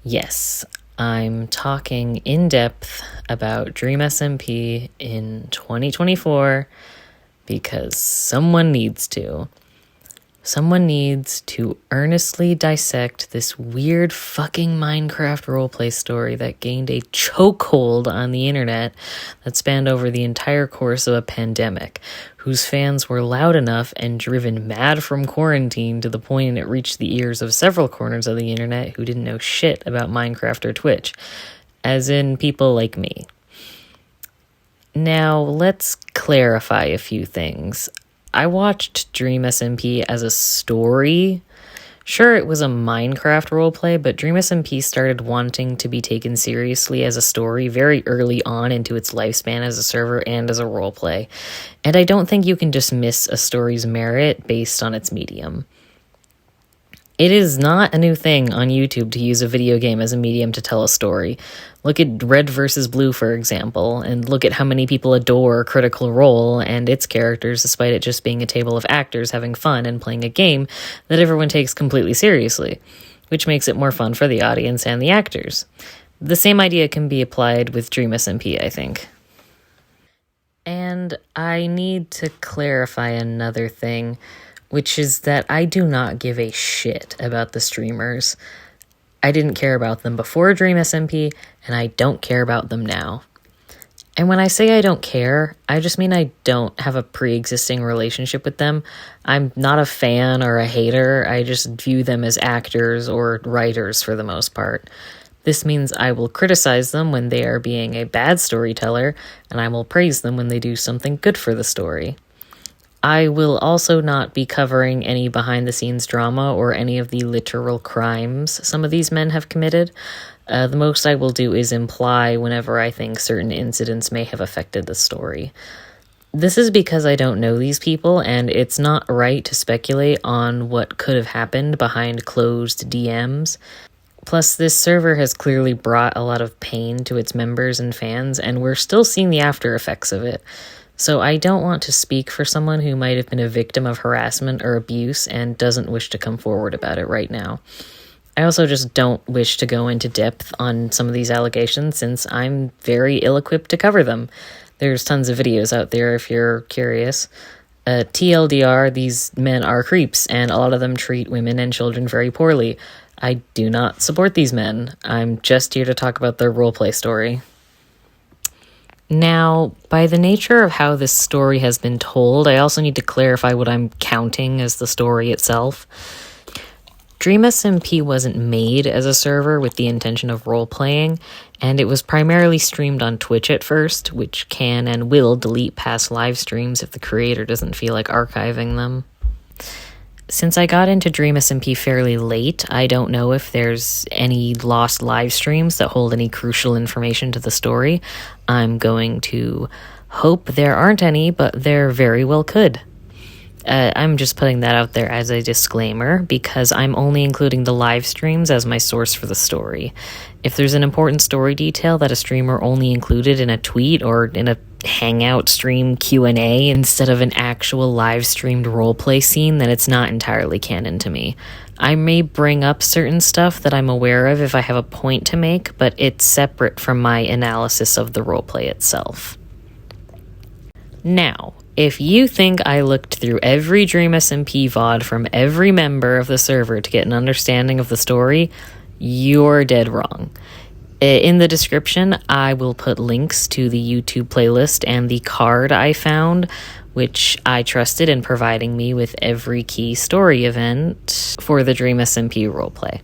Yes, I'm talking in depth about DreamSMP in 2024 because someone needs to. Someone needs to earnestly dissect this weird fucking Minecraft roleplay story that gained a chokehold on the internet that spanned over the entire course of a pandemic, whose fans were loud enough and driven mad from quarantine to the point it reached the ears of several corners of the internet who didn't know shit about Minecraft or Twitch, as in people like me. Now, let's clarify a few things. I watched DreamSMP as a story. Sure, it was a Minecraft roleplay, but DreamSMP started wanting to be taken seriously as a story very early on into its lifespan as a server and as a roleplay. And I don't think you can dismiss a story's merit based on its medium. It is not a new thing on YouTube to use a video game as a medium to tell a story. Look at Red vs. Blue, for example, and look at how many people adore Critical Role and its characters despite it just being a table of actors having fun and playing a game that everyone takes completely seriously, which makes it more fun for the audience and the actors. The same idea can be applied with DreamSMP, I think. And I need to clarify another thing, which is that I do not give a shit about the streamers. I didn't care about them before DreamSMP, and I don't care about them now. And when I say I don't care, I just mean I don't have a pre-existing relationship with them. I'm not a fan or a hater, I just view them as actors or writers for the most part. This means I will criticize them when they are being a bad storyteller, and I will praise them when they do something good for the story. I will also not be covering any behind-the-scenes drama or any of the literal crimes some of these men have committed. The most I will do is imply whenever I think certain incidents may have affected the story. This is because I don't know these people, and it's not right to speculate on what could have happened behind closed DMs. Plus, this server has clearly brought a lot of pain to its members and fans, and we're still seeing the after effects of it. So I don't want to speak for someone who might have been a victim of harassment or abuse and doesn't wish to come forward about it right now. I also just don't wish to go into depth on some of these allegations since I'm very ill-equipped to cover them. There's tons of videos out there if you're curious. TLDR, these men are creeps, and a lot of them treat women and children very poorly. I do not support these men. I'm just here to talk about their roleplay story. Now, by the nature of how this story has been told, I also need to clarify what I'm counting as the story itself. DreamSMP wasn't made as a server with the intention of role-playing, and it was primarily streamed on Twitch at first, which can and will delete past live streams if the creator doesn't feel like archiving them. Since I got into DreamSMP fairly late, I don't know if there's any lost live streams that hold any crucial information to the story. I'm going to hope there aren't any, but there very well could. I'm just putting that out there as a disclaimer because I'm only including the live streams as my source for the story. If there's an important story detail that a streamer only included in a tweet or in a hangout stream Q&A instead of an actual live streamed roleplay scene, then it's not entirely canon to me. I may bring up certain stuff that I'm aware of if I have a point to make, but it's separate from my analysis of the roleplay itself. Now, if you think I looked through every DreamSMP VOD from every member of the server to get an understanding of the story, you're dead wrong. In the description, I will put links to the YouTube playlist and the card I found, which I trusted in providing me with every key story event for the DreamSMP roleplay.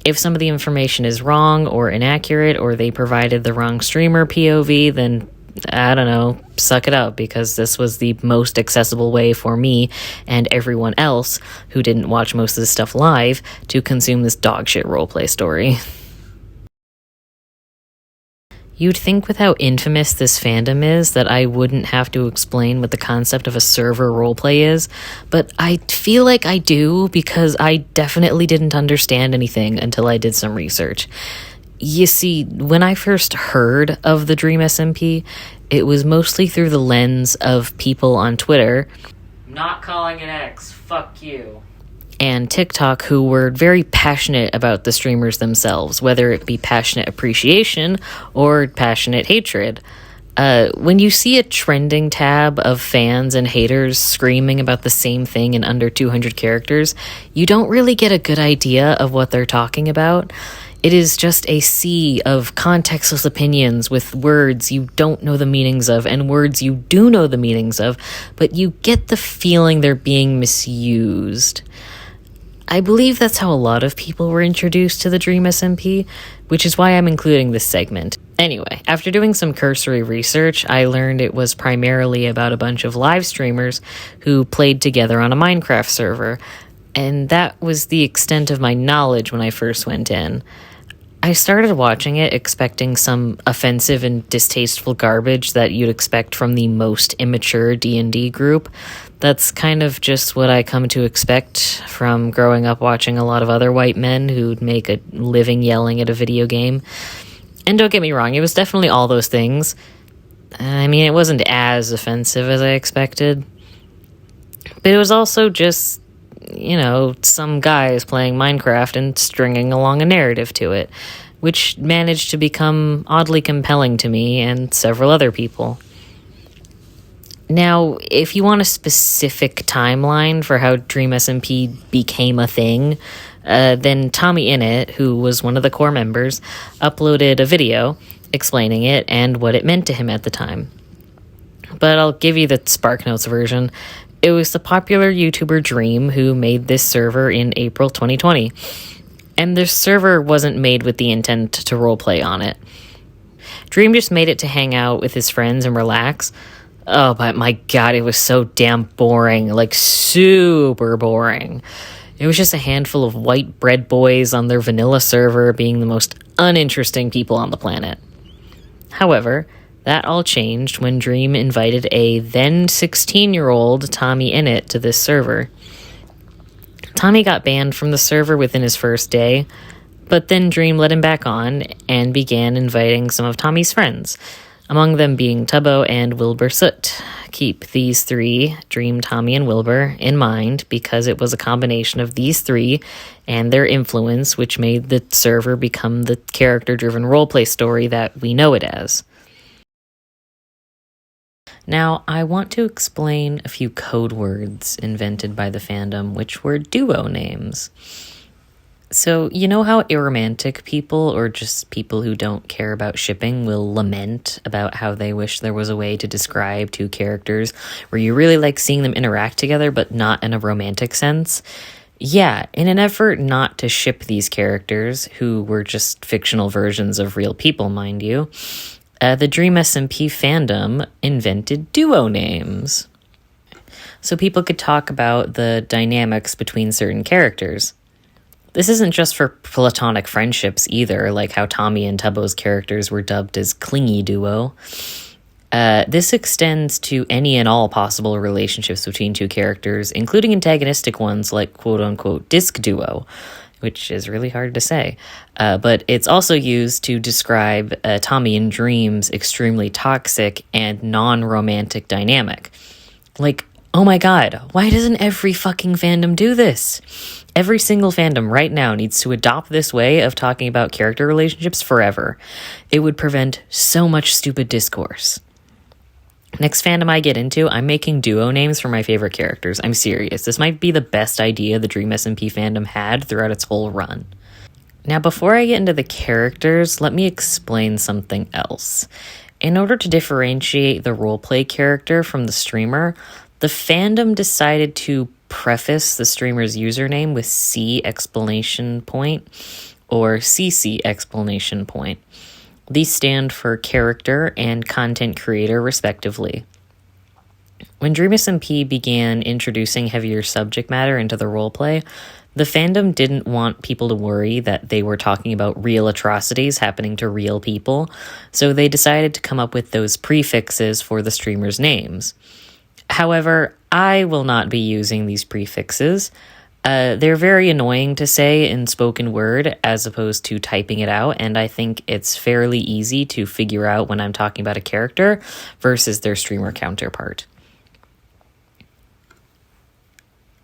If some of the information is wrong or inaccurate, or they provided the wrong streamer POV, then I don't know, suck it up, because this was the most accessible way for me and everyone else who didn't watch most of this stuff live to consume this dogshit roleplay story. You'd think with how infamous this fandom is that I wouldn't have to explain what the concept of a server roleplay is, but I feel like I do because I definitely didn't understand anything until I did some research. You see, when I first heard of the DreamSMP, it was mostly through the lens of people on Twitter. Not calling it X, fuck you. and TikTok who were very passionate about the streamers themselves, whether it be passionate appreciation or passionate hatred. When you see a trending tab of fans and haters screaming about the same thing in under 200 characters, you don't really get a good idea of what they're talking about. It is just a sea of contextless opinions with words you don't know the meanings of and words you do know the meanings of, but you get the feeling they're being misused. I believe that's how a lot of people were introduced to the DreamSMP, which is why I'm including this segment. Anyway, after doing some cursory research, I learned it was primarily about a bunch of live streamers who played together on a Minecraft server, and that was the extent of my knowledge when I first went in. I started watching it expecting some offensive and distasteful garbage that you'd expect from the most immature D&D group. That's kind of just what I come to expect from growing up watching a lot of other white men who'd make a living yelling at a video game. And don't get me wrong, it was definitely all those things. I mean, it wasn't as offensive as I expected. But it was also just, some guys playing Minecraft and stringing along a narrative to it, which managed to become oddly compelling to me and several other people. Now, if you want a specific timeline for how DreamSMP became a thing, then Tommy Innit, who was one of the core members, uploaded a video explaining it and what it meant to him at the time. But I'll give you the SparkNotes version. It was the popular YouTuber Dream who made this server in April 2020. And this server wasn't made with the intent to roleplay on it. Dream just made it to hang out with his friends and relax. Oh, but my god, it was so damn boring. Like, super boring. It was just a handful of white bread boys on their vanilla server being the most uninteresting people on the planet. However, that all changed when Dream invited a then 16-year-old Tommy Innit to this server. Tommy got banned from the server within his first day, but then Dream let him back on and began inviting some of Tommy's friends, among them being Tubbo and Wilbur Soot. Keep these three, Dream, Tommy, and Wilbur, in mind because it was a combination of these three and their influence which made the server become the character-driven roleplay story that we know it as. Now, I want to explain a few code words invented by the fandom, which were duo names. So, you know how aromantic people, or just people who don't care about shipping, will lament about how they wish there was a way to describe two characters where you really like seeing them interact together, but not in a romantic sense? Yeah, in an effort not to ship these characters, who were just fictional versions of real people, mind you, the DreamSMP fandom invented duo names. So people could talk about the dynamics between certain characters. This isn't just for platonic friendships either, like how Tommy and Tubbo's characters were dubbed as Clingy Duo. This extends to any and all possible relationships between two characters, including antagonistic ones like quote-unquote disc duo, which is really hard to say. But it's also used to describe Tommy and Dream's extremely toxic and non-romantic dynamic. Like, oh my god, why doesn't every fucking fandom do this? Every single fandom right now needs to adopt this way of talking about character relationships forever. It would prevent so much stupid discourse. Next fandom I get into, I'm making duo names for my favorite characters. I'm serious. This might be the best idea the DreamSMP fandom had throughout its whole run. Now, before I get into the characters, let me explain something else. In order to differentiate the roleplay character from the streamer, the fandom decided to preface the streamer's username with C exclamation point or CC exclamation point. These stand for character and content creator, respectively. When DreamSMP began introducing heavier subject matter into the roleplay, the fandom didn't want people to worry that they were talking about real atrocities happening to real people, so they decided to come up with those prefixes for the streamers' names. However, I will not be using these prefixes. They're very annoying to say in spoken word as opposed to typing it out, and I think it's fairly easy to figure out when I'm talking about a character versus their streamer counterpart.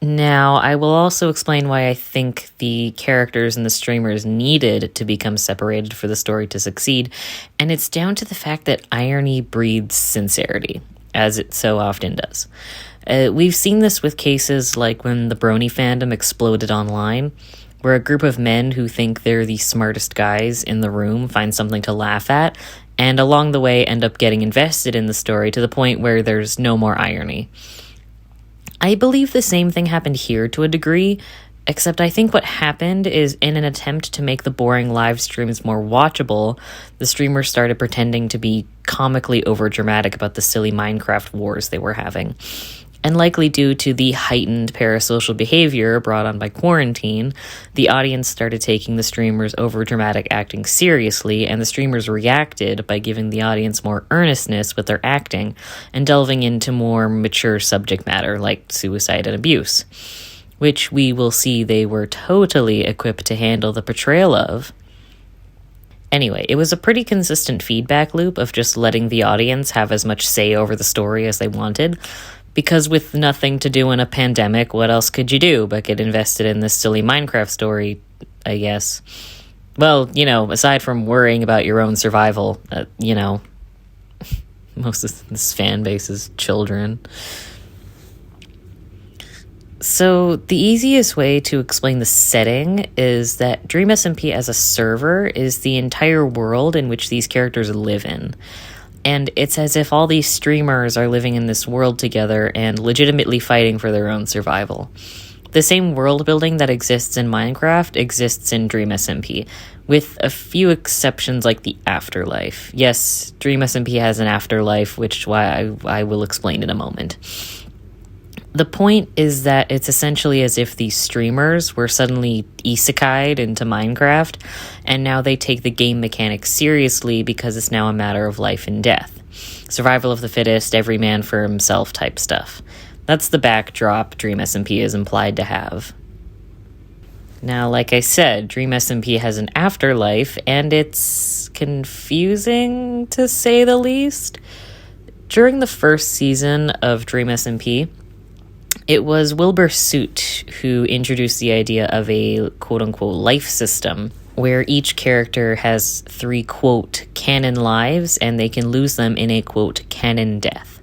Now, I will also explain why I think the characters and the streamers needed to become separated for the story to succeed, and it's down to the fact that irony breeds sincerity, as it so often does. We've seen this with cases like when the Brony fandom exploded online, where a group of men who think they're the smartest guys in the room find something to laugh at, and along the way end up getting invested in the story to the point where there's no more irony. I believe the same thing happened here to a degree, except I think what happened is in an attempt to make the boring live streams more watchable, the streamers started pretending to be comically overdramatic about the silly Minecraft wars they were having. And likely due to the heightened parasocial behavior brought on by quarantine, the audience started taking the streamers' overdramatic acting seriously, and the streamers reacted by giving the audience more earnestness with their acting and delving into more mature subject matter like suicide and abuse, which we will see they were totally equipped to handle the portrayal of. Anyway, it was a pretty consistent feedback loop of just letting the audience have as much say over the story as they wanted, because with nothing to do in a pandemic, what else could you do but get invested in this silly Minecraft story, I guess? Well, aside from worrying about your own survival, most of this fan base is children. So the easiest way to explain the setting is that DreamSMP as a server is the entire world in which these characters live in. And it's as if all these streamers are living in this world together and legitimately fighting for their own survival. The same world building that exists in Minecraft exists in DreamSMP, with a few exceptions like the afterlife. Yes, DreamSMP has an afterlife, which I will explain in a moment. The point is that it's essentially as if these streamers were suddenly isekai'd into Minecraft, and now they take the game mechanics seriously because it's now a matter of life and death. Survival of the fittest, every man for himself type stuff. That's the backdrop DreamSMP is implied to have. Now, like I said, DreamSMP has an afterlife, and it's confusing, to say the least. During the first season of DreamSMP, it was Wilbur Soot who introduced the idea of a quote-unquote life system, where each character has 3, quote, canon lives, and they can lose them in a, quote, canon death.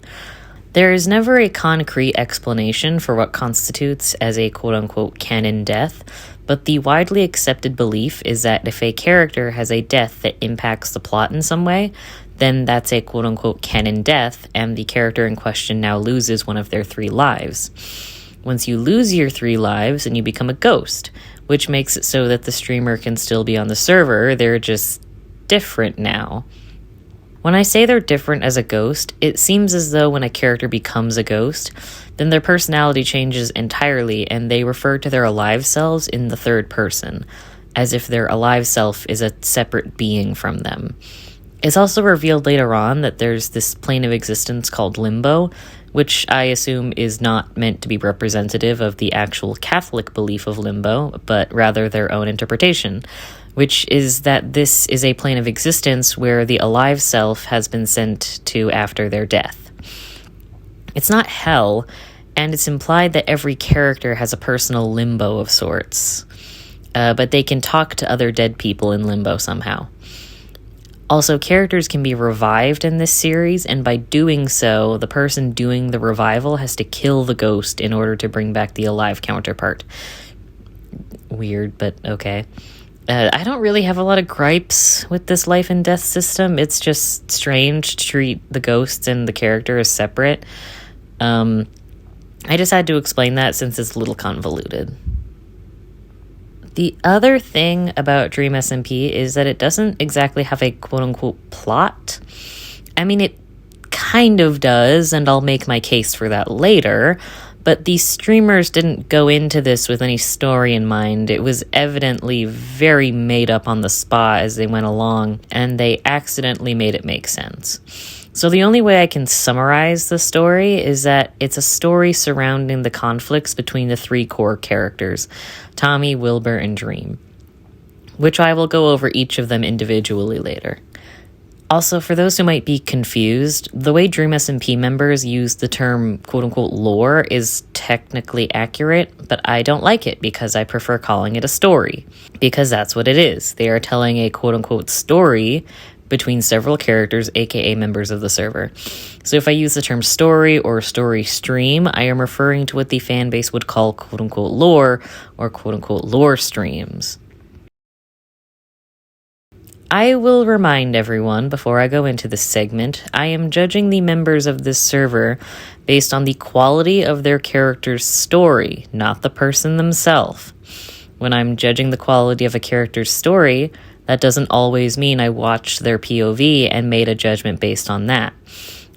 There is never a concrete explanation for what constitutes as a quote-unquote canon death, but the widely accepted belief is that if a character has a death that impacts the plot in some way, then that's a quote-unquote canon death, and the character in question now loses one of their 3 lives. Once you lose your 3 lives, then you become a ghost, which makes it so that the streamer can still be on the server, they're just different now. When I say they're different as a ghost, it seems as though when a character becomes a ghost, then their personality changes entirely, and they refer to their alive selves in the third person, as if their alive self is a separate being from them. It's also revealed later on that there's this plane of existence called Limbo, which I assume is not meant to be representative of the actual Catholic belief of Limbo, but rather their own interpretation, which is that this is a plane of existence where the alive self has been sent to after their death. It's not hell, and it's implied that every character has a personal limbo of sorts, but they can talk to other dead people in Limbo somehow. Also, characters can be revived in this series, and by doing so, the person doing the revival has to kill the ghost in order to bring back the alive counterpart. Weird, but okay. I don't really have a lot of gripes with this life and death system. It's just strange to treat the ghosts and the character as separate. I just had to explain that since it's a little convoluted. The other thing about DreamSMP is that it doesn't exactly have a quote-unquote plot. I mean, it kind of does, and I'll make my case for that later, but these streamers didn't go into this with any story in mind. It was evidently very made up on the spot as they went along, and they accidentally made it make sense. So the only way I can summarize the story is that it's a story surrounding the conflicts between the 3 core characters, Tommy, Wilbur, and Dream, which I will go over each of them individually later. Also, for those who might be confused, the way DreamSMP members use the term quote-unquote lore is technically accurate, but I don't like it because I prefer calling it a story. Because that's what it is. They are telling a quote-unquote story between several characters, aka members of the server. So if I use the term story or story stream, I am referring to what the fanbase would call quote-unquote lore or quote-unquote lore streams. I will remind everyone, before I go into this segment, I am judging the members of this server based on the quality of their character's story, not the person themselves. When I'm judging the quality of a character's story, that doesn't always mean I watched their POV and made a judgment based on that.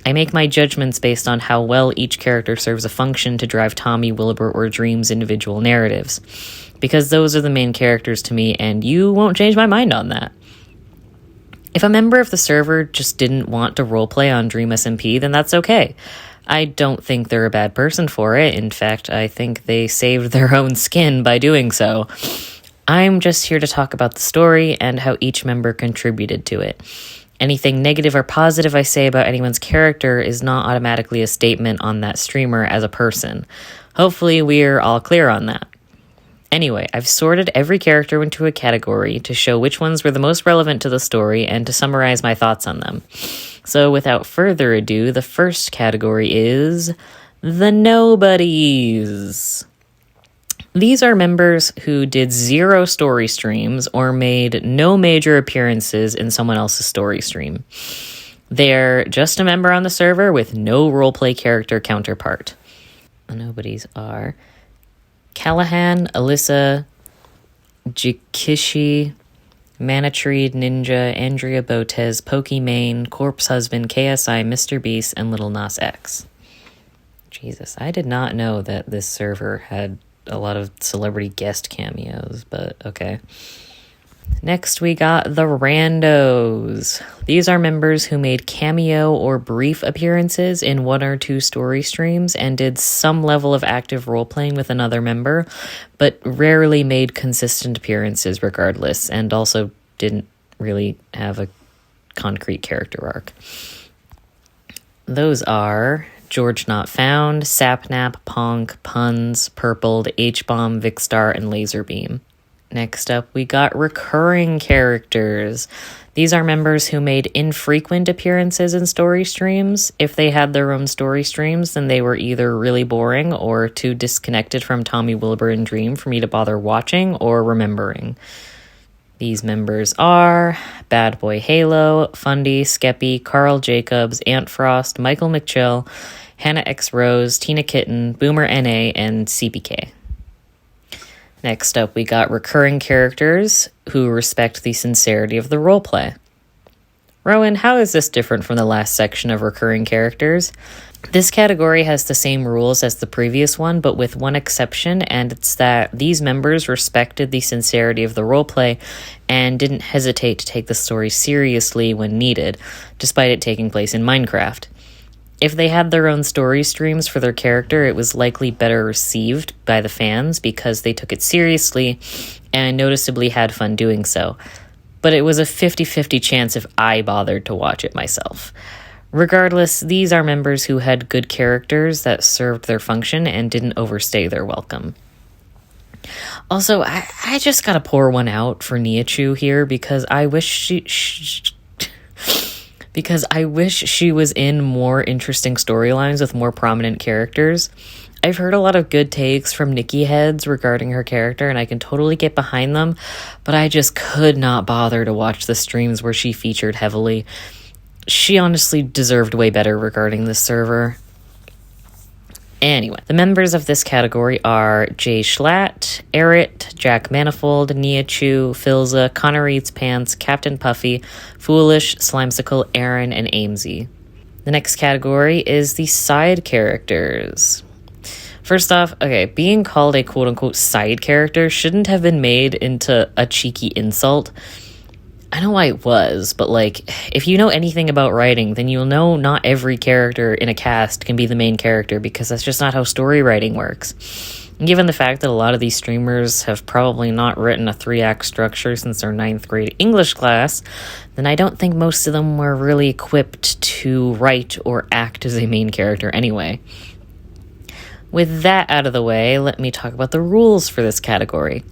I make my judgments based on how well each character serves a function to drive Tommy, Wilbur, or Dream's individual narratives. Because those are the main characters to me, and you won't change my mind on that. If a member of the server just didn't want to roleplay on DreamSMP, then that's okay. I don't think they're a bad person for it. In fact, I think they saved their own skin by doing so. I'm just here to talk about the story and how each member contributed to it. Anything negative or positive I say about anyone's character is not automatically a statement on that streamer as a person. Hopefully we're all clear on that. Anyway, I've sorted every character into a category to show which ones were the most relevant to the story and to summarize my thoughts on them. So without further ado, the first category is the nobodies. These are members who did 0 story streams or made no major appearances in someone else's story stream. They're just a member on the server with no roleplay character counterpart. The nobodies are Callahan, Alyssa, Jikishi, Manatreed, Ninja, Andrea Botez, Pokimane, Corpse Husband, KSI, Mr. Beast, and Little Nas X. Jesus, I did not know that this server had a lot of celebrity guest cameos, but okay. Next, we got the randos. These are members who made cameo or brief appearances in 1 or 2 story streams and did some level of active role-playing with another member, but rarely made consistent appearances regardless, and also didn't really have a concrete character arc. Those are George Not Found, Sapnap, Ponk, Puns, Purpled, H-Bomb, Vicstar, and Laserbeam. Next up, we got recurring characters. These are members who made infrequent appearances in story streams. If they had their own story streams, then they were either really boring or too disconnected from Tommy, Wilbur, and Dream for me to bother watching or remembering. These members are Bad Boy Halo, Fundy, Skeppy, Carl Jacobs, Ant Frost, Michael McChill, Hannah X Rose, Tina Kitten, Boomer NA, and CPK. Next up, we got recurring characters who respect the sincerity of the roleplay. Rowan, how is this different from the last section of recurring characters? This category has the same rules as the previous one, but with one exception, and it's that these members respected the sincerity of the roleplay and didn't hesitate to take the story seriously when needed, despite it taking place in Minecraft. If they had their own story streams for their character, it was likely better received by the fans because they took it seriously and noticeably had fun doing so. But it was a 50-50 chance if I bothered to watch it myself. Regardless, these are members who had good characters that served their function and didn't overstay their welcome. Also, I just gotta pour one out for Niachu here because I wish she was in more interesting storylines with more prominent characters. I've heard a lot of good takes from Nikki heads regarding her character, and I can totally get behind them, but I just could not bother to watch the streams where she featured heavily. She honestly deserved way better regarding this server. Anyway, the members of this category are Jay Schlatt, Erit, Jack Manifold, Niachu, Filza, Connor Eats Pants, Captain Puffy, Foolish, Slimesicle, Aaron, and Amesy. The next category is the side characters. First off, okay, being called a quote-unquote side character shouldn't have been made into a cheeky insult. I know why it was, but like, if you know anything about writing, then you'll know not every character in a cast can be the main character because that's just not how story writing works. Given the fact that a lot of these streamers have probably not written a 3-act structure since their 9th grade English class, then I don't think most of them were really equipped to write or act as a main character anyway. With that out of the way, let me talk about the rules for this category.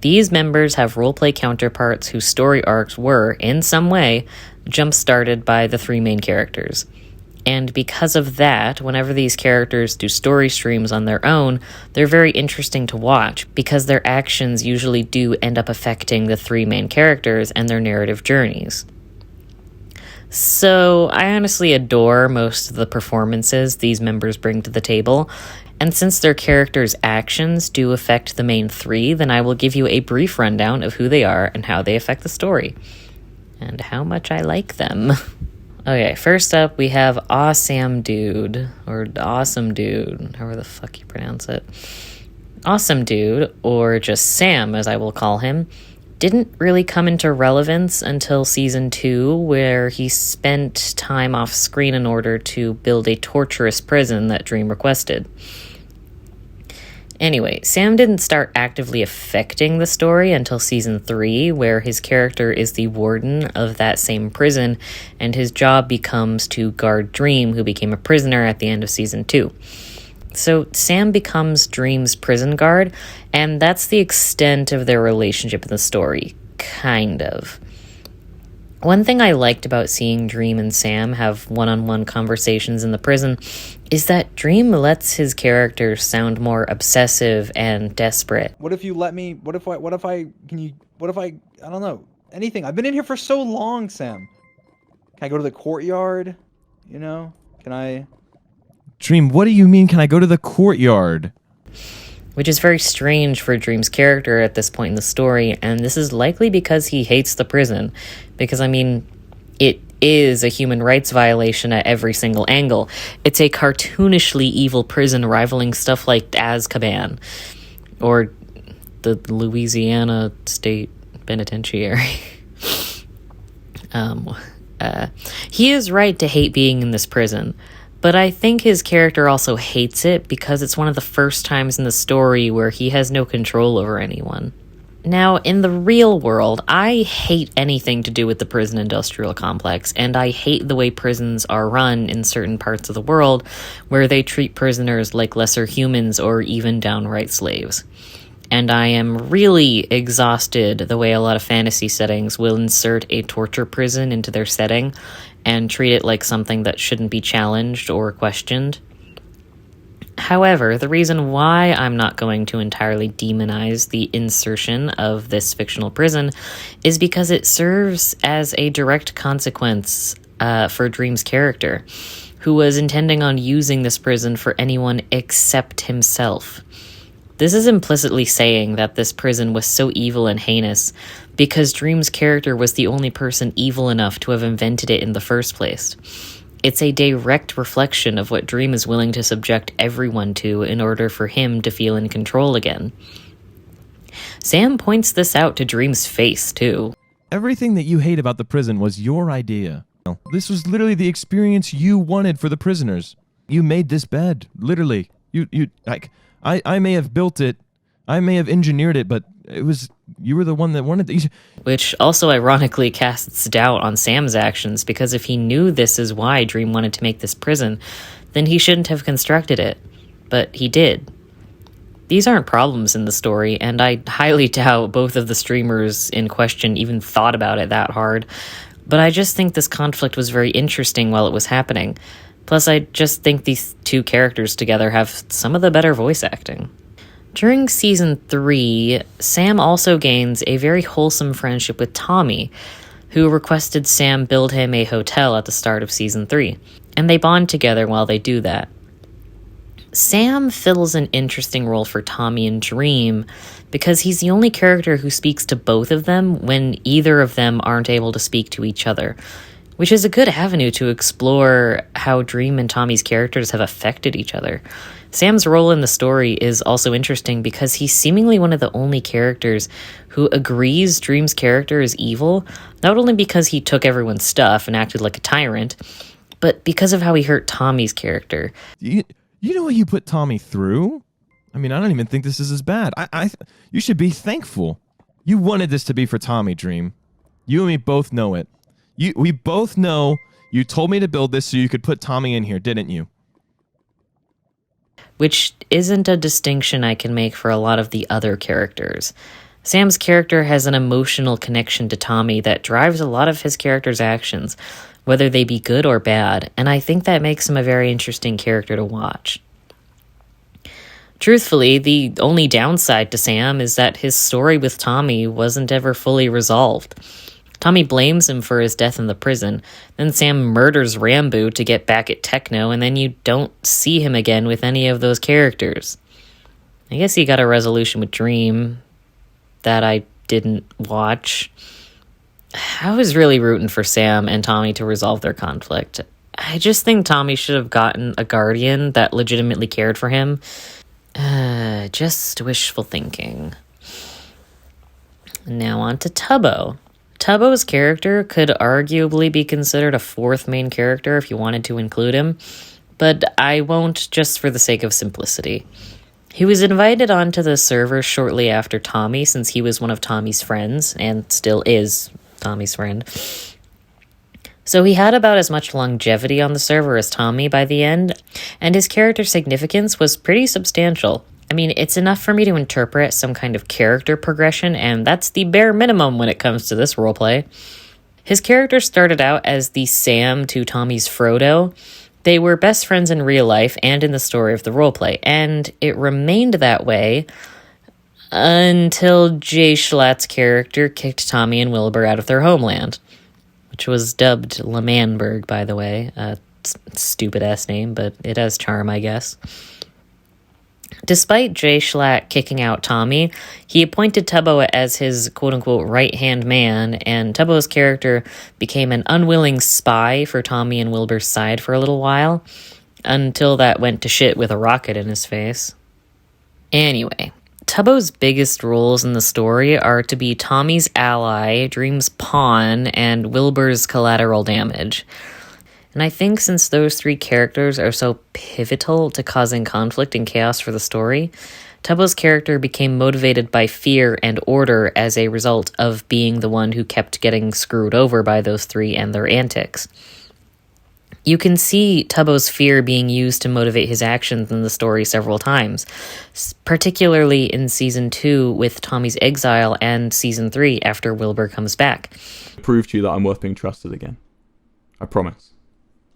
These members have roleplay counterparts whose story arcs were, in some way, jump-started by the 3 main characters. And because of that, whenever these characters do story streams on their own, they're very interesting to watch because their actions usually do end up affecting the 3 main characters and their narrative journeys. So, I honestly adore most of the performances these members bring to the table, and since their characters' actions do affect the main 3, then I will give you a brief rundown of who they are and how they affect the story, and how much I like them. Okay, first up we have Awesamdude, or Awesamdude, however the fuck you pronounce it. Awesamdude, or just Sam as I will call him, didn't really come into relevance until Season 2, where he spent time off screen in order to build a torturous prison that Dream requested. Anyway, Sam didn't start actively affecting the story until Season 3, where his character is the warden of that same prison, and his job becomes to guard Dream, who became a prisoner at the end of Season 2. So Sam becomes Dream's prison guard, and that's the extent of their relationship in the story. Kind of. One thing I liked about seeing Dream and Sam have one-on-one conversations in the prison is that Dream lets his characters sound more obsessive and desperate. What if you let me, I don't know, anything. I've been in here for so long, Sam. Can I go to the courtyard? You know, can I? Dream, what do you mean, can I go to the courtyard? Which is very strange for Dream's character at this point in the story, and this is likely because he hates the prison. Because, I mean, it is a human rights violation at every single angle. It's a cartoonishly evil prison rivaling stuff like Azkaban, or the Louisiana State Penitentiary. He is right to hate being in this prison, but I think his character also hates it because it's one of the first times in the story where he has no control over anyone. Now, in the real world, I hate anything to do with the prison industrial complex, and I hate the way prisons are run in certain parts of the world where they treat prisoners like lesser humans or even downright slaves. And I am really exhausted the way a lot of fantasy settings will insert a torture prison into their setting and treat it like something that shouldn't be challenged or questioned. However, the reason why I'm not going to entirely demonize the insertion of this fictional prison is because it serves as a direct consequence for Dream's character, who was intending on using this prison for anyone except himself. This is implicitly saying that this prison was so evil and heinous because Dream's character was the only person evil enough to have invented it in the first place. It's a direct reflection of what Dream is willing to subject everyone to in order for him to feel in control again. Sam points this out to Dream's face, too. Everything that you hate about the prison was your idea. This was literally the experience you wanted for the prisoners. You made this bed, literally. I may have built it, I may have engineered it, but you were the one that wanted these. Which also ironically casts doubt on Sam's actions, because if he knew this is why Dream wanted to make this prison, then he shouldn't have constructed it. But he did. These aren't problems in the story, and I highly doubt both of the streamers in question even thought about it that hard. But I just think this conflict was very interesting while it was happening. Plus, I just think these two characters together have some of the better voice acting. During Season 3, Sam also gains a very wholesome friendship with Tommy, who requested Sam build him a hotel at the start of Season 3, and they bond together while they do that. Sam fills an interesting role for Tommy and Dream because he's the only character who speaks to both of them when either of them aren't able to speak to each other, which is a good avenue to explore how Dream and Tommy's characters have affected each other. Sam's role in the story is also interesting because he's seemingly one of the only characters who agrees Dream's character is evil, not only because he took everyone's stuff and acted like a tyrant, but because of how he hurt Tommy's character. You know what you put Tommy through? I mean, I don't even think this is as bad. You should be thankful. You wanted this to be for Tommy, Dream. You and me both know it. We both know you told me to build this so you could put Tommy in here, didn't you? Which isn't a distinction I can make for a lot of the other characters. Sam's character has an emotional connection to Tommy that drives a lot of his character's actions, whether they be good or bad, and I think that makes him a very interesting character to watch. Truthfully, the only downside to Sam is that his story with Tommy wasn't ever fully resolved. Tommy blames him for his death in the prison, then Sam murders Ranboo to get back at Techno, and then you don't see him again with any of those characters. I guess he got a resolution with Dream that I didn't watch. I was really rooting for Sam and Tommy to resolve their conflict. I just think Tommy should have gotten a guardian that legitimately cared for him. Just wishful thinking. Now on to Tubbo. Tubbo's character could arguably be considered a fourth main character if you wanted to include him, but I won't just for the sake of simplicity. He was invited onto the server shortly after Tommy since he was one of Tommy's friends, and still is Tommy's friend. So he had about as much longevity on the server as Tommy by the end, and his character significance was pretty substantial. I mean, it's enough for me to interpret some kind of character progression, and that's the bare minimum when it comes to this roleplay. His character started out as the Sam to Tommy's Frodo. They were best friends in real life and in the story of the roleplay, and it remained that way until Jay Schlatt's character kicked Tommy and Wilbur out of their homeland, which was dubbed L'Manberg, by the way. Stupid-ass name, but it has charm, I guess. Despite Jay Schlatt kicking out Tommy, he appointed Tubbo as his quote-unquote right-hand man, and Tubbo's character became an unwilling spy for Tommy and Wilbur's side for a little while, until that went to shit with a rocket in his face. Anyway, Tubbo's biggest roles in the story are to be Tommy's ally, Dream's pawn, and Wilbur's collateral damage. And I think since those three characters are so pivotal to causing conflict and chaos for the story, Tubbo's character became motivated by fear and order as a result of being the one who kept getting screwed over by those three and their antics. You can see Tubbo's fear being used to motivate his actions in the story several times, particularly in Season 2 with Tommy's exile and Season 3 after Wilbur comes back. Prove to you that I'm worth being trusted again. I promise.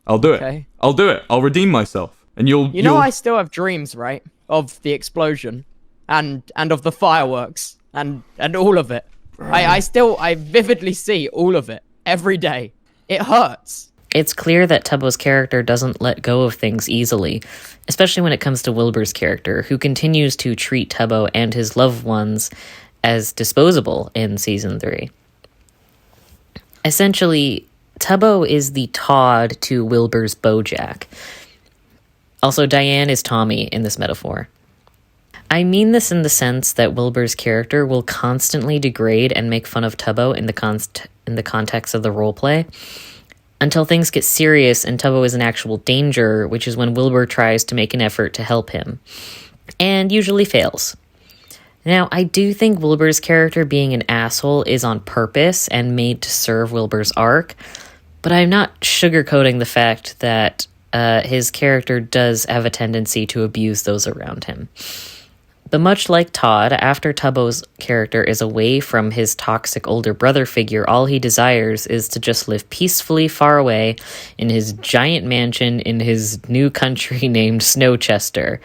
I'll do it. Okay. I'll do it. I'll redeem myself. And you'll... I still have dreams, right? Of the explosion. And of the fireworks. And all of it. I vividly see all of it. Every day. It hurts. It's clear that Tubbo's character doesn't let go of things easily, especially when it comes to Wilbur's character, who continues to treat Tubbo and his loved ones as disposable in Season 3. Essentially, Tubbo is the Todd to Wilbur's Bojack. Also, Diane is Tommy in this metaphor. I mean this in the sense that Wilbur's character will constantly degrade and make fun of Tubbo in the context of the roleplay, until things get serious and Tubbo is in actual danger, which is when Wilbur tries to make an effort to help him, and usually fails. Now, I do think Wilbur's character being an asshole is on purpose and made to serve Wilbur's arc, but I'm not sugarcoating the fact that his character does have a tendency to abuse those around him. But much like Todd, after Tubbo's character is away from his toxic older brother figure, all he desires is to just live peacefully far away in his giant mansion in his new country named Snowchester,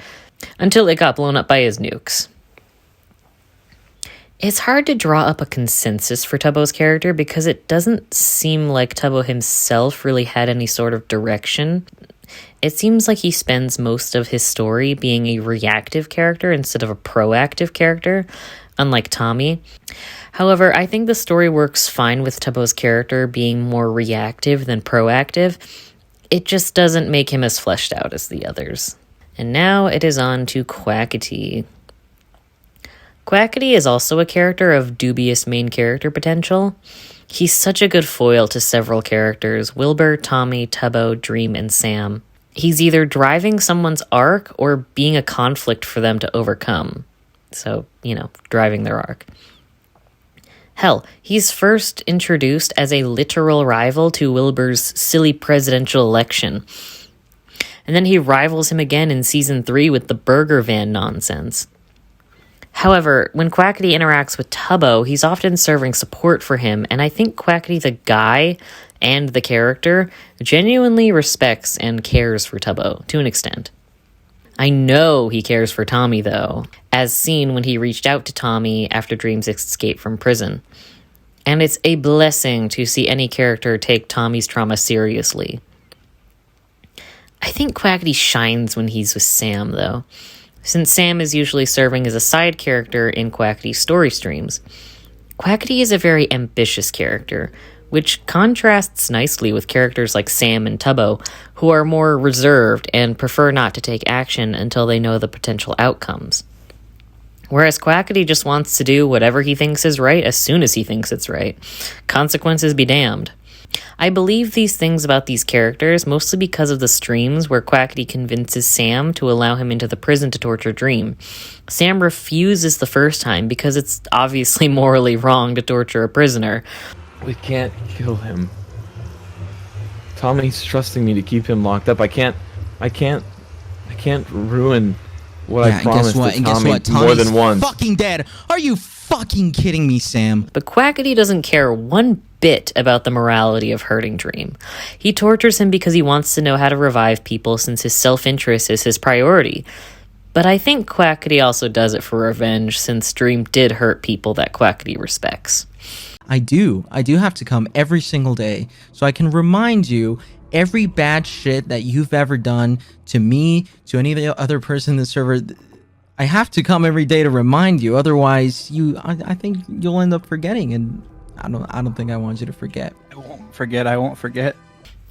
until it got blown up by his nukes. It's hard to draw up a consensus for Tubbo's character because it doesn't seem like Tubbo himself really had any sort of direction. It seems like he spends most of his story being a reactive character instead of a proactive character, unlike Tommy. However, I think the story works fine with Tubbo's character being more reactive than proactive. It just doesn't make him as fleshed out as the others. And now it is on to Quackity. Quackity is also a character of dubious main character potential. He's such a good foil to several characters: Wilbur, Tommy, Tubbo, Dream, and Sam. He's either driving someone's arc or being a conflict for them to overcome. So, driving their arc. Hell, he's first introduced as a literal rival to Wilbur's silly presidential election. And then he rivals him again in Season 3 with the burger van nonsense. However, when Quackity interacts with Tubbo, he's often serving support for him, and I think Quackity the guy and the character genuinely respects and cares for Tubbo, to an extent. I know he cares for Tommy, though, as seen when he reached out to Tommy after Dream's escape from prison. And it's a blessing to see any character take Tommy's trauma seriously. I think Quackity shines when he's with Sam, though, since Sam is usually serving as a side character in Quackity's story streams. Quackity is a very ambitious character, which contrasts nicely with characters like Sam and Tubbo, who are more reserved and prefer not to take action until they know the potential outcomes. Whereas Quackity just wants to do whatever he thinks is right as soon as he thinks it's right. Consequences be damned. I believe these things about these characters mostly because of the streams where Quackity convinces Sam to allow him into the prison to torture Dream. Sam refuses the first time because it's obviously morally wrong to torture a prisoner. We can't kill him. Tommy's trusting me to keep him locked up. I can't ruin what I promised to Tommy more than once. Fucking dead. Are you fucking kidding me, Sam? But Quackity doesn't care one bit about the morality of hurting Dream. He tortures him because he wants to know how to revive people since his self-interest is his priority. But I think Quackity also does it for revenge since Dream did hurt people that Quackity respects. I do have to come every single day so I can remind you every bad shit that you've ever done to me, to any other person in the server. I have to come every day to remind you. Otherwise, I think you'll end up forgetting, and I don't think I want you to forget. I won't forget.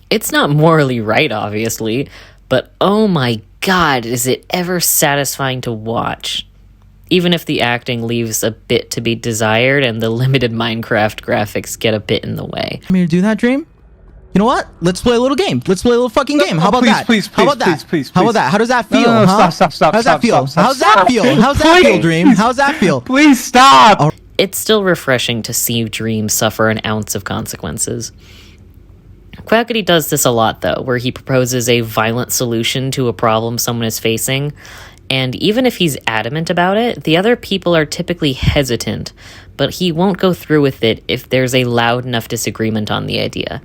It's not morally right, obviously, but oh my god, is it ever satisfying to watch. Even if the acting leaves a bit to be desired and the limited Minecraft graphics get a bit in the way. Want me to do that, Dream? You know what? Let's play a little game. Let's play a little fucking game. How about that? Please, How about that? please. How about that? How does that feel? No, huh? stop. How's that feel? How's that feel? How's that feel, Dream? How's that feel? Please stop! It's still refreshing to see Dream suffer an ounce of consequences. Quackity does this a lot, though, where he proposes a violent solution to a problem someone is facing, and even if he's adamant about it, the other people are typically hesitant, but he won't go through with it if there's a loud enough disagreement on the idea.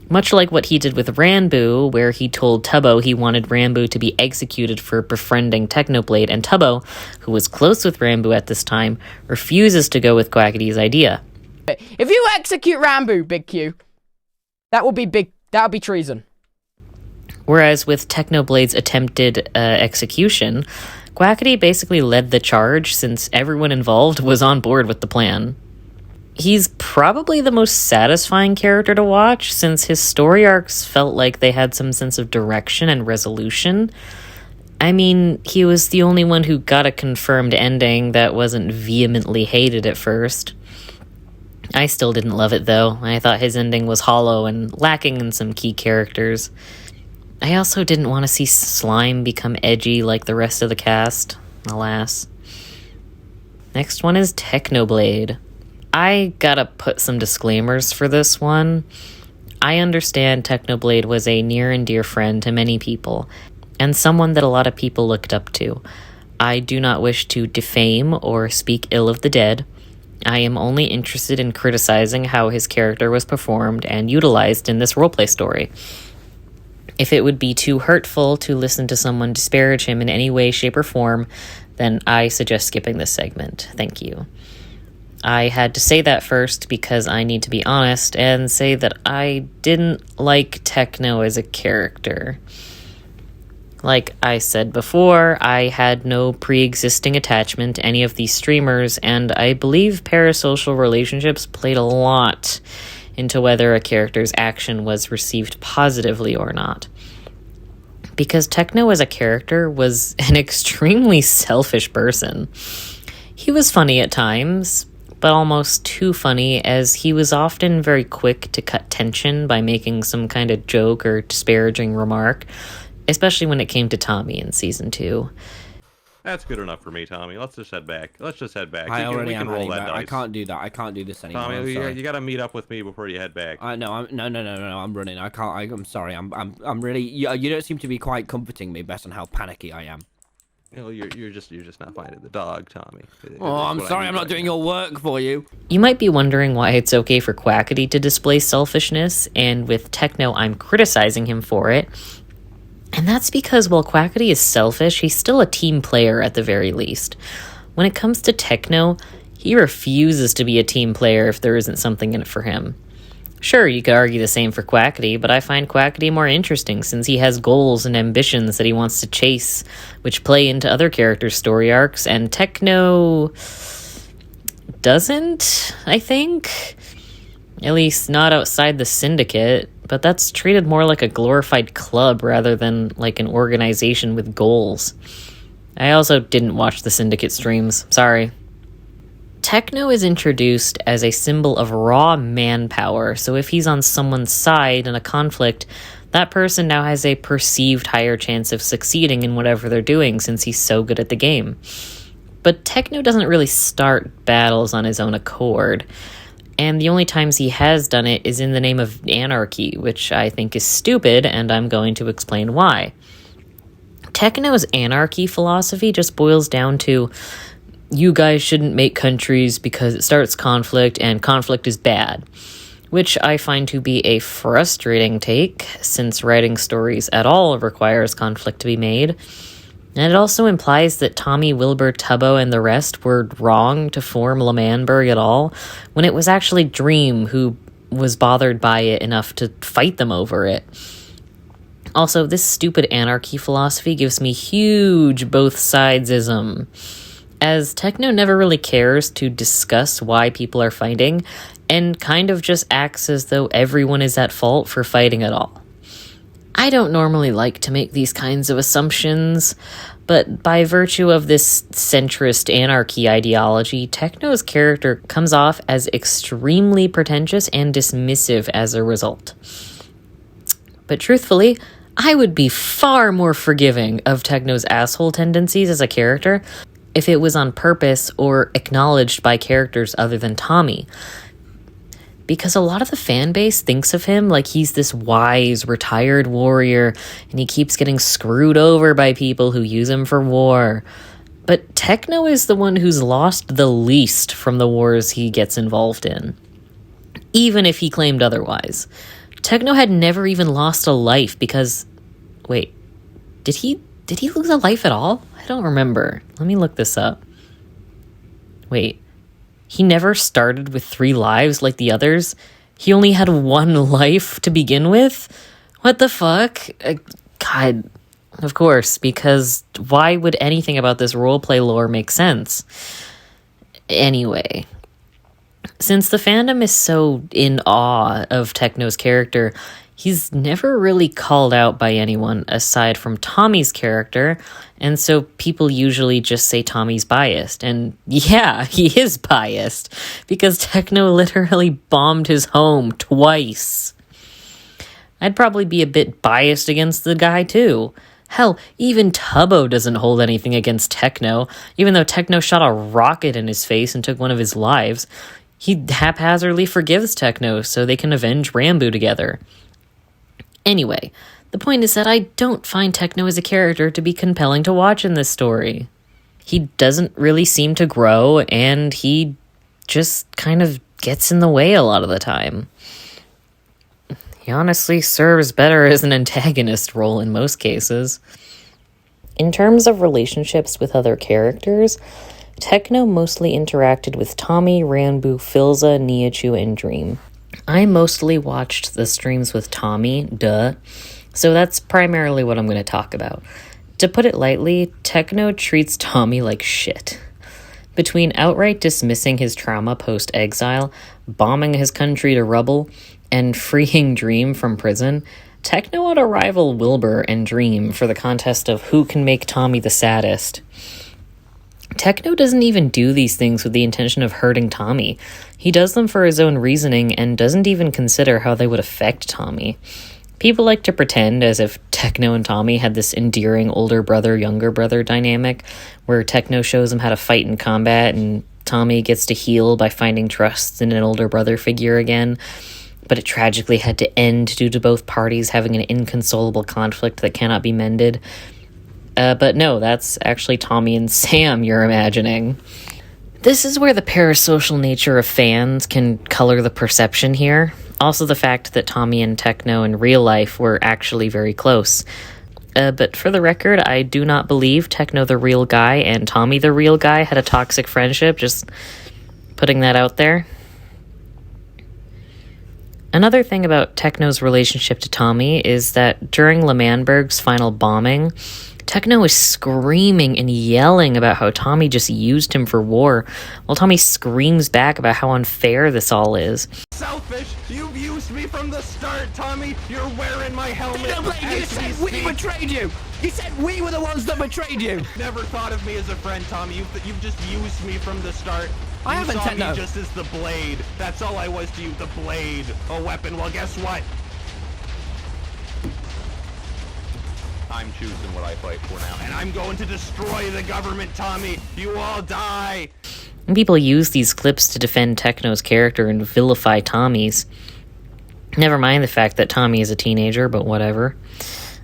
Much like what he did with Ranboo, where he told Tubbo he wanted Ranboo to be executed for befriending Technoblade, and Tubbo, who was close with Ranboo at this time, refuses to go with Quackity's idea. If you execute Ranboo, Big Q, that would be treason. Whereas with Technoblade's attempted execution, Quackity basically led the charge since everyone involved was on board with the plan. He's probably the most satisfying character to watch since his story arcs felt like they had some sense of direction and resolution. I mean, he was the only one who got a confirmed ending that wasn't vehemently hated at first. I still didn't love it though. I thought his ending was hollow and lacking in some key characters. I also didn't want to see Slime become edgy like the rest of the cast, alas. Next one is Technoblade. I gotta put some disclaimers for this one. I understand Technoblade was a near and dear friend to many people, and someone that a lot of people looked up to. I do not wish to defame or speak ill of the dead. I am only interested in criticizing how his character was performed and utilized in this roleplay story. If it would be too hurtful to listen to someone disparage him in any way, shape, or form, then I suggest skipping this segment. Thank you. I had to say that first because I need to be honest and say that I didn't like Techno as a character. Like I said before, I had no pre-existing attachment to any of these streamers, and I believe parasocial relationships played a lot into whether a character's action was received positively or not. Because Techno as a character was an extremely selfish person. He was funny at times, but almost too funny, as he was often very quick to cut tension by making some kind of joke or disparaging remark, especially when it came to Tommy in season 2. That's good enough for me, Tommy. Let's just head back. I already am heading back. I can't do that. I can't do this anymore. Tommy, you gotta meet up with me before you head back. No, I'm running. I can't. I'm sorry. I'm really. You don't seem to be quite comforting me based on how panicky I am. You know, you're just not finding the dog, Tommy. Oh, I'm sorry. I'm not doing your work for you. You might be wondering why it's okay for Quackity to display selfishness, and with Techno, I'm criticizing him for it. And that's because while Quackity is selfish, he's still a team player at the very least. When it comes to Techno, he refuses to be a team player if there isn't something in it for him. Sure, you could argue the same for Quackity, but I find Quackity more interesting since he has goals and ambitions that he wants to chase, which play into other characters' story arcs, and Techno doesn't, I think? At least not outside the Syndicate, but that's treated more like a glorified club rather than like an organization with goals. I also didn't watch the Syndicate streams, sorry. Techno is introduced as a symbol of raw manpower, so if he's on someone's side in a conflict, that person now has a perceived higher chance of succeeding in whatever they're doing since he's so good at the game. But Techno doesn't really start battles on his own accord, and the only times he has done it is in the name of anarchy, which I think is stupid, and I'm going to explain why. Techno's anarchy philosophy just boils down to, you guys shouldn't make countries because it starts conflict, and conflict is bad. Which I find to be a frustrating take, since writing stories at all requires conflict to be made. And it also implies that Tommy, Wilbur, Tubbo, and the rest were wrong to form L'Manberg at all, when it was actually Dream who was bothered by it enough to fight them over it. Also, this stupid anarchy philosophy gives me huge both-sidesism, as Techno never really cares to discuss why people are fighting, and kind of just acts as though everyone is at fault for fighting at all. I don't normally like to make these kinds of assumptions, but by virtue of this centrist anarchy ideology, Techno's character comes off as extremely pretentious and dismissive as a result. But truthfully, I would be far more forgiving of Techno's asshole tendencies as a character if it was on purpose or acknowledged by characters other than Tommy. Because a lot of the fan base thinks of him like he's this wise, retired warrior, and he keeps getting screwed over by people who use him for war. But Techno is the one who's lost the least from the wars he gets involved in, even if he claimed otherwise. Techno had never even lost a life because... Wait, did he lose a life at all? I don't remember. Let me look this up. Wait, he never started with 3 lives like the others? He only had 1 life to begin with? What the fuck? God, of course, because why would anything about this roleplay lore make sense? Anyway, since the fandom is so in awe of Techno's character, he's never really called out by anyone aside from Tommy's character, and so people usually just say Tommy's biased. And yeah, he is biased, because Techno literally bombed his home twice. I'd probably be a bit biased against the guy too. Hell, even Tubbo doesn't hold anything against Techno, even though Techno shot a rocket in his face and took one of his lives. He haphazardly forgives Techno so they can avenge Ranboo together. Anyway, the point is that I don't find Techno as a character to be compelling to watch in this story. He doesn't really seem to grow, and he just kind of gets in the way a lot of the time. He honestly serves better as an antagonist role in most cases. In terms of relationships with other characters, Techno mostly interacted with Tommy, Ranboo, Philza, Nihachu, and Dream. I mostly watched the streams with Tommy, so that's primarily what I'm going to talk about. To put it lightly, Techno treats Tommy like shit. Between outright dismissing his trauma post-exile, bombing his country to rubble, and freeing Dream from prison, Techno ought to rival Wilbur and Dream for the contest of who can make Tommy the saddest. Techno doesn't even do these things with the intention of hurting Tommy. He does them for his own reasoning and doesn't even consider how they would affect Tommy. People like to pretend as if Techno and Tommy had this endearing older brother, younger brother dynamic, where Techno shows him how to fight in combat and Tommy gets to heal by finding trust in an older brother figure again. But it tragically had to end due to both parties having an inconsolable conflict that cannot be mended. But no, that's actually Tommy and Sam you're imagining. This is where the parasocial nature of fans can color the perception here. Also the fact that Tommy and Techno in real life were actually very close. But for the record, I do not believe Techno the real guy and Tommy the real guy had a toxic friendship, just putting that out there. Another thing about Techno's relationship to Tommy is that during L'Manberg's final bombing, Techno is screaming and yelling about how Tommy just used him for war, while Tommy screams back about how unfair this all is. Selfish! You've used me from the start, Tommy! You're wearing my helmet! You said we betrayed you! You said we were the ones that betrayed you! Never thought of me as a friend, Tommy. You've just used me from the start. I haven't, saw Techno. me just as the blade. That's all I was to you, the blade. A weapon. Well, guess what? I'm choosing what I fight for now, and I'm going to destroy the government, Tommy. You all die. And people use these clips to defend Techno's character and vilify Tommy's. Never mind the fact that Tommy is a teenager, but whatever.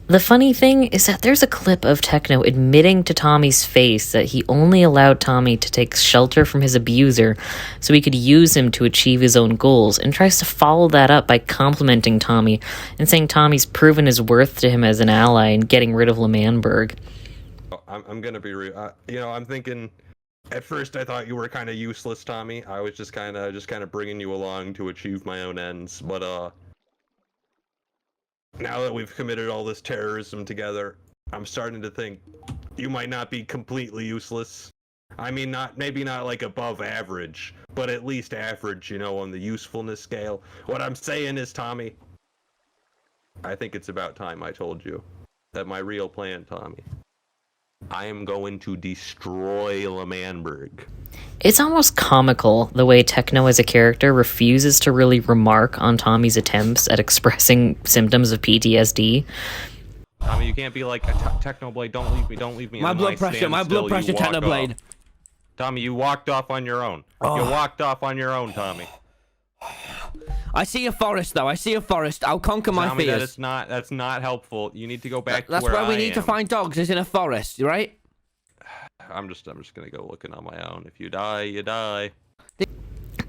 The funny thing is that there's a clip of Techno admitting to Tommy's face that he only allowed Tommy to take shelter from his abuser so he could use him to achieve his own goals, and tries to follow that up by complimenting Tommy and saying Tommy's proven his worth to him as an ally and getting rid of L'Manberg. I'm gonna be real. I'm thinking. At first, I thought you were kind of useless, Tommy. I was just kind of bringing you along to achieve my own ends. But now that we've committed all this terrorism together, I'm starting to think you might not be completely useless. I mean, maybe not like above average, but at least average, on the usefulness scale. What I'm saying is, Tommy, I think it's about time I told you that my real plan, Tommy, I am going to destroy L'Manberg. It's almost comical the way Techno as a character refuses to really remark on Tommy's attempts at expressing symptoms of PTSD. Tommy, you can't be like, Technoblade, don't leave me. My blood pressure, Technoblade. Tommy, you walked off on your own. You walked off on your own, Tommy. I see a forest, though. I see a forest. I'll conquer my Tommy, fears. that's not helpful. You need to go back That's to where where we need to find dogs, is in a forest, right? I'm just gonna go looking on my own. If you die, you die.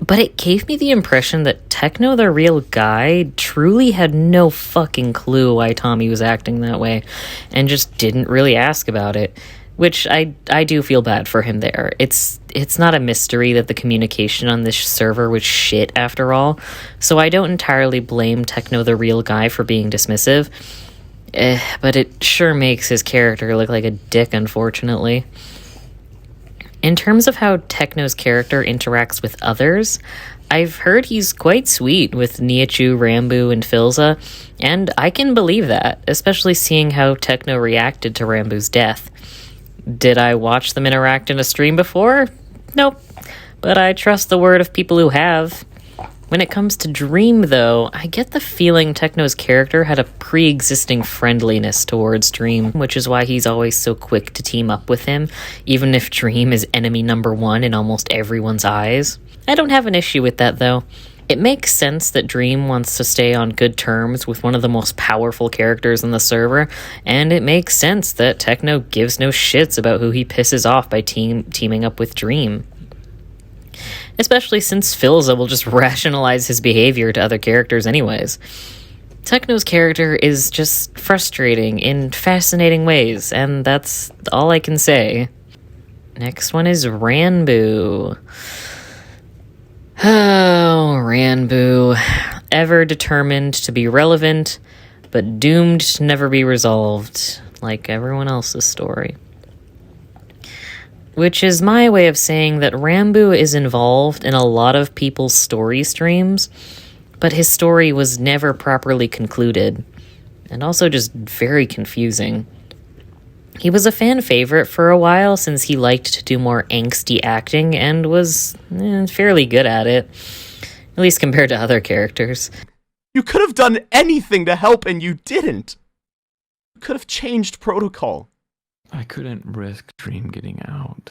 But it gave me the impression that Techno the real guy truly had no fucking clue why Tommy was acting that way, and just didn't really ask about it. Which I do feel bad for him there. It's not a mystery that the communication on this server was shit after all, so I don't entirely blame Techno the real guy for being dismissive. But it sure makes his character look like a dick, unfortunately. In terms of how Techno's character interacts with others, I've heard he's quite sweet with Nihachu, Ranboo, and Philza, and I can believe that, especially seeing how Techno reacted to Ranboo's death. Did I watch them interact in a stream before? Nope, but I trust the word of people who have. When it comes to Dream, though, I get the feeling Techno's character had a pre-existing friendliness towards Dream, which is why he's always so quick to team up with him, even if Dream is enemy number one in almost everyone's eyes. I don't have an issue with that, though. It makes sense that Dream wants to stay on good terms with one of the most powerful characters in the server, and it makes sense that Techno gives no shits about who he pisses off by teaming up with Dream. Especially since Philza will just rationalize his behavior to other characters anyways. Techno's character is just frustrating in fascinating ways, and that's all I can say. Next one is Ranboo. Oh, Ranboo. Ever determined to be relevant, but doomed to never be resolved, like everyone else's story. Which is my way of saying that Ranboo is involved in a lot of people's story streams, but his story was never properly concluded, and also just very confusing. He was a fan favorite for a while since he liked to do more angsty acting and was fairly good at it, at least compared to other characters. You could have done anything to help and you didn't. You could have changed protocol. I couldn't risk Dream getting out.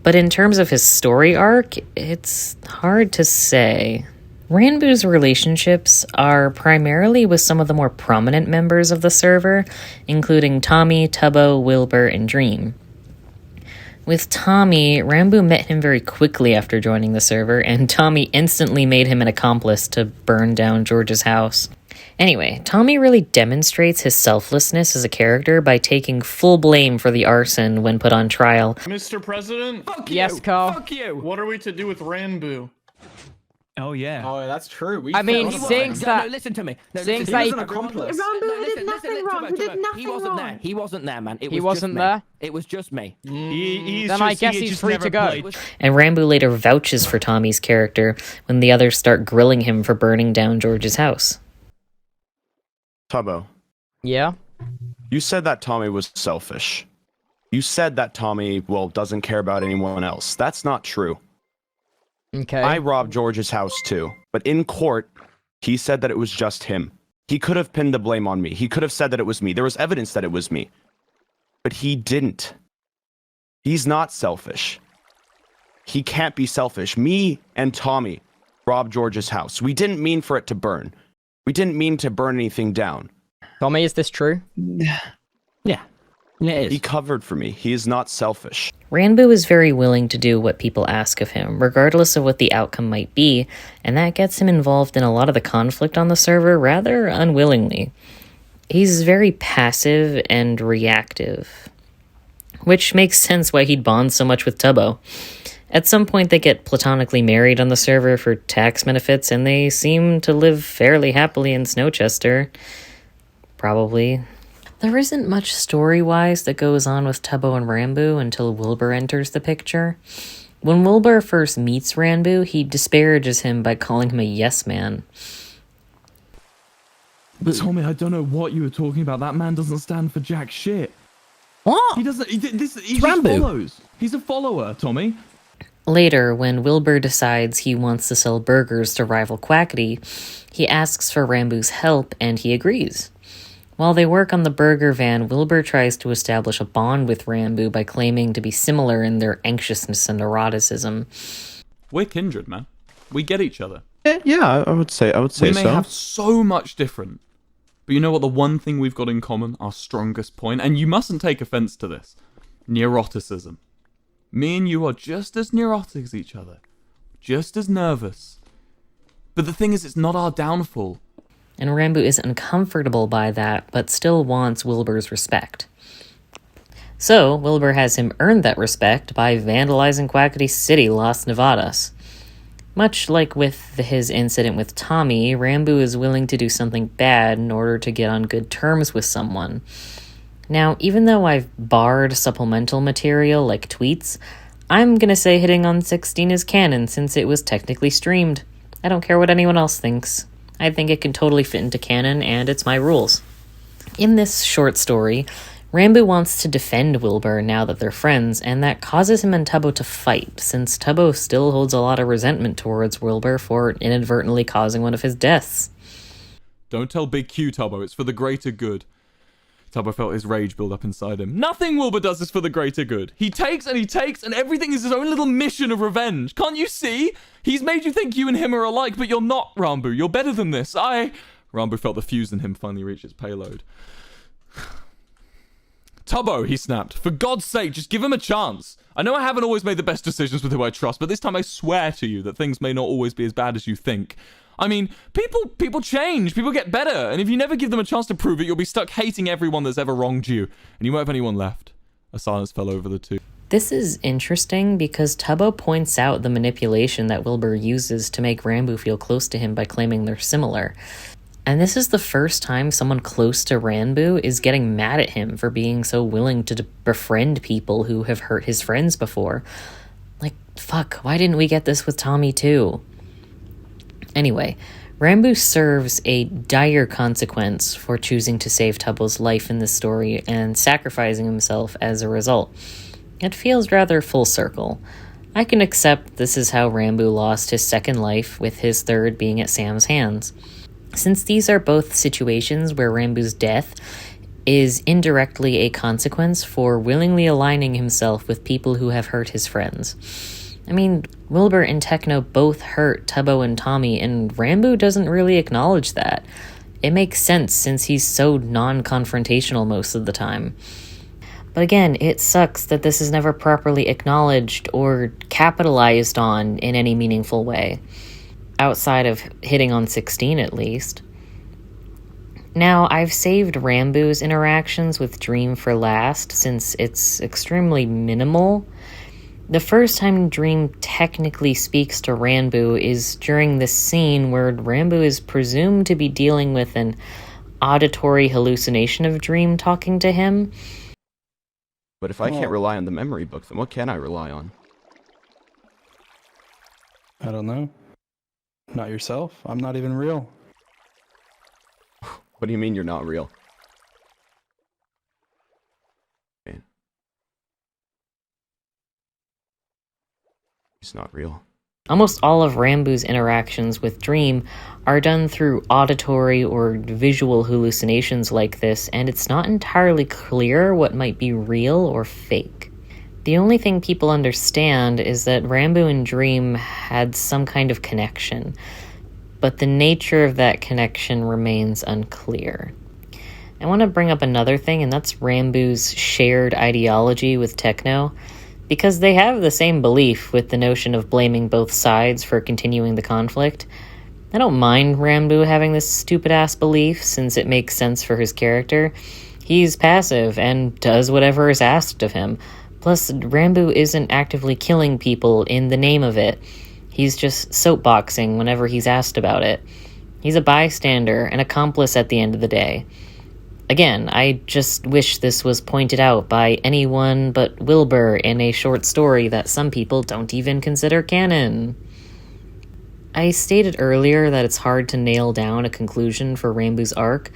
But in terms of his story arc, it's hard to say. Ranboo's relationships are primarily with some of the more prominent members of the server, including Tommy, Tubbo, Wilbur, and Dream. With Tommy, Ranboo met him very quickly after joining the server, and Tommy instantly made him an accomplice to burn down George's house. Anyway, Tommy really demonstrates his selflessness as a character by taking full blame for the arson when put on trial. Mr. President? Fuck Yes, you. Carl. Fuck you. What are we to do with Ranboo? Oh, yeah. Oh, that's true. I mean, seeing that... No, listen to me. No, seeing listen, that he he- was an accomplice. Ranboo did nothing wrong. He did nothing He wasn't wrong. there. He wasn't there, man. It was He wasn't just there? Me. It was just me. Then I guess he's free to go. And Ranboo later vouches for Tommy's character when the others start grilling him for burning down George's house. Tubbo, Yeah? you said that Tommy was selfish. You said that Tommy, well, doesn't care about anyone else. That's not true. Okay. I robbed George's house too, but in court, he said that it was just him. He could have pinned the blame on me. He could have said that it was me. There was evidence that it was me. But he didn't. He's not selfish. He can't be selfish. Me and Tommy robbed George's house. We didn't mean for it to burn. We didn't mean to burn anything down. Tommy, is this true? Yeah. It is. He covered for me. He is not selfish. Ranboo is very willing to do what people ask of him, regardless of what the outcome might be, and that gets him involved in a lot of the conflict on the server rather unwillingly. He's very passive and reactive, which makes sense why he'd bond so much with Tubbo. At some point they get platonically married on the server for tax benefits, and they seem to live fairly happily in Snowchester. Probably. There isn't much story-wise that goes on with Tubbo and Ranboo until Wilbur enters the picture. When Wilbur first meets Ranboo, he disparages him by calling him a yes-man. But Tommy, I don't know what you were talking about. That man doesn't stand for jack shit. What? He doesn't. He just Ranboo. follows. He's a follower, Tommy. Later, when Wilbur decides he wants to sell burgers to rival Quackity, he asks for Ranboo's help, and he agrees. While they work on the burger van, Wilbur tries to establish a bond with Ranboo by claiming to be similar in their anxiousness and neuroticism. We're kindred, man. We get each other. Yeah, I would say We may have so much different, but you know what? The one thing we've got in common, our strongest point, and you mustn't take offense to this: neuroticism. Me and you are just as neurotic as each other, just as nervous. But the thing is, it's not our downfall. And Ranboo is uncomfortable by that, but still wants Wilbur's respect. So, Wilbur has him earn that respect by vandalizing Quackity City, Las Nevadas. Much like with his incident with Tommy, Ranboo is willing to do something bad in order to get on good terms with someone. Now, even though I've barred supplemental material like tweets, I'm gonna say hitting on 16 is canon since it was technically streamed. I don't care what anyone else thinks. I think it can totally fit into canon, and it's my rules. In this short story, Ranboo wants to defend Wilbur now that they're friends, and that causes him and Tubbo to fight, since Tubbo still holds a lot of resentment towards Wilbur for inadvertently causing one of his deaths. Don't tell Big Q, Tubbo. It's for the greater good. Tubbo felt his rage build up inside him. Nothing Wilbur does is for the greater good. He takes, and everything is his own little mission of revenge. Can't you see? He's made you think you and him are alike, but you're not, Ranboo. You're better than this. Ranboo felt the fuse in him finally reach its payload. Tubbo, he snapped. For God's sake, just give him a chance. I know I haven't always made the best decisions with who I trust, but this time I swear to you that things may not always be as bad as you think. I mean, people change, people get better, and if you never give them a chance to prove it, you'll be stuck hating everyone that's ever wronged you, and you won't have anyone left. A silence fell over the two. This is interesting because Tubbo points out the manipulation that Wilbur uses to make Ranboo feel close to him by claiming they're similar. And this is the first time someone close to Ranboo is getting mad at him for being so willing to befriend people who have hurt his friends before. Like, fuck, why didn't we get this with Tommy too? Anyway, Ranboo serves a dire consequence for choosing to save Tubbo's life in this story and sacrificing himself as a result. It feels rather full circle. I can accept this is how Ranboo lost his second life, with his third being at Sam's hands. Since these are both situations where Ranboo's death is indirectly a consequence for willingly aligning himself with people who have hurt his friends. I mean, Wilbur and Techno both hurt Tubbo and Tommy, and Ranboo doesn't really acknowledge that. It makes sense since he's so non-confrontational most of the time. But again, it sucks that this is never properly acknowledged or capitalized on in any meaningful way. Outside of hitting on 16 at least. Now, I've saved Ranboo's interactions with Dream for last since it's extremely minimal. The first time Dream technically speaks to Ranboo is during this scene where Ranboo is presumed to be dealing with an auditory hallucination of Dream talking to him. But if I can't rely on the memory book, then what can I rely on? I don't know. Not yourself. I'm not even real. What do you mean you're not real? Okay. He's not real. Almost all of Ranboo's interactions with Dream are done through auditory or visual hallucinations like this, and it's not entirely clear what might be real or fake. The only thing people understand is that Ranboo and Dream had some kind of connection, but the nature of that connection remains unclear. I want to bring up another thing, and that's Ranboo's shared ideology with Techno, because they have the same belief with the notion of blaming both sides for continuing the conflict. I don't mind Ranboo having this stupid-ass belief, since it makes sense for his character. He's passive and does whatever is asked of him. Plus, Ranboo isn't actively killing people in the name of it. He's just soapboxing whenever he's asked about it. He's a bystander, an accomplice at the end of the day. Again, I just wish this was pointed out by anyone but Wilbur in a short story that some people don't even consider canon. I stated earlier that it's hard to nail down a conclusion for Ranboo's arc,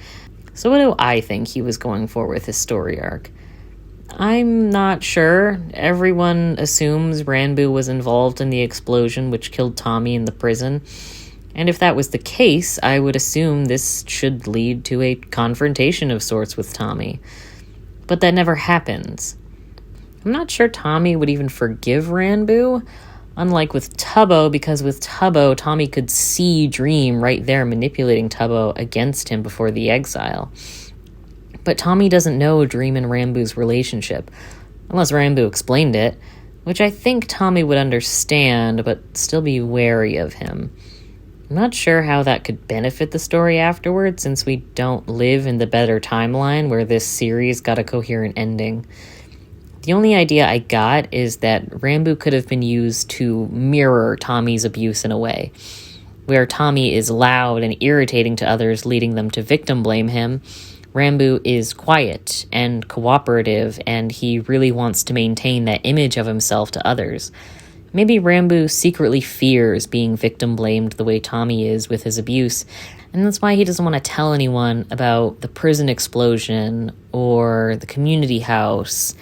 so what do I think he was going for with his story arc? I'm not sure. Everyone assumes Ranboo was involved in the explosion which killed Tommy in the prison. And if that was the case, I would assume this should lead to a confrontation of sorts with Tommy. But that never happens. I'm not sure Tommy would even forgive Ranboo, unlike with Tubbo, because with Tubbo, Tommy could see Dream right there manipulating Tubbo against him before the exile. But Tommy doesn't know Dream and Ranboo's relationship, unless Ranboo explained it, which I think Tommy would understand, but still be wary of him. I'm not sure how that could benefit the story afterward, since we don't live in the better timeline where this series got a coherent ending. The only idea I got is that Ranboo could have been used to mirror Tommy's abuse in a way, where Tommy is loud and irritating to others, leading them to victim blame him. Ranboo is quiet and cooperative, and he really wants to maintain that image of himself to others. Maybe Ranboo secretly fears being victim blamed the way Tommy is with his abuse, and that's why he doesn't want to tell anyone about the prison explosion, or the community house,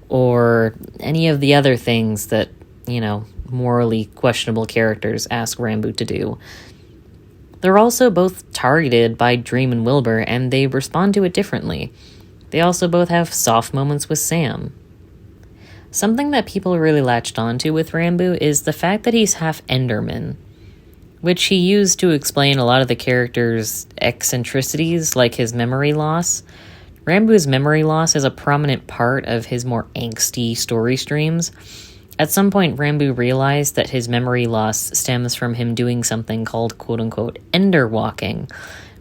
or any of the other things that, morally questionable characters ask Ranboo to do. They're also both targeted by Dream and Wilbur, and they respond to it differently. They also both have soft moments with Sam. Something that people really latched onto with Ranboo is the fact that he's half Enderman, which he used to explain a lot of the character's eccentricities, like his memory loss. Ranboo's memory loss is a prominent part of his more angsty story streams. At some point, Ranboo realized that his memory loss stems from him doing something called quote-unquote ender walking,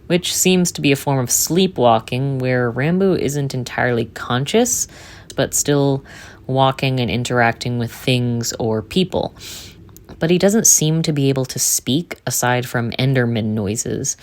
which seems to be a form of sleepwalking where Ranboo isn't entirely conscious, but still walking and interacting with things or people. But he doesn't seem to be able to speak aside from Enderman noises.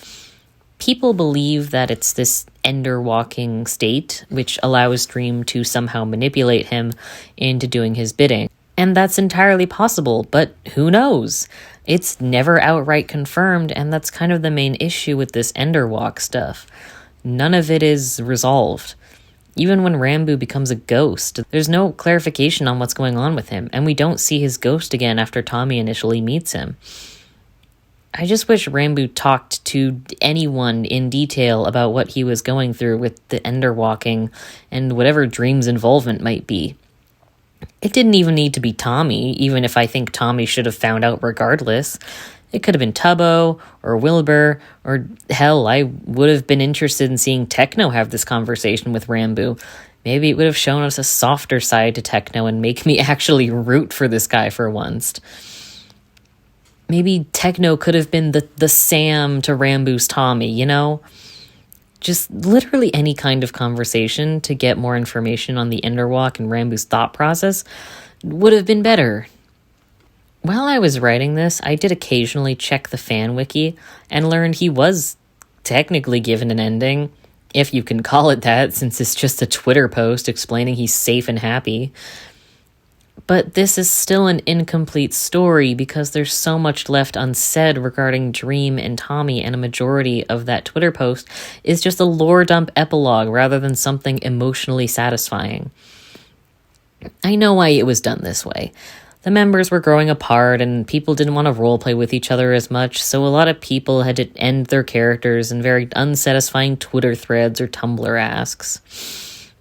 People believe that it's this ender walking state which allows Dream to somehow manipulate him into doing his bidding. And that's entirely possible, but who knows? It's never outright confirmed, and that's kind of the main issue with this ender walk stuff. None of it is resolved. Even when Ranboo becomes a ghost, there's no clarification on what's going on with him, and we don't see his ghost again after Tommy initially meets him. I just wish Ranboo talked to anyone in detail about what he was going through with the Ender walking and whatever Dream's involvement might be. It didn't even need to be Tommy, even if I think Tommy should have found out regardless. It could have been Tubbo, or Wilbur, or hell, I would have been interested in seeing Techno have this conversation with Ranboo. Maybe it would have shown us a softer side to Techno and make me actually root for this guy for once. Maybe Techno could have been the Sam to Ranboo's Tommy, you know? Just literally any kind of conversation to get more information on the Enderwalk and Ranboo's thought process would have been better. While I was writing this, I did occasionally check the fan wiki and learned he was technically given an ending, if you can call it that, since it's just a Twitter post explaining he's safe and happy. But this is still an incomplete story because there's so much left unsaid regarding Dream and Tommy, and a majority of that Twitter post is just a lore dump epilogue rather than something emotionally satisfying. I know why it was done this way. The members were growing apart and people didn't want to roleplay with each other as much, so a lot of people had to end their characters in very unsatisfying Twitter threads or Tumblr asks.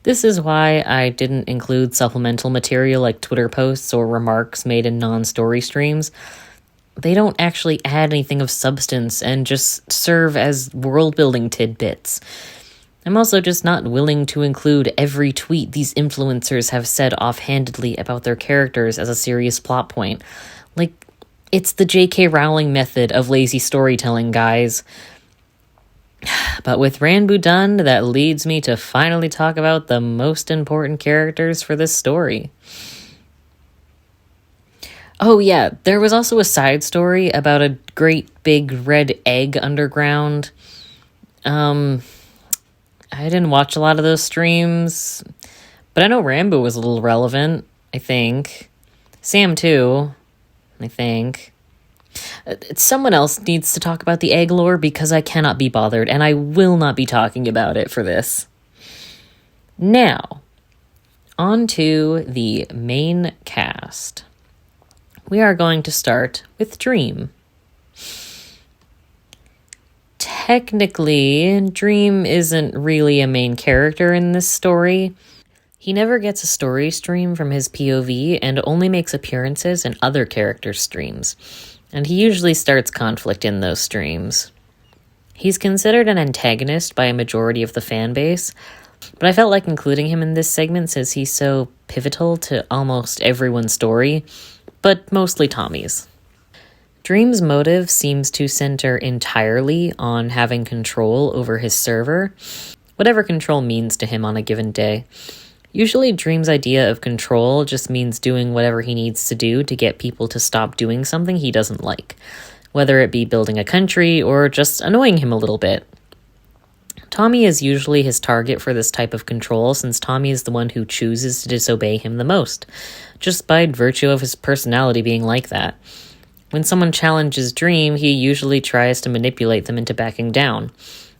This is why I didn't include supplemental material like Twitter posts or remarks made in non-story streams. They don't actually add anything of substance and just serve as world-building tidbits. I'm also just not willing to include every tweet these influencers have said offhandedly about their characters as a serious plot point. Like, it's the J.K. Rowling method of lazy storytelling, guys. But with Ranboo done, that leads me to finally talk about the most important characters for this story. Oh yeah, there was also a side story about a great big red egg underground. I didn't watch a lot of those streams, but I know Ranboo was a little relevant, I think. Sam too, I think. Someone else needs to talk about the egg lore because I cannot be bothered, and I will not be talking about it for this. Now, on to the main cast. We are going to start with Dream. Technically, Dream isn't really a main character in this story. He never gets a story stream from his POV and only makes appearances in other characters' streams. And he usually starts conflict in those streams. He's considered an antagonist by a majority of the fan base, but I felt like including him in this segment since he's so pivotal to almost everyone's story, but mostly Tommy's. Dream's motive seems to center entirely on having control over his server, whatever control means to him on a given day. Usually Dream's idea of control just means doing whatever he needs to do to get people to stop doing something he doesn't like, whether it be building a country or just annoying him a little bit. Tommy is usually his target for this type of control since Tommy is the one who chooses to disobey him the most, just by virtue of his personality being like that. When someone challenges Dream, he usually tries to manipulate them into backing down,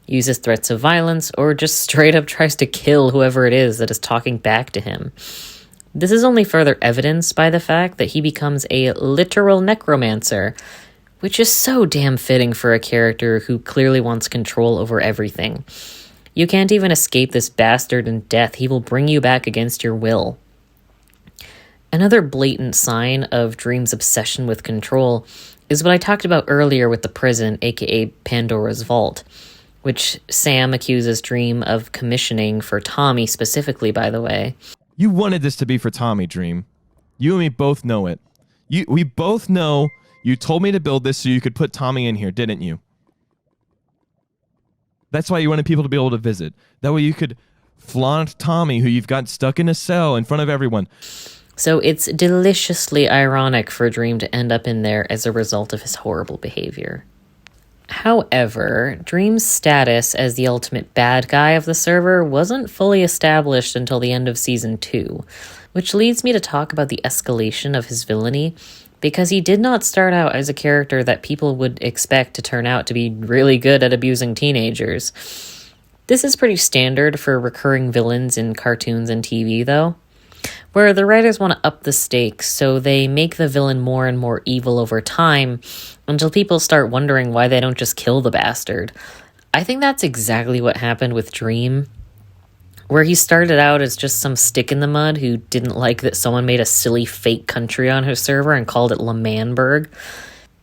uses threats of violence, or just straight up tries to kill whoever it is that is talking back to him. This is only further evidenced by the fact that he becomes a literal necromancer, which is so damn fitting for a character who clearly wants control over everything. You can't even escape this bastard in death. He will bring you back against your will. Another blatant sign of Dream's obsession with control is what I talked about earlier with the prison, aka Pandora's Vault, which Sam accuses Dream of commissioning for Tommy specifically, by the way. You wanted this to be for Tommy, Dream. You and me both know it. We both know you told me to build this so you could put Tommy in here, didn't you? That's why you wanted people to be able to visit. That way you could flaunt Tommy, who you've got stuck in a cell in front of everyone. So it's deliciously ironic for Dream to end up in there as a result of his horrible behavior. However, Dream's status as the ultimate bad guy of the server wasn't fully established until the end of Season 2, which leads me to talk about the escalation of his villainy, because he did not start out as a character that people would expect to turn out to be really good at abusing teenagers. This is pretty standard for recurring villains in cartoons and TV, though. where the writers want to up the stakes, so they make the villain more and more evil over time until people start wondering why they don't just kill the bastard. I think that's exactly what happened with Dream, where he started out as just some stick in the mud who didn't like that someone made a silly fake country on his server and called it L'Manberg.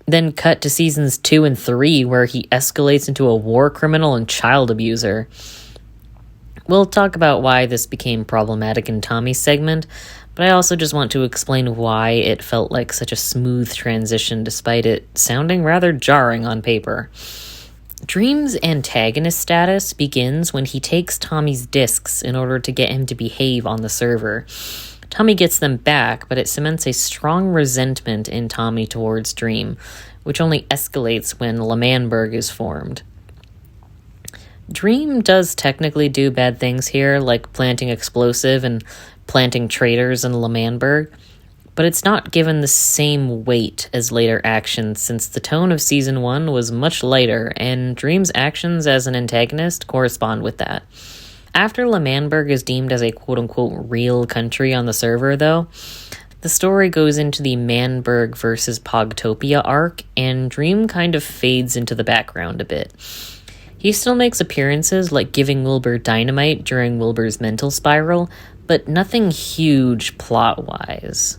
Then cut to seasons 2 and 3, where he escalates into a war criminal and child abuser. We'll talk about why this became problematic in Tommy's segment, but I also just want to explain why it felt like such a smooth transition despite it sounding rather jarring on paper. Dream's antagonist status begins when he takes Tommy's discs in order to get him to behave on the server. Tommy gets them back, but it cements a strong resentment in Tommy towards Dream, which only escalates when L'Manberg is formed. Dream does technically do bad things here, like planting explosive and planting traitors in L'Manberg, but it's not given the same weight as later actions since the tone of Season 1 was much lighter, and Dream's actions as an antagonist correspond with that. After L'Manberg is deemed as a quote-unquote real country on the server, though, the story goes into the Manberg versus Pogtopia arc, and Dream kind of fades into the background a bit. He still makes appearances like giving Wilbur dynamite during Wilbur's mental spiral, but nothing huge plot-wise.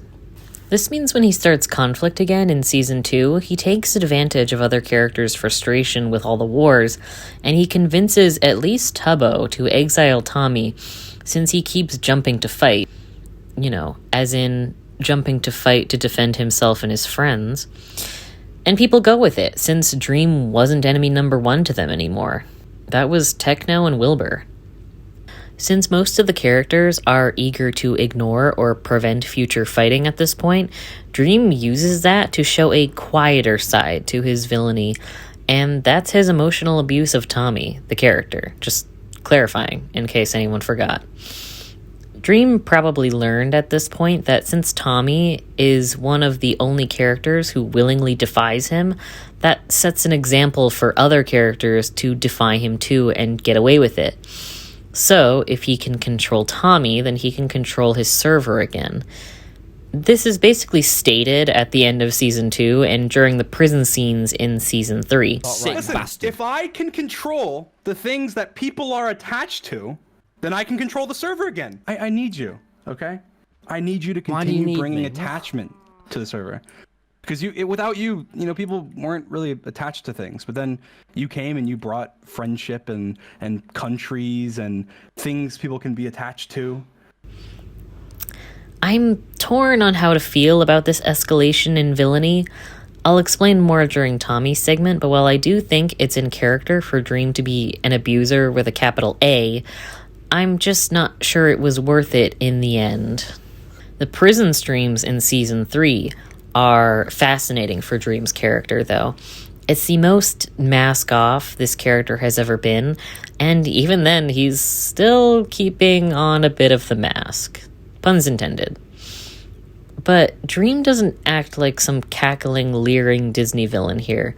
This means when he starts conflict again in Season 2, he takes advantage of other characters' frustration with all the wars, and he convinces at least Tubbo to exile Tommy, since he keeps jumping to fight. You know, as in jumping to fight to defend himself and his friends. And people go with it, since Dream wasn't enemy number 1 to them anymore. That was Techno and Wilbur. Since most of the characters are eager to ignore or prevent future fighting at this point, Dream uses that to show a quieter side to his villainy, and that's his emotional abuse of Tommy, the character. Just clarifying, in case anyone forgot. Dream probably learned at this point that since Tommy is one of the only characters who willingly defies him, that sets an example for other characters to defy him too and get away with it. So, if he can control Tommy, then he can control his server again. This is basically stated at the end of Season 2 and during the prison scenes in Season 3. Listen, if I can control the things that people are attached to, then I can control the server again. I need you, okay? I need you to continue bringing attachment to the server. Because without you, people weren't really attached to things. But then you came and you brought friendship and countries and things people can be attached to. I'm torn on how to feel about this escalation in villainy. I'll explain more during Tommy's segment, but while I do think it's in character for Dream to be an abuser with a capital A, I'm just not sure it was worth it in the end. The prison streams in Season 3 are fascinating for Dream's character, though. It's the most mask-off this character has ever been, and even then, he's still keeping on a bit of the mask. Puns intended. But Dream doesn't act like some cackling, leering Disney villain here.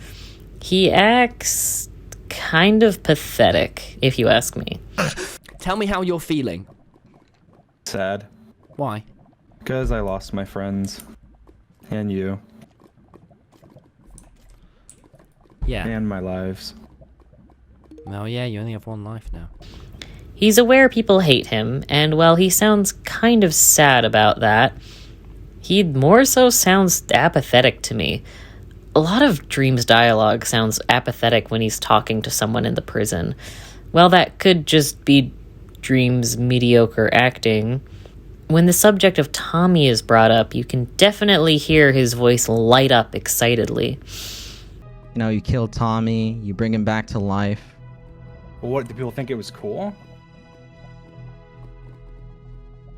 He acts kind of pathetic, if you ask me. Tell me how you're feeling. Sad. Why? Because I lost my friends. And you. Yeah. And my lives. Well, yeah, you only have one life now. He's aware people hate him, and while he sounds kind of sad about that, he more so sounds apathetic to me. A lot of Dream's dialogue sounds apathetic when he's talking to someone in the prison. Well, that could just be Dream's mediocre acting. When the subject of Tommy is brought up, you can definitely hear his voice light up excitedly. You kill Tommy, you bring him back to life. Well, what, do people think it was cool?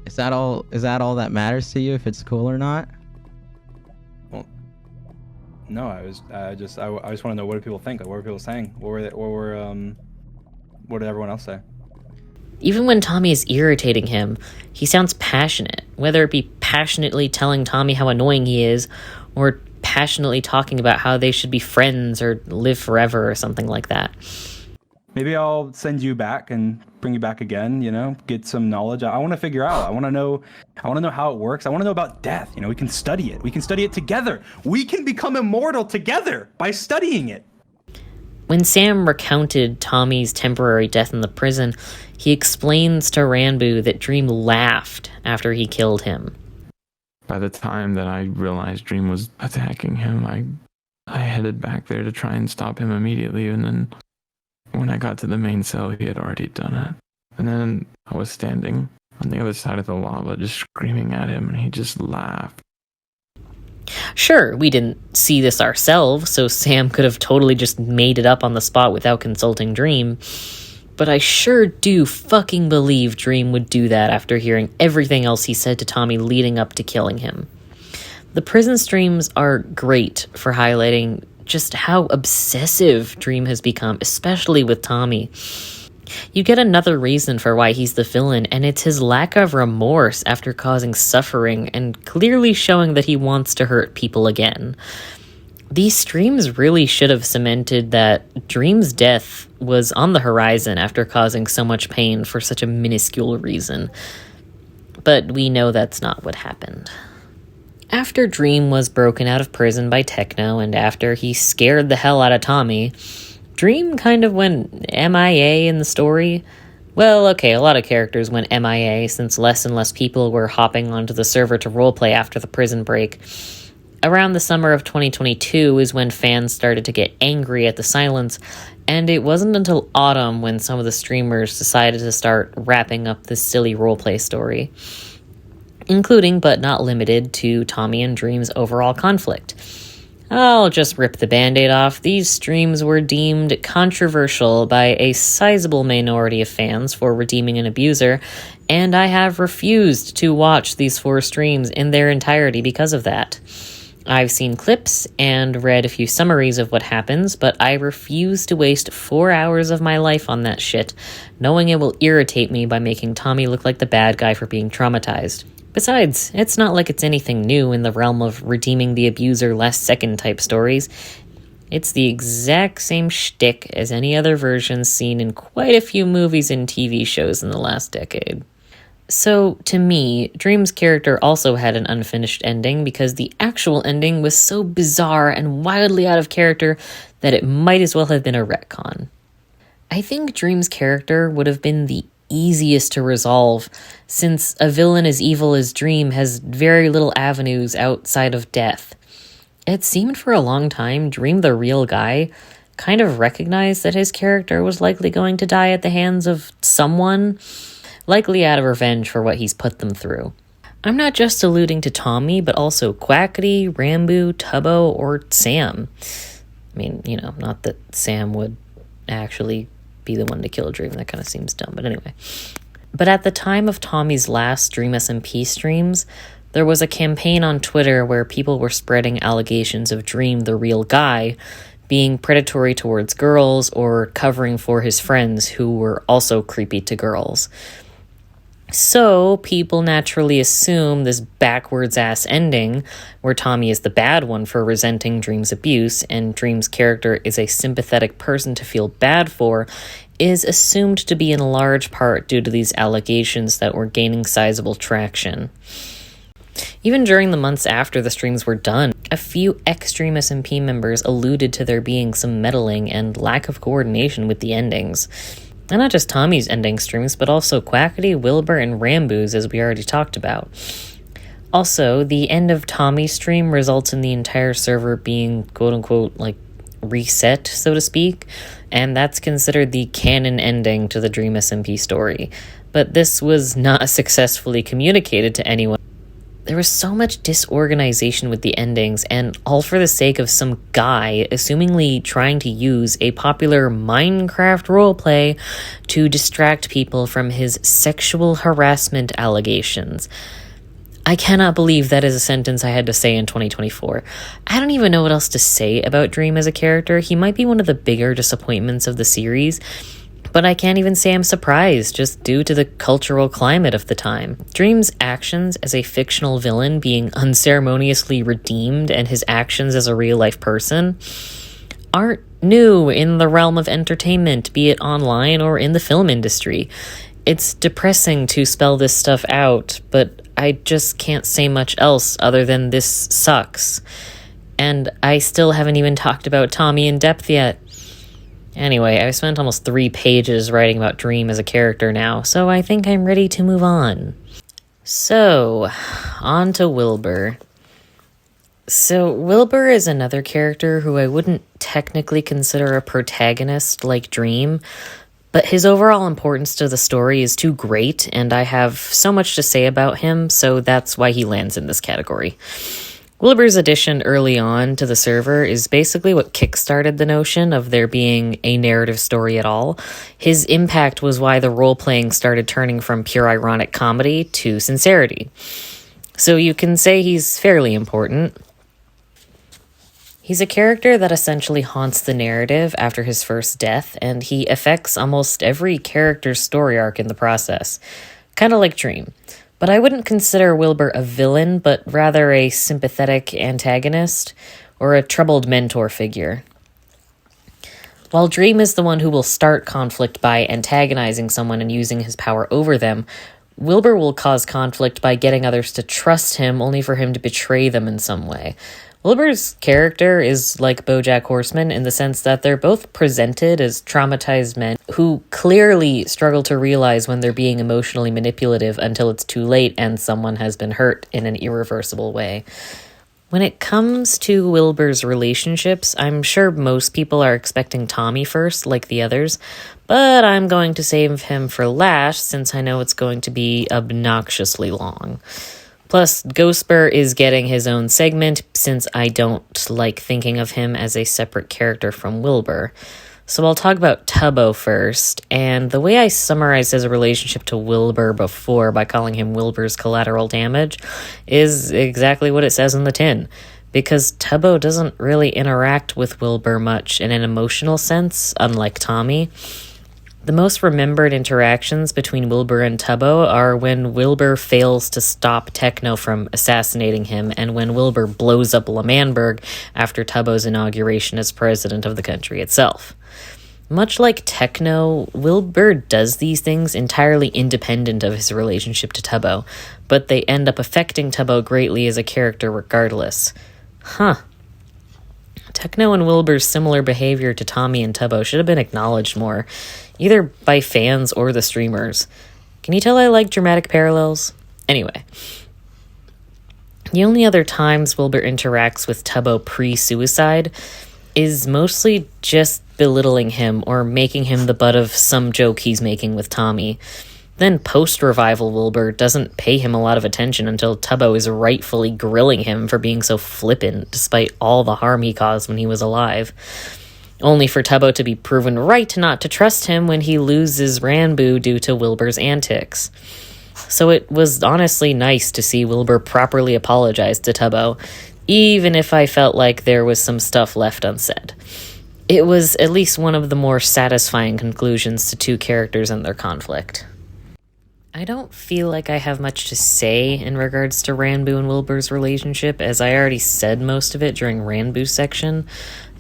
Is that all that matters to you, if it's cool or not? Well, no, I just want to know, what do people think? Like, what were people saying? What did everyone else say? Even when Tommy is irritating him, he sounds passionate, whether it be passionately telling Tommy how annoying he is, or passionately talking about how they should be friends or live forever or something like that. Maybe I'll send you back and bring you back again, you know, get some knowledge. I want to figure out. I want to know how it works. I want to know about death. You know, we can study it. We can study it together. We can become immortal together by studying it. When Sam recounted Tommy's temporary death in the prison, he explains to Ranboo that Dream laughed after he killed him. By the time that I realized Dream was attacking him, I headed back there to try and stop him immediately, and then when I got to the main cell, he had already done it. And then I was standing on the other side of the lava just screaming at him, and he just laughed. Sure, we didn't see this ourselves, so Sam could have totally just made it up on the spot without consulting Dream. But I sure do fucking believe Dream would do that after hearing everything else he said to Tommy leading up to killing him. The prison streams are great for highlighting just how obsessive Dream has become, especially with Tommy. You get another reason for why he's the villain, and it's his lack of remorse after causing suffering and clearly showing that he wants to hurt people again. These streams really should have cemented that Dream's death was on the horizon after causing so much pain for such a minuscule reason. But we know that's not what happened. After Dream was broken out of prison by Techno, and after he scared the hell out of Tommy, Dream kind of went MIA in the story. Well, okay, a lot of characters went MIA since less and less people were hopping onto the server to roleplay after the prison break. Around the summer of 2022 is when fans started to get angry at the silence, and it wasn't until autumn when some of the streamers decided to start wrapping up this silly roleplay story, including but not limited to Tommy and Dream's overall conflict. I'll just rip the band-aid off. These streams were deemed controversial by a sizable minority of fans for redeeming an abuser, and I have refused to watch these 4 streams in their entirety because of that. I've seen clips and read a few summaries of what happens, but I refuse to waste 4 hours of my life on that shit, knowing it will irritate me by making Tommy look like the bad guy for being traumatized. Besides, it's not like it's anything new in the realm of redeeming the abuser last second type stories. It's the exact same shtick as any other version seen in quite a few movies and TV shows in the last decade. So, to me, Dream's character also had an unfinished ending because the actual ending was so bizarre and wildly out of character that it might as well have been a retcon. I think Dream's character would have been the easiest to resolve, since a villain as evil as Dream has very little avenues outside of death. It seemed for a long time Dream, the real guy, kind of recognized that his character was likely going to die at the hands of someone, likely out of revenge for what he's put them through. I'm not just alluding to Tommy, but also Quackity, Ranboo, Tubbo, or Sam. I mean, you know, not that Sam would actually be the one to kill Dream. That kind of seems dumb, but anyway. But at the time of Tommy's last DreamSMP streams, there was a campaign on Twitter where people were spreading allegations of Dream, the real guy, being predatory towards girls or covering for his friends who were also creepy to girls. So people naturally assume this backwards-ass ending, where Tommy is the bad one for resenting Dream's abuse, and Dream's character is a sympathetic person to feel bad for, is assumed to be in large part due to these allegations that were gaining sizable traction. Even during the months after the streams were done, a few ex-DreamSMP members alluded to there being some meddling and lack of coordination with the endings. And not just Tommy's ending streams, but also Quackity, Wilbur, and Ranboo's, as we already talked about. Also, the end of Tommy's stream results in the entire server being quote-unquote, like, reset, so to speak, and that's considered the canon ending to the DreamSMP story. But this was not successfully communicated to anyone. There was so much disorganization with the endings, and all for the sake of some guy assumingly trying to use a popular Minecraft roleplay to distract people from his sexual harassment allegations. I cannot believe that is a sentence I had to say in 2024. I don't even know what else to say about Dream as a character. He might be one of the bigger disappointments of the series, but I can't even say I'm surprised, just due to the cultural climate of the time. Dream's actions as a fictional villain being unceremoniously redeemed, and his actions as a real-life person, aren't new in the realm of entertainment, be it online or in the film industry. It's depressing to spell this stuff out, but I just can't say much else other than this sucks. And I still haven't even talked about Tommy in depth yet. Anyway, I've spent almost 3 pages writing about Dream as a character now, so I think I'm ready to move on. So, on to Wilbur. So, Wilbur is another character who I wouldn't technically consider a protagonist like Dream, but his overall importance to the story is too great, and I have so much to say about him, so that's why he lands in this category. Wilbur's addition early on to the server is basically what kickstarted the notion of there being a narrative story at all. His impact was why the role-playing started turning from pure ironic comedy to sincerity. So you can say he's fairly important. He's a character that essentially haunts the narrative after his first death, and he affects almost every character's story arc in the process. Kind of like Dream. But I wouldn't consider Wilbur a villain, but rather a sympathetic antagonist, or a troubled mentor figure. While Dream is the one who will start conflict by antagonizing someone and using his power over them, Wilbur will cause conflict by getting others to trust him only for him to betray them in some way. Wilbur's character is like BoJack Horseman in the sense that they're both presented as traumatized men who clearly struggle to realize when they're being emotionally manipulative until it's too late and someone has been hurt in an irreversible way. When it comes to Wilbur's relationships, I'm sure most people are expecting Tommy first, like the others, but I'm going to save him for last since I know it's going to be obnoxiously long. Plus, Ghostbur is getting his own segment since I don't like thinking of him as a separate character from Wilbur. So I'll talk about Tubbo first, and the way I summarized his relationship to Wilbur before by calling him Wilbur's collateral damage is exactly what it says in the tin. Because Tubbo doesn't really interact with Wilbur much in an emotional sense, unlike Tommy. The most remembered interactions between Wilbur and Tubbo are when Wilbur fails to stop Techno from assassinating him and when Wilbur blows up L'Manberg after Tubbo's inauguration as president of the country itself. Much like Techno, Wilbur does these things entirely independent of his relationship to Tubbo, but they end up affecting Tubbo greatly as a character regardless. Techno and Wilbur's similar behavior to Tommy and Tubbo should have been acknowledged more, either by fans or the streamers. Can you tell I like dramatic parallels? Anyway. The only other times Wilbur interacts with Tubbo pre-suicide is mostly just belittling him or making him the butt of some joke he's making with Tommy. Then post-revival Wilbur doesn't pay him a lot of attention until Tubbo is rightfully grilling him for being so flippant despite all the harm he caused when he was alive. Only for Tubbo to be proven right not to trust him when he loses Ranboo due to Wilbur's antics. So it was honestly nice to see Wilbur properly apologize to Tubbo, even if I felt like there was some stuff left unsaid. It was at least one of the more satisfying conclusions to two characters and their conflict. I don't feel like I have much to say in regards to Ranboo and Wilbur's relationship, as I already said most of it during Ranboo's section.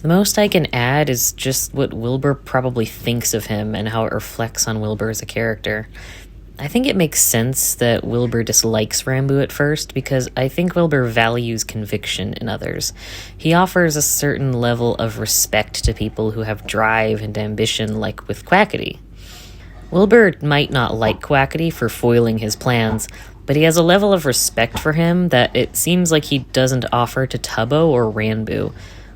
The most I can add is just what Wilbur probably thinks of him and how it reflects on Wilbur as a character. I think it makes sense that Wilbur dislikes Ranboo at first, because I think Wilbur values conviction in others. He offers a certain level of respect to people who have drive and ambition, like with Quackity. Wilbur might not like Quackity for foiling his plans, but he has a level of respect for him that it seems like he doesn't offer to Tubbo or Ranboo.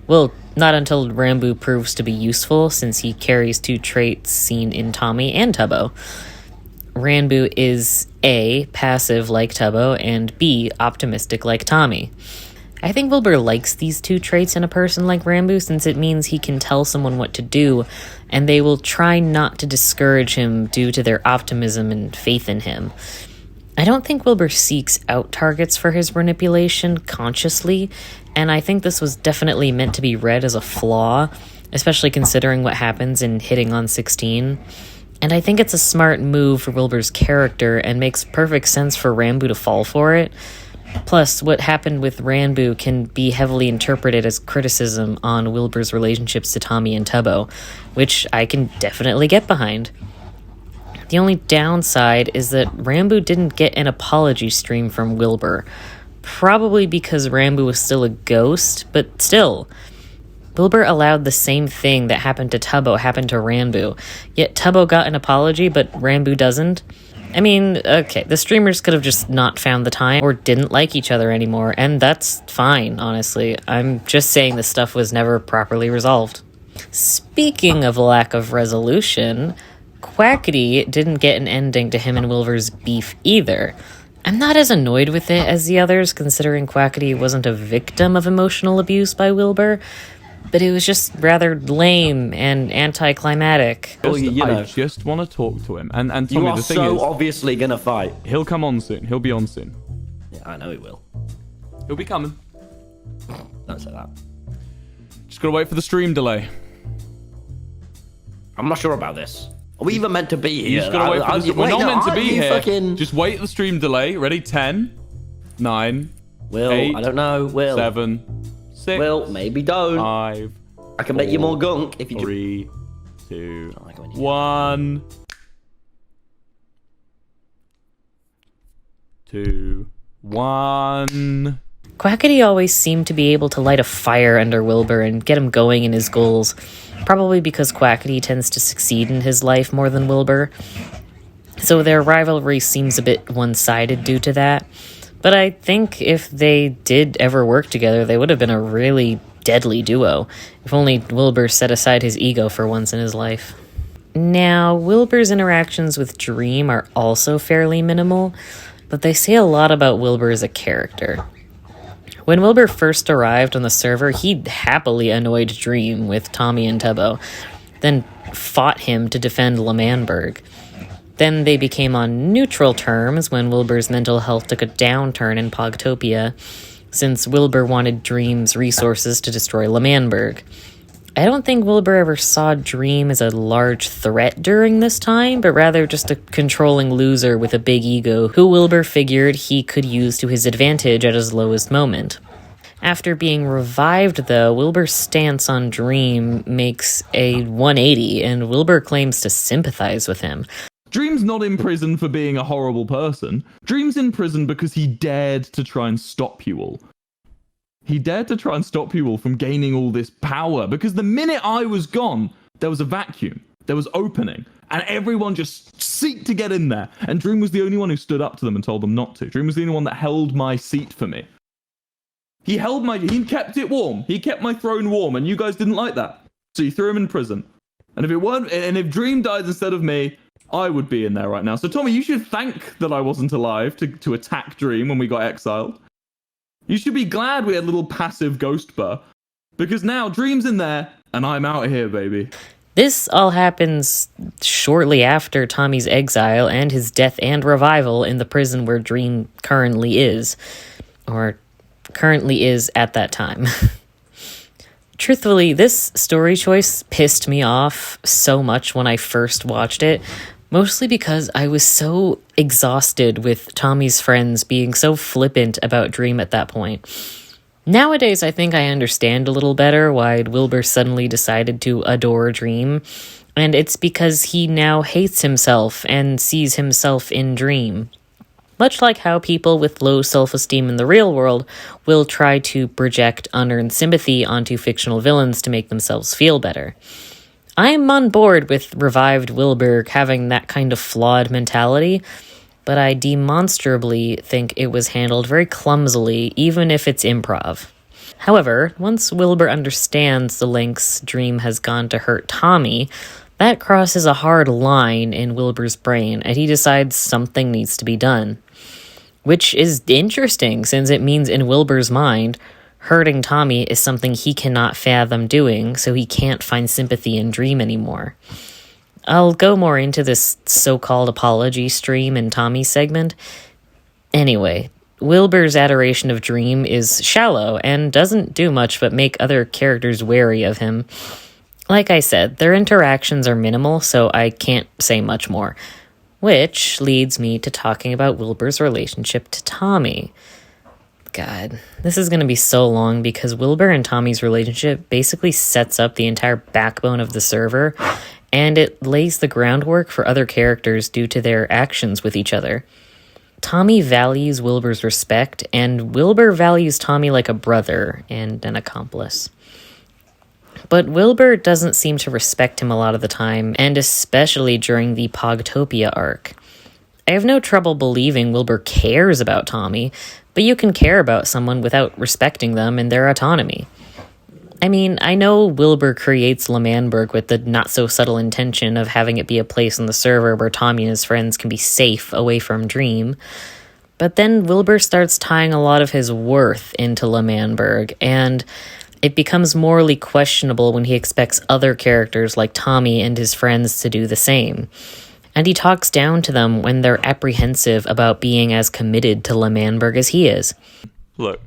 Well, not until Ranboo proves to be useful, since he carries two traits seen in Tommy and Tubbo. Ranboo is A, passive like Tubbo, and B, optimistic like Tommy. I think Wilbur likes these two traits in a person like Ranboo, since it means he can tell someone what to do, and they will try not to discourage him due to their optimism and faith in him. I don't think Wilbur seeks out targets for his manipulation consciously, and I think this was definitely meant to be read as a flaw, especially considering what happens in Hitting on 16. And I think it's a smart move for Wilbur's character and makes perfect sense for Ranboo to fall for it. Plus, what happened with Ranboo can be heavily interpreted as criticism on Wilbur's relationships to Tommy and Tubbo, which I can definitely get behind. The only downside is that Ranboo didn't get an apology stream from Wilbur, probably because Ranboo was still a ghost, but still. Wilbur allowed the same thing that happened to Tubbo happen to Ranboo, yet Tubbo got an apology, but Ranboo doesn't. I mean, okay, the streamers could have just not found the time or didn't like each other anymore, and that's fine, honestly. I'm just saying this stuff was never properly resolved. Speaking of lack of resolution, Quackity didn't get an ending to him and Wilbur's beef either. I'm not as annoyed with it as the others, considering Quackity wasn't a victim of emotional abuse by Wilbur, but it was just rather lame and anticlimactic. Well, I just want to talk to him. And Tommy, you are the thing so is, obviously gonna fight. He'll come on soon. He'll be on soon. Yeah, I know he will. He'll be coming. Don't say that. Just gotta wait for the stream delay. I'm not sure about this. Are we even meant to be here? You just gotta wait for the... We're not meant to be here. Fucking... Just wait the stream delay. Ready? 10, 9, Will, 8, I don't know. Will. 7, 6, Will, maybe don't. 5, I can make you more gunk if you 3, 2, 1. 2, 1. Quackity always seemed to be able to light a fire under Wilbur and get him going in his goals, probably because Quackity tends to succeed in his life more than Wilbur. So their rivalry seems a bit one-sided due to that. But I think if they did ever work together, they would have been a really deadly duo, if only Wilbur set aside his ego for once in his life. Now, Wilbur's interactions with Dream are also fairly minimal, but they say a lot about Wilbur as a character. When Wilbur first arrived on the server, he happily annoyed Dream with Tommy and Tubbo, then fought him to defend L'Manberg. Then they became on neutral terms when Wilbur's mental health took a downturn in Pogtopia, since Wilbur wanted Dream's resources to destroy L'Manberg. I don't think Wilbur ever saw Dream as a large threat during this time, but rather just a controlling loser with a big ego who Wilbur figured he could use to his advantage at his lowest moment. After being revived, though, Wilbur's stance on Dream makes a 180, and Wilbur claims to sympathize with him. Dream's not in prison for being a horrible person. Dream's in prison because he dared to try and stop you all. He dared to try and stop you all from gaining all this power, because the minute I was gone, there was a vacuum. There was opening. And everyone just seeked to get in there. And Dream was the only one who stood up to them and told them not to. Dream was the only one that held my seat for me. He kept it warm. He kept my throne warm, and you guys didn't like that. So you threw him in prison. And if Dream dies instead of me, I would be in there right now. So Tommy, you should thank that I wasn't alive to attack Dream when we got exiled. You should be glad we had a little passive ghost burr. Because now Dream's in there, and I'm out here, baby. This all happens shortly after Tommy's exile and his death and revival in the prison where Dream currently is. Or currently is at that time. Truthfully, this story choice pissed me off so much when I first watched it, mostly because I was so exhausted with Tommy's friends being so flippant about Dream at that point. Nowadays, I think I understand a little better why Wilbur suddenly decided to adore Dream, and it's because he now hates himself and sees himself in Dream. Much like how people with low self-esteem in the real world will try to project unearned sympathy onto fictional villains to make themselves feel better. I'm on board with revived Wilbur having that kind of flawed mentality, but I demonstrably think it was handled very clumsily, even if it's improv. However, once Wilbur understands the lengths Dream has gone to hurt Tommy, that crosses a hard line in Wilbur's brain, and he decides something needs to be done. Which is interesting, since it means in Wilbur's mind, hurting Tommy is something he cannot fathom doing, so he can't find sympathy in Dream anymore. I'll go more into this so-called apology stream in Tommy's segment. Anyway, Wilbur's adoration of Dream is shallow and doesn't do much but make other characters wary of him. Like I said, their interactions are minimal, so I can't say much more. Which leads me to talking about Wilbur's relationship to Tommy. God. This is going to be so long because Wilbur and Tommy's relationship basically sets up the entire backbone of the server, and it lays the groundwork for other characters due to their actions with each other. Tommy values Wilbur's respect, and Wilbur values Tommy like a brother and an accomplice. But Wilbur doesn't seem to respect him a lot of the time, and especially during the Pogtopia arc. I have no trouble believing Wilbur cares about Tommy, but you can care about someone without respecting them and their autonomy. I mean, I know Wilbur creates L'Manberg with the not-so-subtle intention of having it be a place on the server where Tommy and his friends can be safe away from Dream, but then Wilbur starts tying a lot of his worth into L'Manberg, and it becomes morally questionable when he expects other characters like Tommy and his friends to do the same. And he talks down to them when they're apprehensive about being as committed to L'Manberg as he is. Look,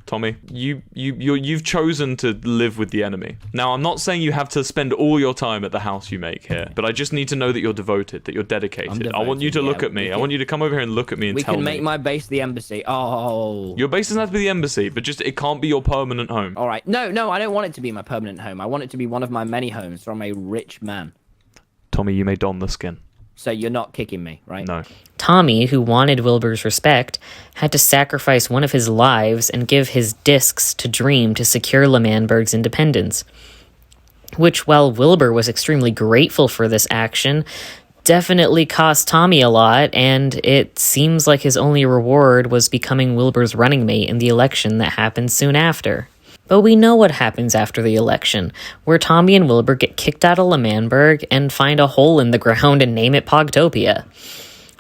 Tommy, you've chosen to live with the enemy. Now, I'm not saying you have to spend all your time at the house you make here, but I just need to know that you're devoted, that you're dedicated. I want you to look at me. I want you to come over here and look at me and tell me. We can make my base the embassy. Oh. Your base doesn't have to be the embassy, but just it can't be your permanent home. All right. No, I don't want it to be my permanent home. I want it to be one of my many homes from a rich man. Tommy, you may don the skin. So you're not kicking me, right? No. Tommy, who wanted Wilbur's respect, had to sacrifice one of his lives and give his discs to Dream to secure L'Manberg's independence. Which, while Wilbur was extremely grateful for this action, definitely cost Tommy a lot, and it seems like his only reward was becoming Wilbur's running mate in the election that happened soon after. But we know what happens after the election, where Tommy and Wilbur get kicked out of L'Manberg and find a hole in the ground and name it Pogtopia.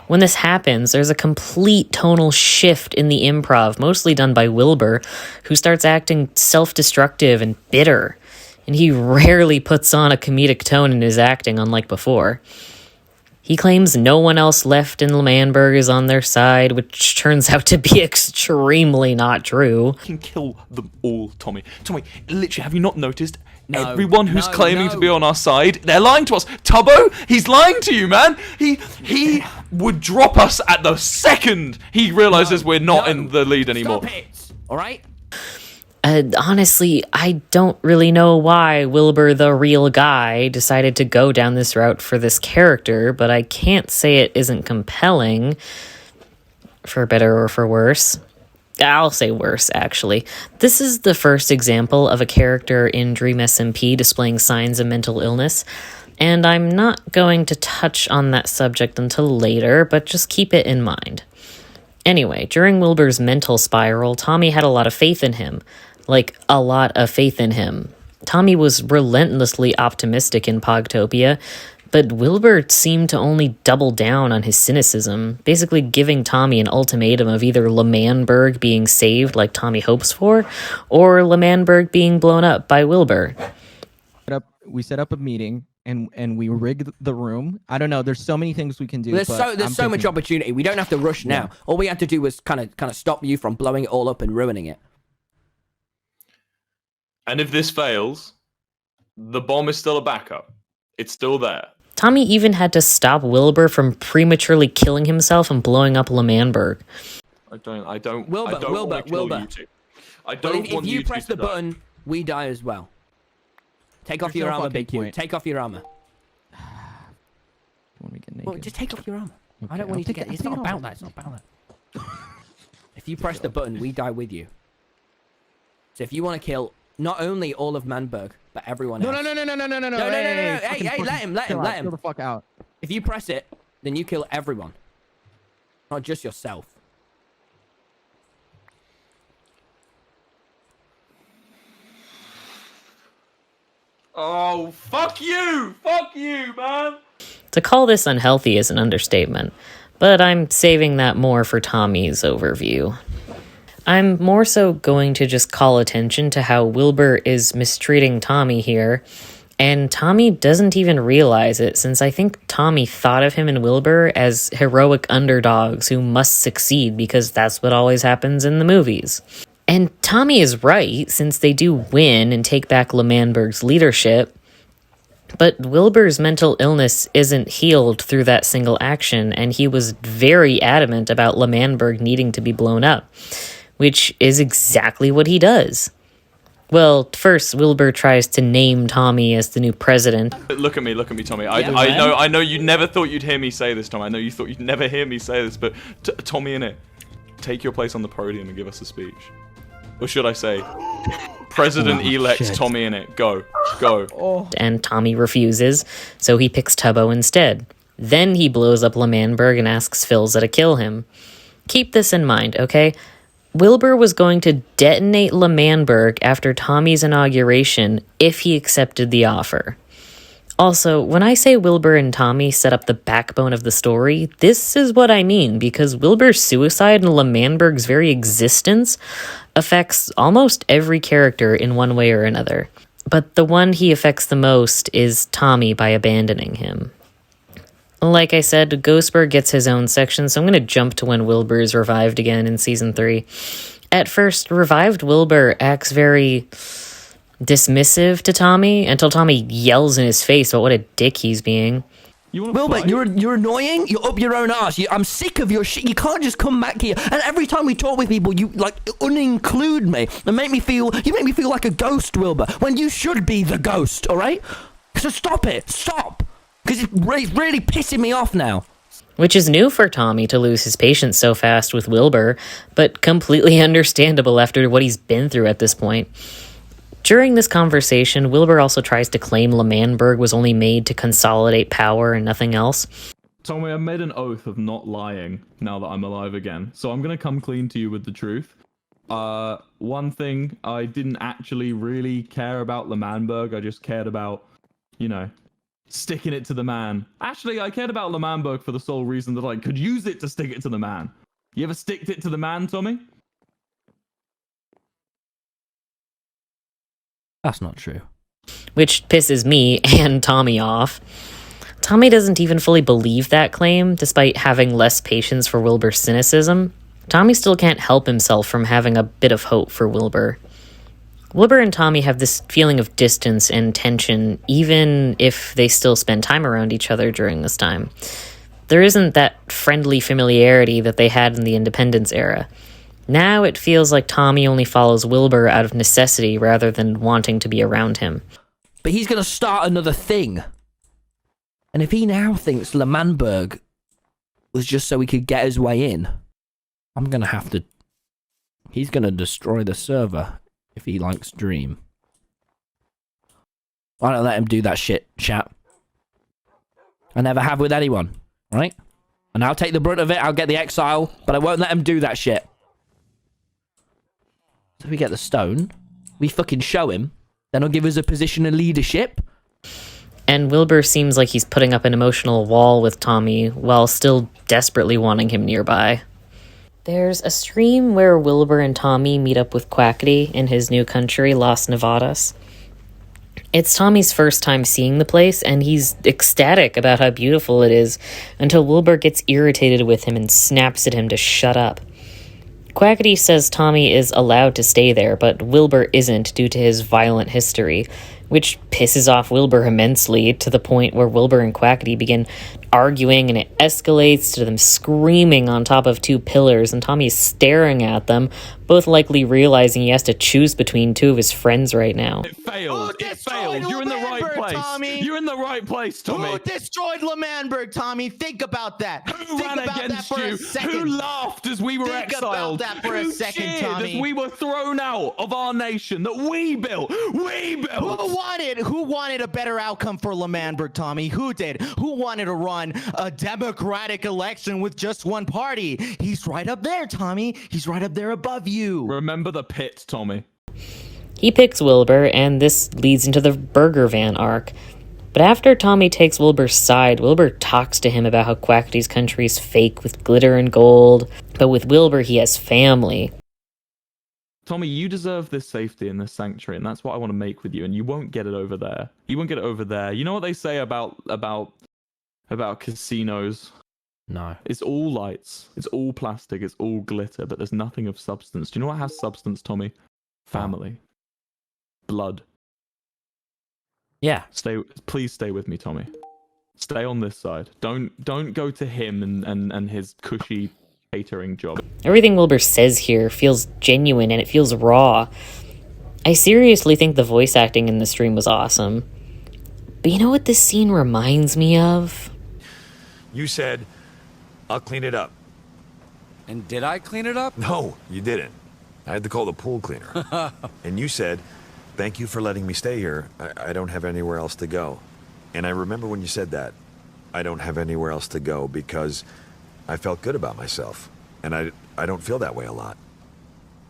When this happens, there's a complete tonal shift in the improv, mostly done by Wilbur, who starts acting self-destructive and bitter, and he rarely puts on a comedic tone in his acting, unlike before. He claims no one else left in L'Manberg is on their side, which turns out to be extremely not true. You can kill them all, Tommy. Tommy, literally, have you not noticed? Everyone who's claiming to be on our side, they're lying to us. Tubbo, he's lying to you, man. He would drop us at the second he realizes we're not in the lead anymore. Stop it, all right? Honestly, I don't really know why Wilbur, the real guy, decided to go down this route for this character, but I can't say it isn't compelling, for better or for worse. I'll say worse, actually. This is the first example of a character in DreamSMP displaying signs of mental illness, and I'm not going to touch on that subject until later, but just keep it in mind. Anyway, during Wilbur's mental spiral, Tommy had a lot of faith in him. Like, a lot of faith in him. Tommy was relentlessly optimistic in Pogtopia, but Wilbur seemed to only double down on his cynicism, basically giving Tommy an ultimatum of either L'Manberg being saved like Tommy hopes for, or L'Manberg being blown up by Wilbur. We set up a meeting, and we rigged the room. I don't know, there's so many things we can do. There's so much opportunity. We don't have to rush now. All we had to do was kind of stop you from blowing it all up and ruining it. And if this fails, the bomb is still a backup. It's still there. Tommy even had to stop Wilbur from prematurely killing himself and blowing up L'Manberg. I don't Wilbur, want to kill you two. I don't want if you to press the button, we die as well. Take off your armor, Big Q. Take off your armor. When we get naked. Well, just take off your armor. Okay, I don't want you to get. It's not about that. It's not about that. If you press the button, we die with you. So if you want to kill not only all of Manberg, but everyone else. No. Hey, let him. Chill the fuck out. If you press it, then you kill everyone. Not just yourself. Oh, fuck you! Fuck you, man! To call this unhealthy is an understatement, but I'm saving that more for Tommy's overview. I'm more so going to just call attention to how Wilbur is mistreating Tommy here, and Tommy doesn't even realize it, since I think Tommy thought of him and Wilbur as heroic underdogs who must succeed because that's what always happens in the movies. And Tommy is right, since they do win and take back L'Manberg's leadership, but Wilbur's mental illness isn't healed through that single action, and he was very adamant about L'Manberg needing to be blown up. which is exactly what he does. Well, first, Wilbur tries to name Tommy as the new president. Look at me, Tommy. I know you never thought you'd hear me say this, Tommy. I know you thought you'd never hear me say this, but Tommy, innit, take your place on the podium and give us a speech. Or should I say, President-elect Tommy, innit, go. And Tommy refuses, so he picks Tubbo instead. Then he blows up L'Manberg and asks Philza to kill him. Keep this in mind, okay? Wilbur was going to detonate L'Manberg after Tommy's inauguration if he accepted the offer. Also, when I say Wilbur and Tommy set up the backbone of the story, this is what I mean, because Wilbur's suicide and L'Manberg's very existence affects almost every character in one way or another. But the one he affects the most is Tommy by abandoning him. Like I said, Ghostberg gets his own section, so I'm going to jump to when Wilbur is revived again in Season 3. At first, revived Wilbur acts very dismissive to Tommy, until Tommy yells in his face about what a dick he's being. Wilbur, you're annoying. You're up your own ass. I'm sick of your shit. You can't just come back here and every time we talk with people, you like uninclude me and make me feel like a ghost, Wilbur, when you should be the ghost. All right? So stop it. Stop. Because it's really pissing me off now. Which is new for Tommy to lose his patience so fast with Wilbur, but completely understandable after what he's been through at this point. During this conversation, Wilbur also tries to claim L'Manberg was only made to consolidate power and nothing else. Tommy, I made an oath of not lying now that I'm alive again, so I'm gonna come clean to you with the truth. One thing, I didn't actually really care about L'Manberg, I just cared about, you know, sticking it to the man. Actually, I cared about L'Manberg for the sole reason that I could use it to stick it to the man. You ever sticked it to the man, Tommy? That's not true. Which pisses me and Tommy off. Tommy doesn't even fully believe that claim, despite having less patience for Wilbur's cynicism. Tommy still can't help himself from having a bit of hope for Wilbur. Wilbur and Tommy have this feeling of distance and tension, even if they still spend time around each other during this time. There isn't that friendly familiarity that they had in the Independence era. Now it feels like Tommy only follows Wilbur out of necessity rather than wanting to be around him. But he's going to start another thing. And if he now thinks L'Manberg was just so he could get his way in, I'm going to have to... He's going to destroy the server if he likes Dream. I don't let him do that shit, chat. I never have with anyone, right? And I'll take the brunt of it, I'll get the exile, but I won't let him do that shit. So we get the stone, we fucking show him, then he'll give us a position of leadership. And Wilbur seems like he's putting up an emotional wall with Tommy while still desperately wanting him nearby. There's a stream where Wilbur and Tommy meet up with Quackity in his new country, Las Nevadas. It's Tommy's first time seeing the place, and he's ecstatic about how beautiful it is, until Wilbur gets irritated with him and snaps at him to shut up. Quackity says Tommy is allowed to stay there, but Wilbur isn't due to his violent history, which pisses off Wilbur immensely to the point where Wilbur and Quackity begin arguing, and it escalates to them screaming on top of two pillars, and Tommy is staring at them, both likely realizing he has to choose between two of his friends right now. It failed. It failed. You're in the right place. Tommy. You're in the right place, Tommy. Who destroyed L'Manberg, Tommy? Think about that. Who Think ran about against that for you? a second. Who laughed as we were Think exiled? about that for a second, cheered Tommy. as we were thrown out of our nation that we built? We built. Who wanted a better outcome for L'Manberg, Tommy? Who did? Who wanted to run a democratic election with just one party? He's right up there, Tommy. He's right up there above you. Remember the pit, Tommy. He picks Wilbur, and this leads into the burger van arc. But after Tommy takes Wilbur's side, Wilbur talks to him about how Quackity's country is fake with glitter and gold, but with Wilbur he has family. Tommy, you deserve this safety in this sanctuary, and that's what I want to make with you, and you won't get it over there. You won't get it over there. You know what they say about casinos? No. It's all lights. It's all plastic. It's all glitter, but there's nothing of substance. Do you know what has substance, Tommy? Family. Blood. Yeah. Please stay with me, Tommy. Stay on this side. Don't go to him and his cushy catering job. Everything Wilbur says here feels genuine and it feels raw. I seriously think the voice acting in the stream was awesome. But you know what this scene reminds me of? You said, I'll clean it up. And did I clean it up? No, you didn't. I had to call the pool cleaner. And you said, thank you for letting me stay here. I don't have anywhere else to go. And I remember when you said that. I don't have anywhere else to go because I felt good about myself. And I don't feel that way a lot.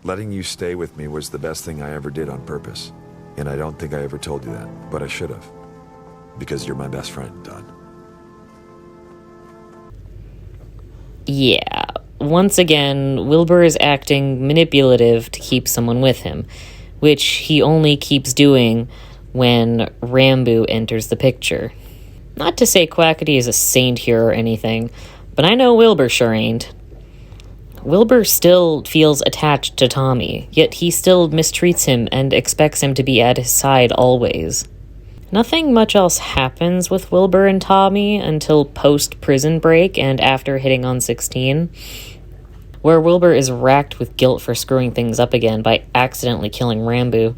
Letting you stay with me was the best thing I ever did on purpose. And I don't think I ever told you that, but I should have. Because you're my best friend, Don. Yeah, once again, Wilbur is acting manipulative to keep someone with him, which he only keeps doing when Ranboo enters the picture. Not to say Quackity is a saint here or anything, but I know Wilbur sure ain't. Wilbur still feels attached to Tommy, yet he still mistreats him and expects him to be at his side always. Nothing much else happens with Wilbur and Tommy until post-prison break and after hitting on 16, where Wilbur is racked with guilt for screwing things up again by accidentally killing Ranboo,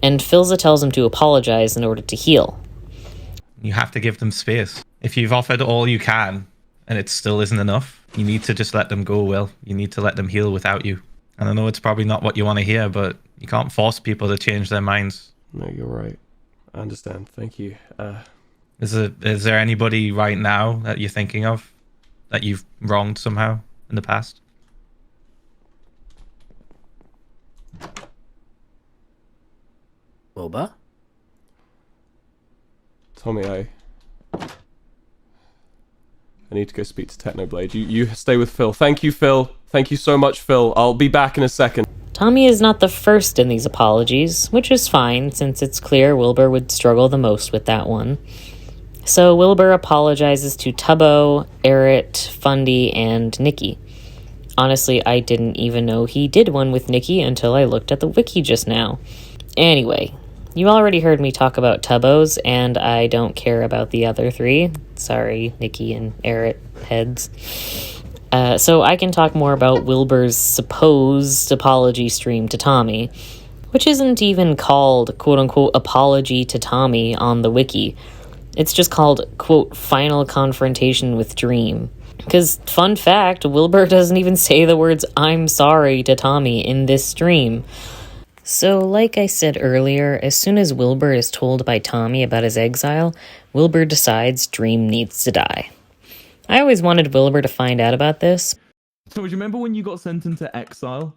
and Philza tells him to apologize in order to heal. You have to give them space. If you've offered all you can, and it still isn't enough, you need to just let them go, Will. You need to let them heal without you. And I know it's probably not what you want to hear, but you can't force people to change their minds. No, you're right. I understand. Thank you. Is there anybody right now that you're thinking of that you've wronged somehow in the past? Wilbur? Tommy, I need to go speak to Technoblade. You stay with Phil. Thank you, Phil. Thank you so much, Phil. I'll be back in a second. Tommy is not the first in these apologies, which is fine since it's clear Wilbur would struggle the most with that one. So Wilbur apologizes to Tubbo, Eret, Fundy, and Nikki. Honestly, I didn't even know he did one with Nikki until I looked at the wiki just now. Anyway, you already heard me talk about Tubbo's, and I don't care about the other three. Sorry, Nikki and Eret heads. So I can talk more about Wilbur's supposed apology stream to Tommy, which isn't even called, quote-unquote, apology to Tommy on the wiki. It's just called, quote, final confrontation with Dream. Because, fun fact, Wilbur doesn't even say the words, I'm sorry to Tommy in this stream. So, like I said earlier, as soon as Wilbur is told by Tommy about his exile, Wilbur decides Dream needs to die. I always wanted Wilbur to find out about this. So, do you remember when you got sent into exile?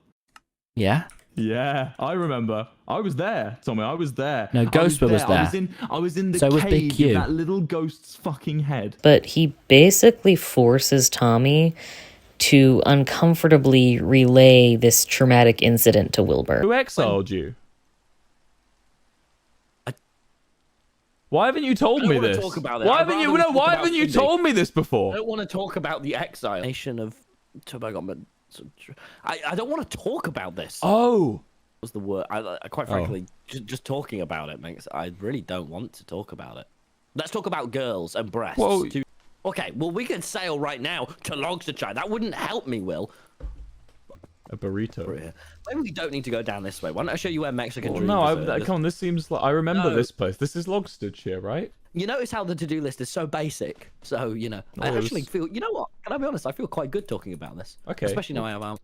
Yeah. Yeah, I remember. I was there, Tommy. I was there. No, Ghostbur was there. I was in the So was Big cave Q. with that little ghost's fucking head. But he basically forces Tommy to uncomfortably relay this traumatic incident to Wilbur. Who exiled you? Why haven't you told me this? Talk about it. Why haven't you? No, why haven't you told me this before? I don't want to talk about the exile of Tubbo. I don't want to talk about this. Oh, was the word? I quite frankly, just talking about it makes. I really don't want to talk about it. Let's talk about girls and breasts. Well, okay, well we can sail right now to Longstershire. That wouldn't help me, Will. A burrito. Maybe we don't need to go down this way. Why don't I show you where Mexican Dream no, come on. This seems like I remember this place. This is Longstershire, right? You notice how the to-do list is so basic. So you know, I actually feel. You know what? Can I be honest? I feel quite good talking about this. Okay. Especially now I have.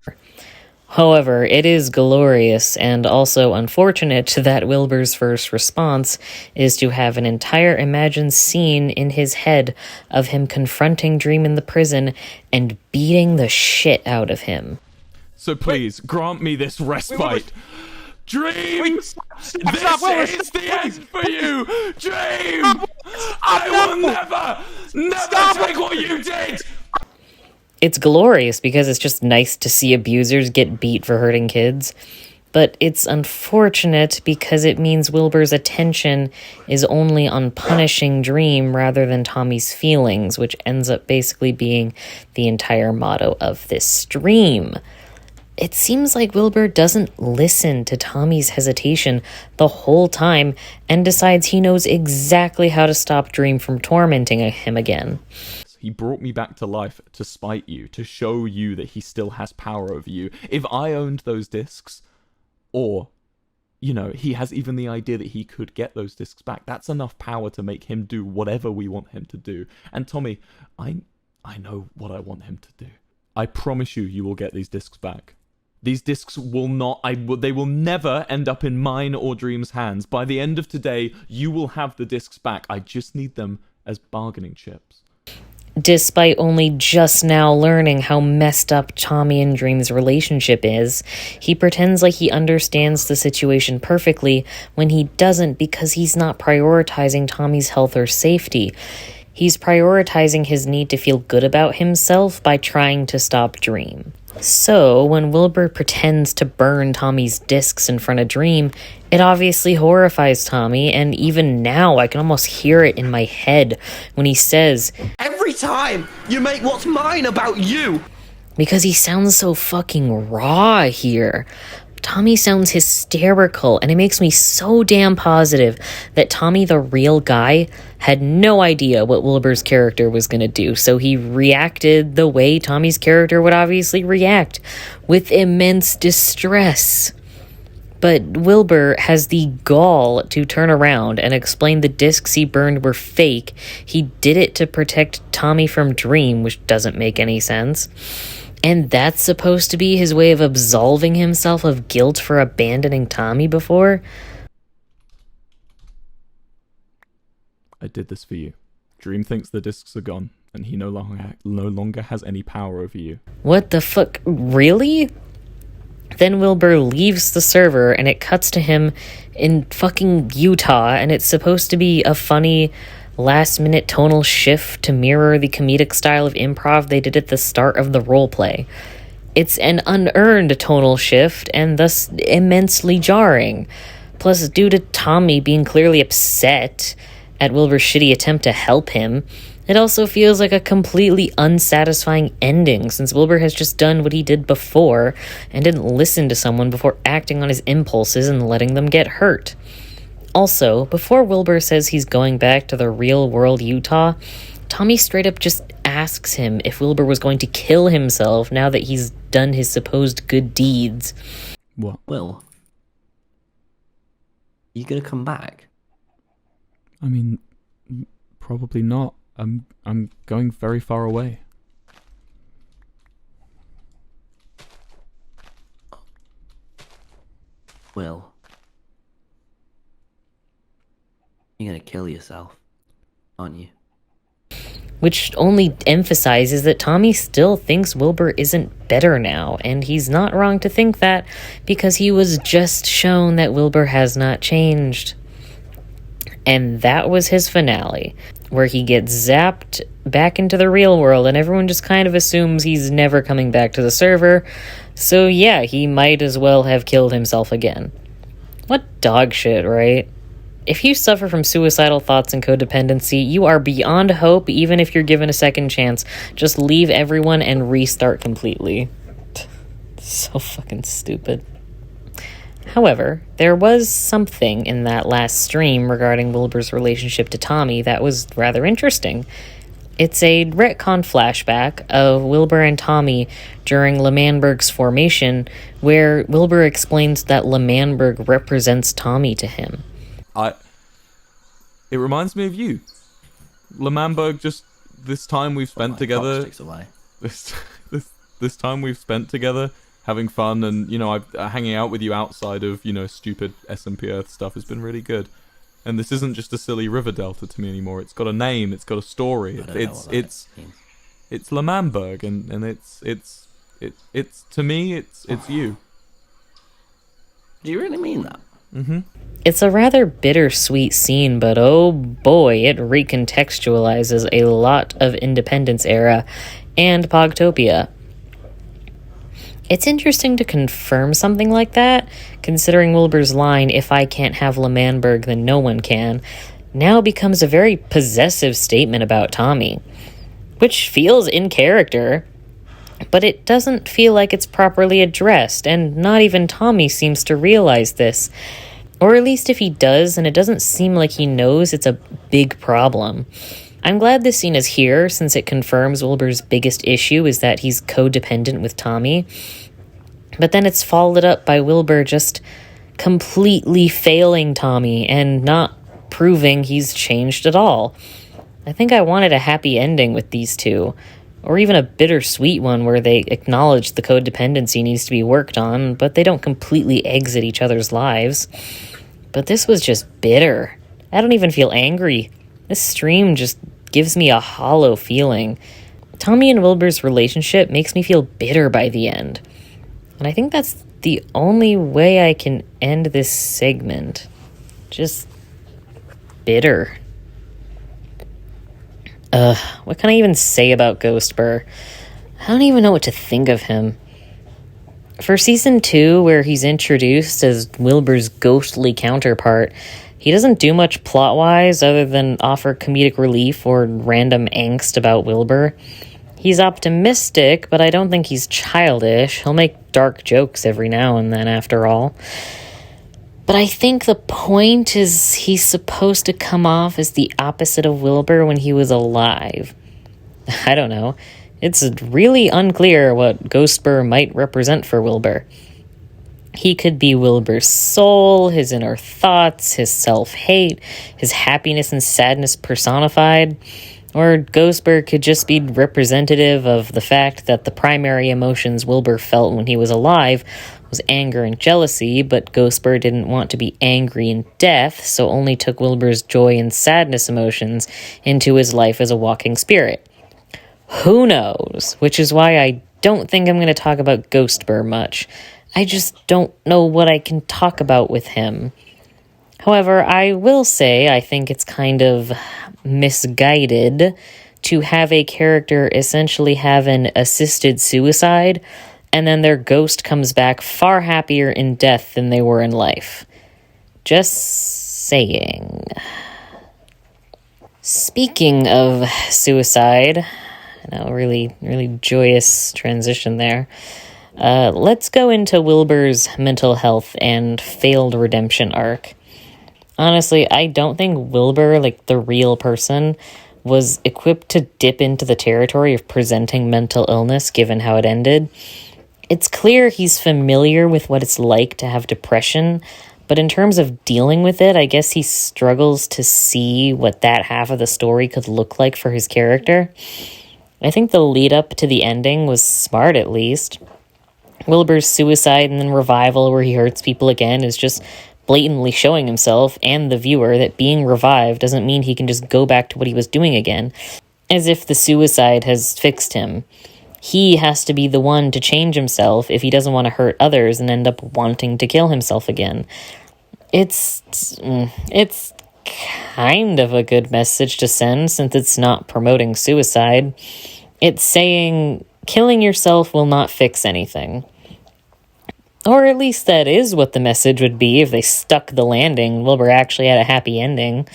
However, it is glorious and also unfortunate that Wilbur's first response is to have an entire imagined scene in his head of him confronting Dream in the prison and beating the shit out of him. So please, grant me this respite. Dream! This is the end for you! Dream! I will never take what you did! It's glorious because it's just nice to see abusers get beat for hurting kids. But it's unfortunate because it means Wilbur's attention is only on punishing Dream rather than Tommy's feelings, which ends up basically being the entire motto of this stream. It seems like Wilbur doesn't listen to Tommy's hesitation the whole time and decides he knows exactly how to stop Dream from tormenting him again. He brought me back to life to spite you, to show you that he still has power over you. If I owned those discs, or, you know, he has even the idea that he could get those discs back, that's enough power to make him do whatever we want him to do. And Tommy, I know what I want him to do. I promise you, you will get these discs back. These discs will not, they will never end up in mine or Dream's hands. By the end of today, you will have the discs back. I just need them as bargaining chips. Despite only just now learning how messed up Tommy and Dream's relationship is, he pretends like he understands the situation perfectly when he doesn't, because he's not prioritizing Tommy's health or safety. He's prioritizing his need to feel good about himself by trying to stop Dream. So, when Wilbur pretends to burn Tommy's discs in front of Dream, it obviously horrifies Tommy, and even now I can almost hear it in my head when he says, "Every time you make what's mine about you!" Because he sounds so fucking raw here. Tommy sounds hysterical, and it makes me so damn positive that Tommy, the real guy, had no idea what Wilbur's character was going to do, so he reacted the way Tommy's character would obviously react, with immense distress. But Wilbur has the gall to turn around and explain the discs he burned were fake. He did it to protect Tommy from Dream, which doesn't make any sense. And that's supposed to be his way of absolving himself of guilt for abandoning Tommy before? I did this for you. Dream thinks the discs are gone, and he no longer has any power over you. What the fuck? Really? Then Wilbur leaves the server, and it cuts to him in fucking Utah, and it's supposed to be a funny last-minute tonal shift to mirror the comedic style of improv they did at the start of the roleplay. It's an unearned tonal shift, and thus immensely jarring. Plus, due to Tommy being clearly upset at Wilbur's shitty attempt to help him, it also feels like a completely unsatisfying ending, since Wilbur has just done what he did before, and didn't listen to someone before acting on his impulses and letting them get hurt. Also, before Wilbur says he's going back to the real-world Utah, Tommy straight up just asks him if Wilbur was going to kill himself now that he's done his supposed good deeds. What? Will, you gonna come back? I mean, probably not. I'm going very far away. Will, you're gonna kill yourself, aren't you? Which only emphasizes that Tommy still thinks Wilbur isn't better now, and he's not wrong to think that, because he was just shown that Wilbur has not changed. And that was his finale, where he gets zapped back into the real world, and everyone just kind of assumes he's never coming back to the server, so yeah, he might as well have killed himself again. What dog shit, right? If you suffer from suicidal thoughts and codependency, you are beyond hope, even if you're given a second chance. Just leave everyone and restart completely. So fucking stupid. However, there was something in that last stream regarding Wilbur's relationship to Tommy that was rather interesting. It's a retcon flashback of Wilbur and Tommy during L'Manberg's formation, where Wilbur explains that L'Manberg represents Tommy to him. It reminds me of you. L'Manberg, just this time we've spent together. This time we've spent together having fun, and you know, hanging out with you outside of, you know, stupid SMP Earth stuff has been really good. And this isn't just a silly river delta to me anymore. It's got a name. It's got a story. It's L'Manberg, and it's to me it's you. Do you really mean that? Mm-hmm. It's a rather bittersweet scene, but oh boy, it recontextualizes a lot of Independence era and Pogtopia. It's interesting to confirm something like that, considering Wilbur's line, "If I can't have L'Manberg, then no one can," now becomes a very possessive statement about Tommy, which feels in character, but it doesn't feel like it's properly addressed, and not even Tommy seems to realize this. Or at least if he does, and it doesn't seem like he knows, it's a big problem. I'm glad this scene is here, since it confirms Wilbur's biggest issue is that he's codependent with Tommy. But then it's followed up by Wilbur just completely failing Tommy and not proving he's changed at all. I think I wanted a happy ending with these two, or even a bittersweet one where they acknowledge the codependency needs to be worked on, but they don't completely exit each other's lives. But this was just bitter. I don't even feel angry. This stream just gives me a hollow feeling. Tommy and Wilbur's relationship makes me feel bitter by the end. And I think that's the only way I can end this segment. Just bitter. What can I even say about Ghostbur? I don't even know what to think of him. For Season 2, where he's introduced as Wilbur's ghostly counterpart, he doesn't do much plot-wise other than offer comedic relief or random angst about Wilbur. He's optimistic, but I don't think he's childish. He'll make dark jokes every now and then, after all. But I think the point is he's supposed to come off as the opposite of Wilbur when he was alive. I don't know. It's really unclear what Ghostbur might represent for Wilbur. He could be Wilbur's soul, his inner thoughts, his self-hate, his happiness and sadness personified. Or Ghostbur could just be representative of the fact that the primary emotions Wilbur felt when he was alive was anger and jealousy, but Ghostbur didn't want to be angry in death, so only took Wilbur's joy and sadness emotions into his life as a walking spirit. Who knows? Which is why I don't think I'm going to talk about Ghostbur much. I just don't know what I can talk about with him. However, I will say I think it's kind of misguided to have a character essentially have an assisted suicide, and then their ghost comes back far happier in death than they were in life. Just saying. Speaking of suicide, really joyous transition there. Let's go into Wilbur's mental health and failed redemption arc. Honestly, I don't think Wilbur, the real person, was equipped to dip into the territory of presenting mental illness given how it ended. It's clear he's familiar with what it's like to have depression, but in terms of dealing with it, I guess he struggles to see what that half of the story could look like for his character. I think the lead up to the ending was smart, at least. Wilbur's suicide and then revival where he hurts people again is just blatantly showing himself and the viewer that being revived doesn't mean he can just go back to what he was doing again, as if the suicide has fixed him. He has to be the one to change himself if he doesn't want to hurt others and end up wanting to kill himself again. It's kind of a good message to send, since it's not promoting suicide. It's saying killing yourself will not fix anything. Or at least that is what the message would be if they stuck the landing. Wilbur actually had a happy ending.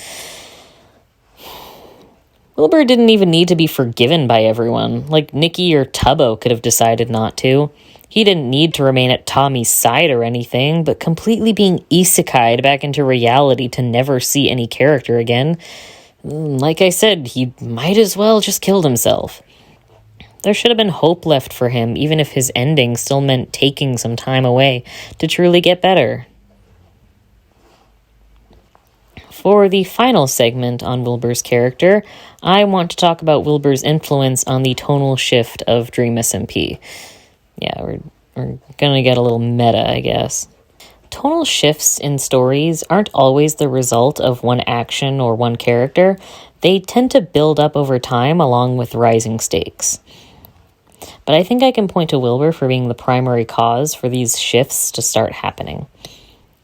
Wilbur didn't even need to be forgiven by everyone. Nikki or Tubbo could have decided not to. He didn't need to remain at Tommy's side or anything, but completely being isekai'd back into reality to never see any character again. Like I said, he might as well just killed himself. There should have been hope left for him, even if his ending still meant taking some time away to truly get better. For the final segment on Wilbur's character, I want to talk about Wilbur's influence on the tonal shift of DreamSMP. Yeah, we're gonna get a little meta, I guess. Tonal shifts in stories aren't always the result of one action or one character. They tend to build up over time along with rising stakes. But I think I can point to Wilbur for being the primary cause for these shifts to start happening.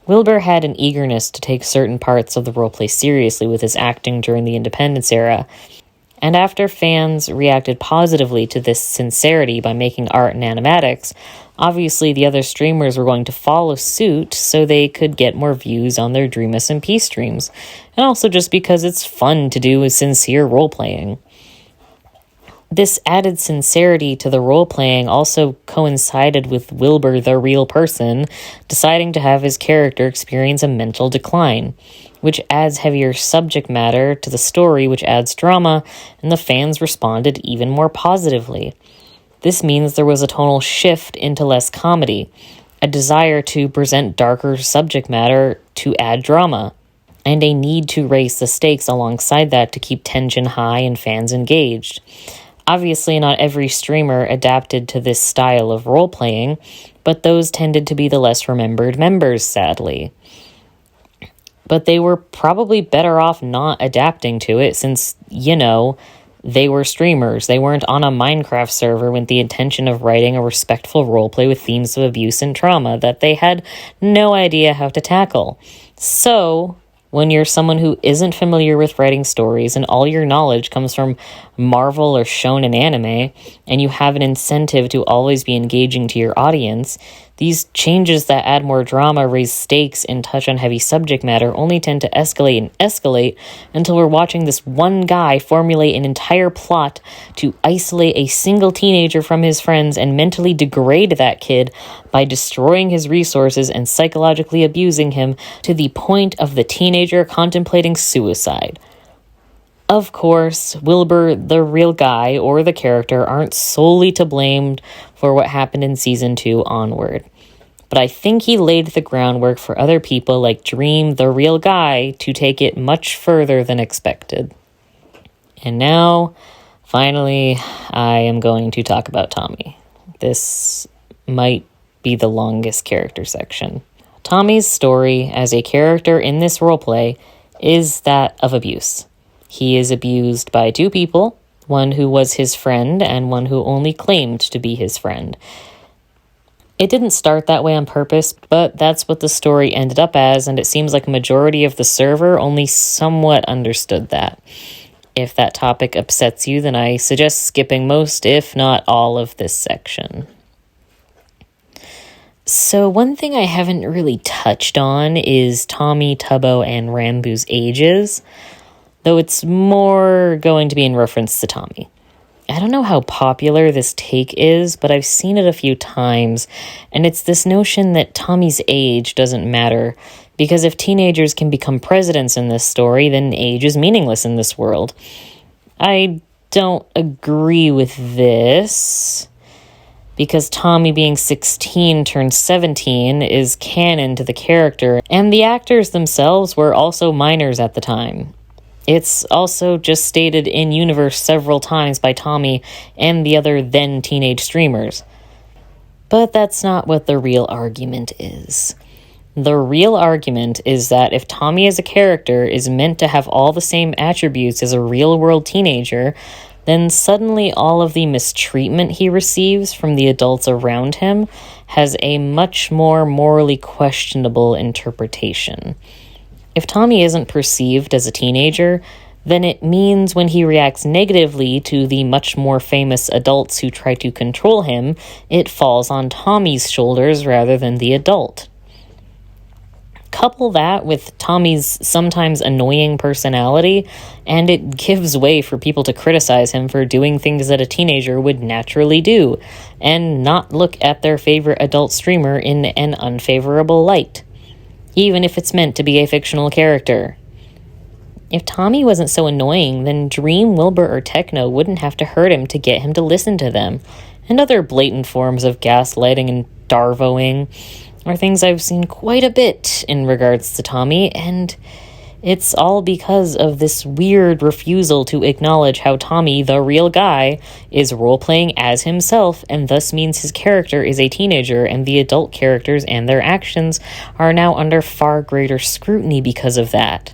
Wilbur had an eagerness to take certain parts of the roleplay seriously with his acting during the Independence era, and after fans reacted positively to this sincerity by making art and animatics, obviously the other streamers were going to follow suit so they could get more views on their DreamSMP streams, and also just because it's fun to do sincere role-playing. This added sincerity to the role-playing also coincided with Wilbur, the real person, deciding to have his character experience a mental decline, which adds heavier subject matter to the story, which adds drama, and the fans responded even more positively. This means there was a tonal shift into less comedy, a desire to present darker subject matter to add drama, and a need to raise the stakes alongside that to keep tension high and fans engaged. Obviously, not every streamer adapted to this style of role-playing, but those tended to be the less remembered members, sadly. But they were probably better off not adapting to it since, they were streamers. They weren't on a Minecraft server with the intention of writing a respectful roleplay with themes of abuse and trauma that they had no idea how to tackle. So, when you're someone who isn't familiar with writing stories and all your knowledge comes from Marvel or shonen anime, and you have an incentive to always be engaging to your audience, these changes that add more drama, raise stakes, and touch on heavy subject matter only tend to escalate until we're watching this one guy formulate an entire plot to isolate a single teenager from his friends and mentally degrade that kid by destroying his resources and psychologically abusing him to the point of the teenager contemplating suicide. Of course, Wilbur, the real guy, or the character, aren't solely to blame for what happened in Season 2 onward. But I think he laid the groundwork for other people like Dream, the real guy, to take it much further than expected. And now, finally, I am going to talk about Tommy. This might be the longest character section. Tommy's story as a character in this roleplay is that of abuse. He is abused by two people, one who was his friend and one who only claimed to be his friend. It didn't start that way on purpose, but that's what the story ended up as, and it seems like a majority of the server only somewhat understood that. If that topic upsets you, then I suggest skipping most, if not all, of this section. So one thing I haven't really touched on is Tommy, Tubbo, and Ranboo's ages, though it's more going to be in reference to Tommy. I don't know how popular this take is, but I've seen it a few times, and it's this notion that Tommy's age doesn't matter, because if teenagers can become presidents in this story, then age is meaningless in this world. I don't agree with this, because Tommy being 16 turned 17 is canon to the character, and the actors themselves were also minors at the time. It's also just stated in-universe several times by Tommy and the other then-teenage streamers. But that's not what the real argument is. The real argument is that if Tommy as a character is meant to have all the same attributes as a real-world teenager, then suddenly all of the mistreatment he receives from the adults around him has a much more morally questionable interpretation. If Tommy isn't perceived as a teenager, then it means when he reacts negatively to the much more famous adults who try to control him, it falls on Tommy's shoulders rather than the adult. Couple that with Tommy's sometimes annoying personality, and it gives way for people to criticize him for doing things that a teenager would naturally do, and not look at their favorite adult streamer in an unfavorable light, even if it's meant to be a fictional character. If Tommy wasn't so annoying, then Dream, Wilbur, or Techno wouldn't have to hurt him to get him to listen to them, and other blatant forms of gaslighting and darvoing are things I've seen quite a bit in regards to Tommy, and it's all because of this weird refusal to acknowledge how Tommy, the real guy, is role-playing as himself, and thus means his character is a teenager, and the adult characters and their actions are now under far greater scrutiny because of that.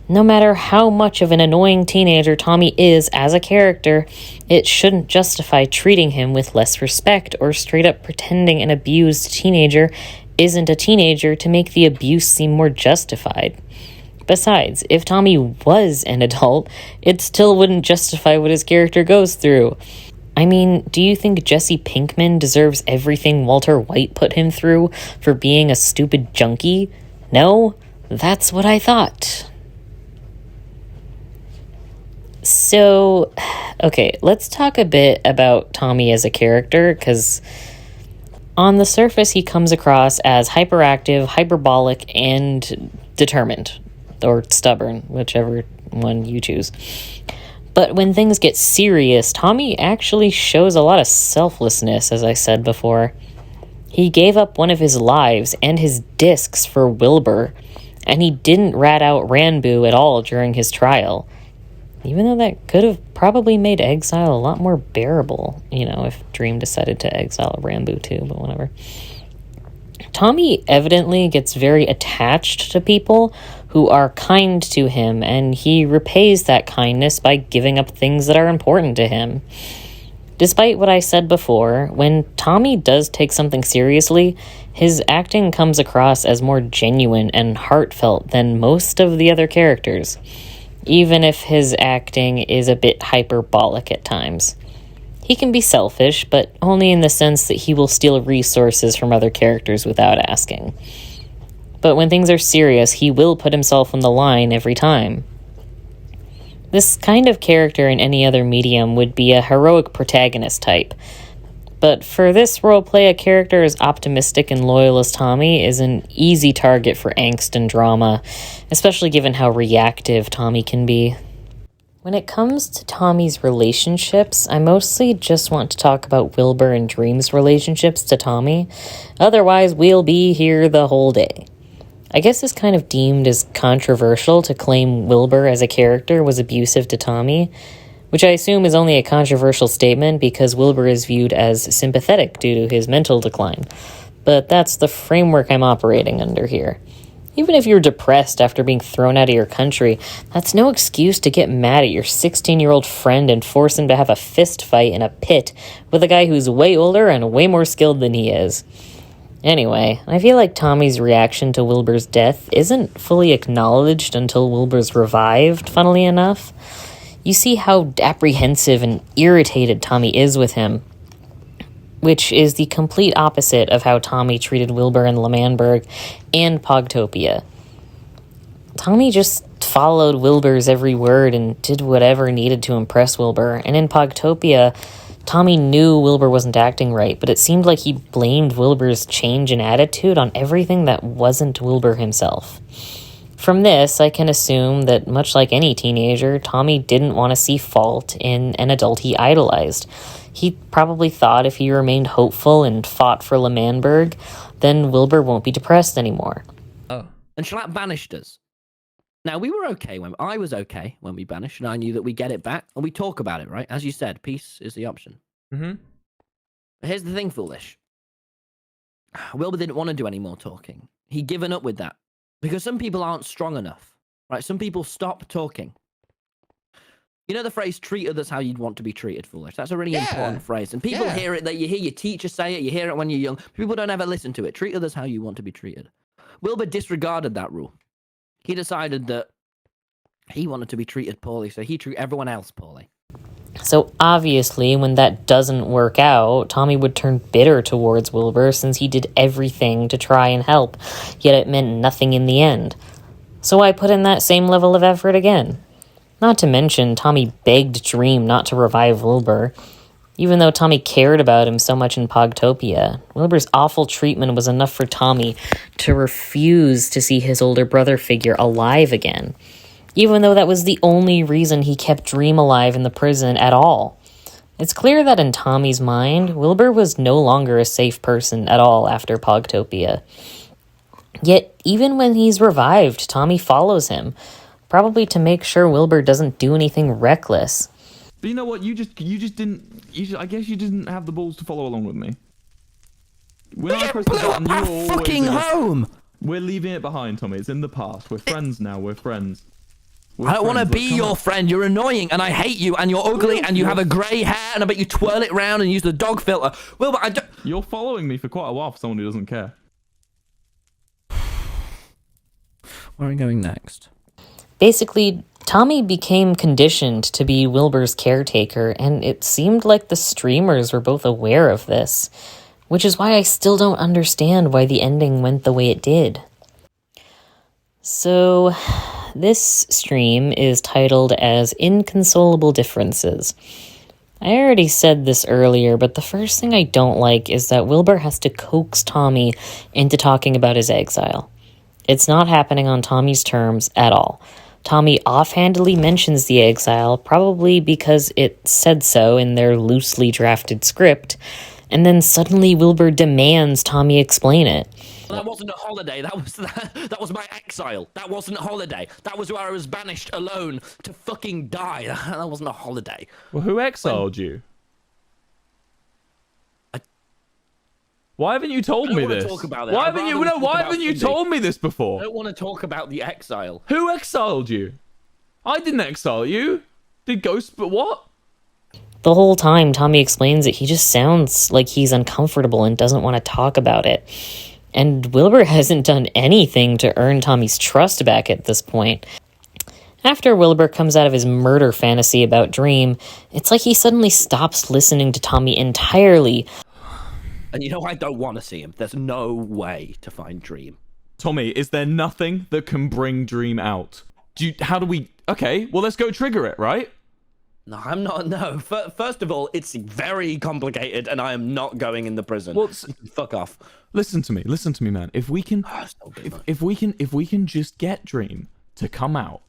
No matter how much of an annoying teenager Tommy is as a character, it shouldn't justify treating him with less respect or straight up pretending an abused teenager isn't a teenager to make the abuse seem more justified. Besides, if Tommy was an adult, it still wouldn't justify what his character goes through. I mean, do you think Jesse Pinkman deserves everything Walter White put him through for being a stupid junkie? No? That's what I thought. So, okay, let's talk a bit about Tommy as a character, because on the surface he comes across as hyperactive, hyperbolic, and determined, or stubborn, whichever one you choose. But when things get serious, Tommy actually shows a lot of selflessness, as I said before. He gave up one of his lives and his discs for Wilbur, and he didn't rat out Ranboo at all during his trial. Even though that could have probably made exile a lot more bearable, if Dream decided to exile Ranboo too, but whatever. Tommy evidently gets very attached to people who are kind to him, and he repays that kindness by giving up things that are important to him. Despite what I said before, when Tommy does take something seriously, his acting comes across as more genuine and heartfelt than most of the other characters, even if his acting is a bit hyperbolic at times. He can be selfish, but only in the sense that he will steal resources from other characters without asking. But when things are serious, he will put himself on the line every time. This kind of character in any other medium would be a heroic protagonist type. But for this roleplay, a character as optimistic and loyal as Tommy is an easy target for angst and drama, especially given how reactive Tommy can be. When it comes to Tommy's relationships, I mostly just want to talk about Wilbur and Dream's relationships to Tommy. Otherwise, we'll be here the whole day. I guess it's kind of deemed as controversial to claim Wilbur as a character was abusive to Tommy, which I assume is only a controversial statement because Wilbur is viewed as sympathetic due to his mental decline. But that's the framework I'm operating under here. Even if you're depressed after being thrown out of your country, that's no excuse to get mad at your 16-year-old friend and force him to have a fist fight in a pit with a guy who's way older and way more skilled than he is. Anyway, I feel like Tommy's reaction to Wilbur's death isn't fully acknowledged until Wilbur's revived, funnily enough. You see how apprehensive and irritated Tommy is with him, which is the complete opposite of how Tommy treated Wilbur in L'Manberg and Pogtopia. Tommy just followed Wilbur's every word and did whatever needed to impress Wilbur, and in Pogtopia, Tommy knew Wilbur wasn't acting right, but it seemed like he blamed Wilbur's change in attitude on everything that wasn't Wilbur himself. From this, I can assume that, much like any teenager, Tommy didn't want to see fault in an adult he idolized. He probably thought if he remained hopeful and fought for L'Manberg, then Wilbur won't be depressed anymore. Oh, and Schlatt banished us. Now, we were okay I was okay when we banished, and I knew that we get it back, and we talk about it, right? As you said, peace is the option. Mm-hmm. But here's the thing, Foolish. Wilbur didn't want to do any more talking. He'd given up with that. Because some people aren't strong enough, right? Some people stop talking. You know the phrase, treat others how you'd want to be treated, Foolish? That's a really important phrase. And people hear it, that you hear your teacher say it, you hear it when you're young. People don't ever listen to it. Treat others how you want to be treated. Wilbur disregarded that rule. He decided that he wanted to be treated poorly, so he treated everyone else poorly. So obviously, when that doesn't work out, Tommy would turn bitter towards Wilbur since he did everything to try and help, yet it meant nothing in the end. So I put in that same level of effort again. Not to mention, Tommy begged Dream not to revive Wilbur. Even though Tommy cared about him so much in Pogtopia, Wilbur's awful treatment was enough for Tommy to refuse to see his older brother figure alive again, even though that was the only reason he kept Dream alive in the prison at all. It's clear that in Tommy's mind, Wilbur was no longer a safe person at all after Pogtopia. Yet, even when he's revived, Tommy follows him, probably to make sure Wilbur doesn't do anything reckless. But you know what? I guess you didn't have the balls to follow along with me. When I pressed the button, you were always fucking home! We're leaving it behind, Tommy. It's in the past. We're friends now. We're friends. I don't want to be your friend. You're annoying, and I hate you, and you're ugly, and you have a grey hair, and I bet you twirl it round and use the dog filter. Wilbur, I don't... You're following me for quite a while for someone who doesn't care. Where are we going next? Basically, Tommy became conditioned to be Wilbur's caretaker, and it seemed like the streamers were both aware of this, which is why I still don't understand why the ending went the way it did. So, this stream is titled as Inconsolable Differences. I already said this earlier, but the first thing I don't like is that Wilbur has to coax Tommy into talking about his exile. It's not happening on Tommy's terms at all. Tommy offhandedly mentions the exile, probably because it said so in their loosely drafted script, and then suddenly Wilbur demands Tommy explain it. That wasn't a holiday. That was my exile. That wasn't a holiday. That was where I was banished alone to fucking die. That wasn't a holiday. Well, who exiled you? Why haven't you told me this? Talk about it. Why haven't you told me this before? I don't want to talk about the exile. Who exiled you? I didn't exile you. Did Ghost? But what? The whole time, Tommy explains it, he just sounds like he's uncomfortable and doesn't want to talk about it. And Wilbur hasn't done anything to earn Tommy's trust back at this point. After Wilbur comes out of his murder fantasy about Dream, it's like he suddenly stops listening to Tommy entirely. And you know, I don't want to see him. There's no way to find Dream. Tommy, is there nothing that can bring Dream out? Okay, well, let's go trigger it, right? No, I'm not. No. First of all, it's very complicated, and I am not going in the prison. Well, fuck off. Listen to me, man. If we can, if we can just get Dream to come out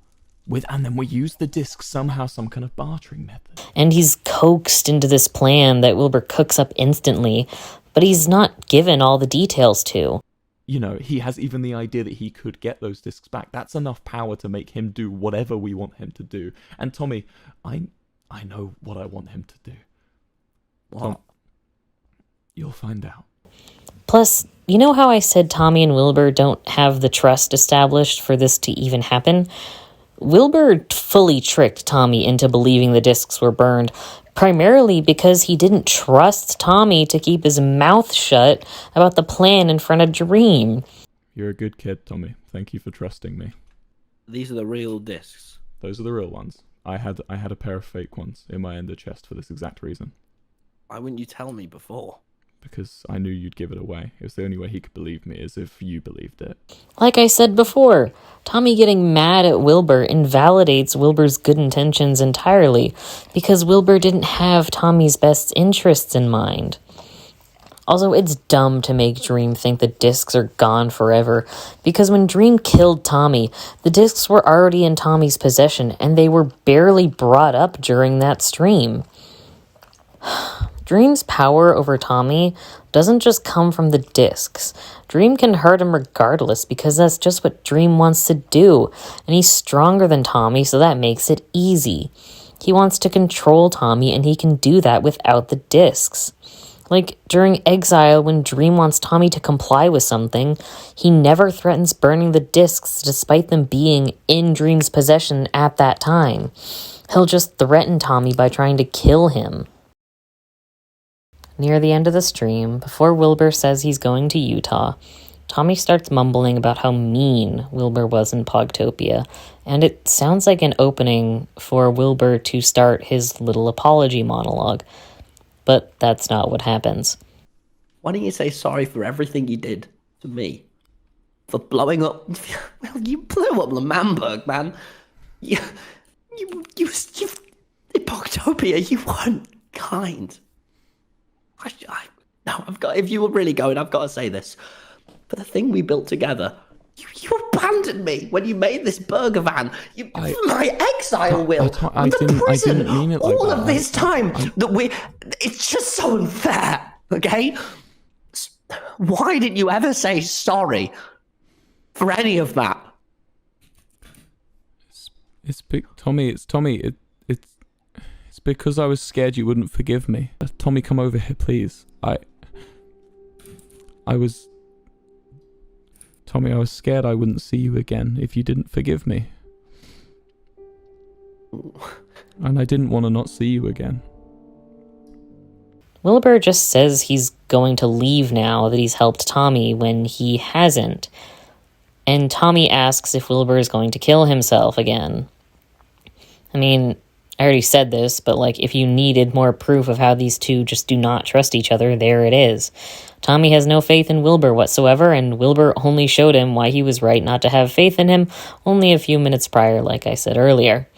and then we use the disc somehow, some kind of bartering method. And he's coaxed into this plan that Wilbur cooks up instantly, but he's not given all the details to. You know, he has even the idea that he could get those discs back. That's enough power to make him do whatever we want him to do. And Tommy, I know what I want him to do. What? Tom, you'll find out. Plus, you know how I said Tommy and Wilbur don't have the trust established for this to even happen? Wilbur fully tricked Tommy into believing the discs were burned, primarily because he didn't trust Tommy to keep his mouth shut about the plan in front of Dream. You're a good kid, Tommy. Thank you for trusting me. These are the real discs. Those are the real ones. I had a pair of fake ones in my ender chest for this exact reason. Why wouldn't you tell me before? Because I knew you'd give it away. It was the only way he could believe me, is if you believed it. Like I said before, Tommy getting mad at Wilbur invalidates Wilbur's good intentions entirely, because Wilbur didn't have Tommy's best interests in mind. Also, it's dumb to make Dream think the discs are gone forever, because when Dream killed Tommy, the discs were already in Tommy's possession, and they were barely brought up during that stream. Dream's power over Tommy doesn't just come from the discs. Dream can hurt him regardless, because that's just what Dream wants to do, and he's stronger than Tommy, so that makes it easy. He wants to control Tommy, and he can do that without the discs. Like, during Exile, when Dream wants Tommy to comply with something, he never threatens burning the discs despite them being in Dream's possession at that time. He'll just threaten Tommy by trying to kill him. Near the end of the stream, before Wilbur says he's going to Utah, Tommy starts mumbling about how mean Wilbur was in Pogtopia, and it sounds like an opening for Wilbur to start his little apology monologue. But that's not what happens. Why don't you say sorry for everything you did to me? For blowing up... Well, you blew up L'Manberg, man. You in Pogtopia, you weren't kind. If you were really going, I've got to say this. For the thing we built together, you abandoned me when you made this burger van. My exile, Will. I didn't mean it like all that. of this time it's just so unfair, okay? Why didn't you ever say sorry for any of that? It's big, Tommy. It's because I was scared you wouldn't forgive me. Tommy, come over here, please. Tommy, I was scared I wouldn't see you again if you didn't forgive me. And I didn't want to not see you again. Wilbur just says he's going to leave now that he's helped Tommy when he hasn't. And Tommy asks if Wilbur is going to kill himself again. I mean, I already said this, but like, if you needed more proof of how these two just do not trust each other, there it is. Tommy has no faith in Wilbur whatsoever, and Wilbur only showed him why he was right not to have faith in him only a few minutes prior, like I said earlier.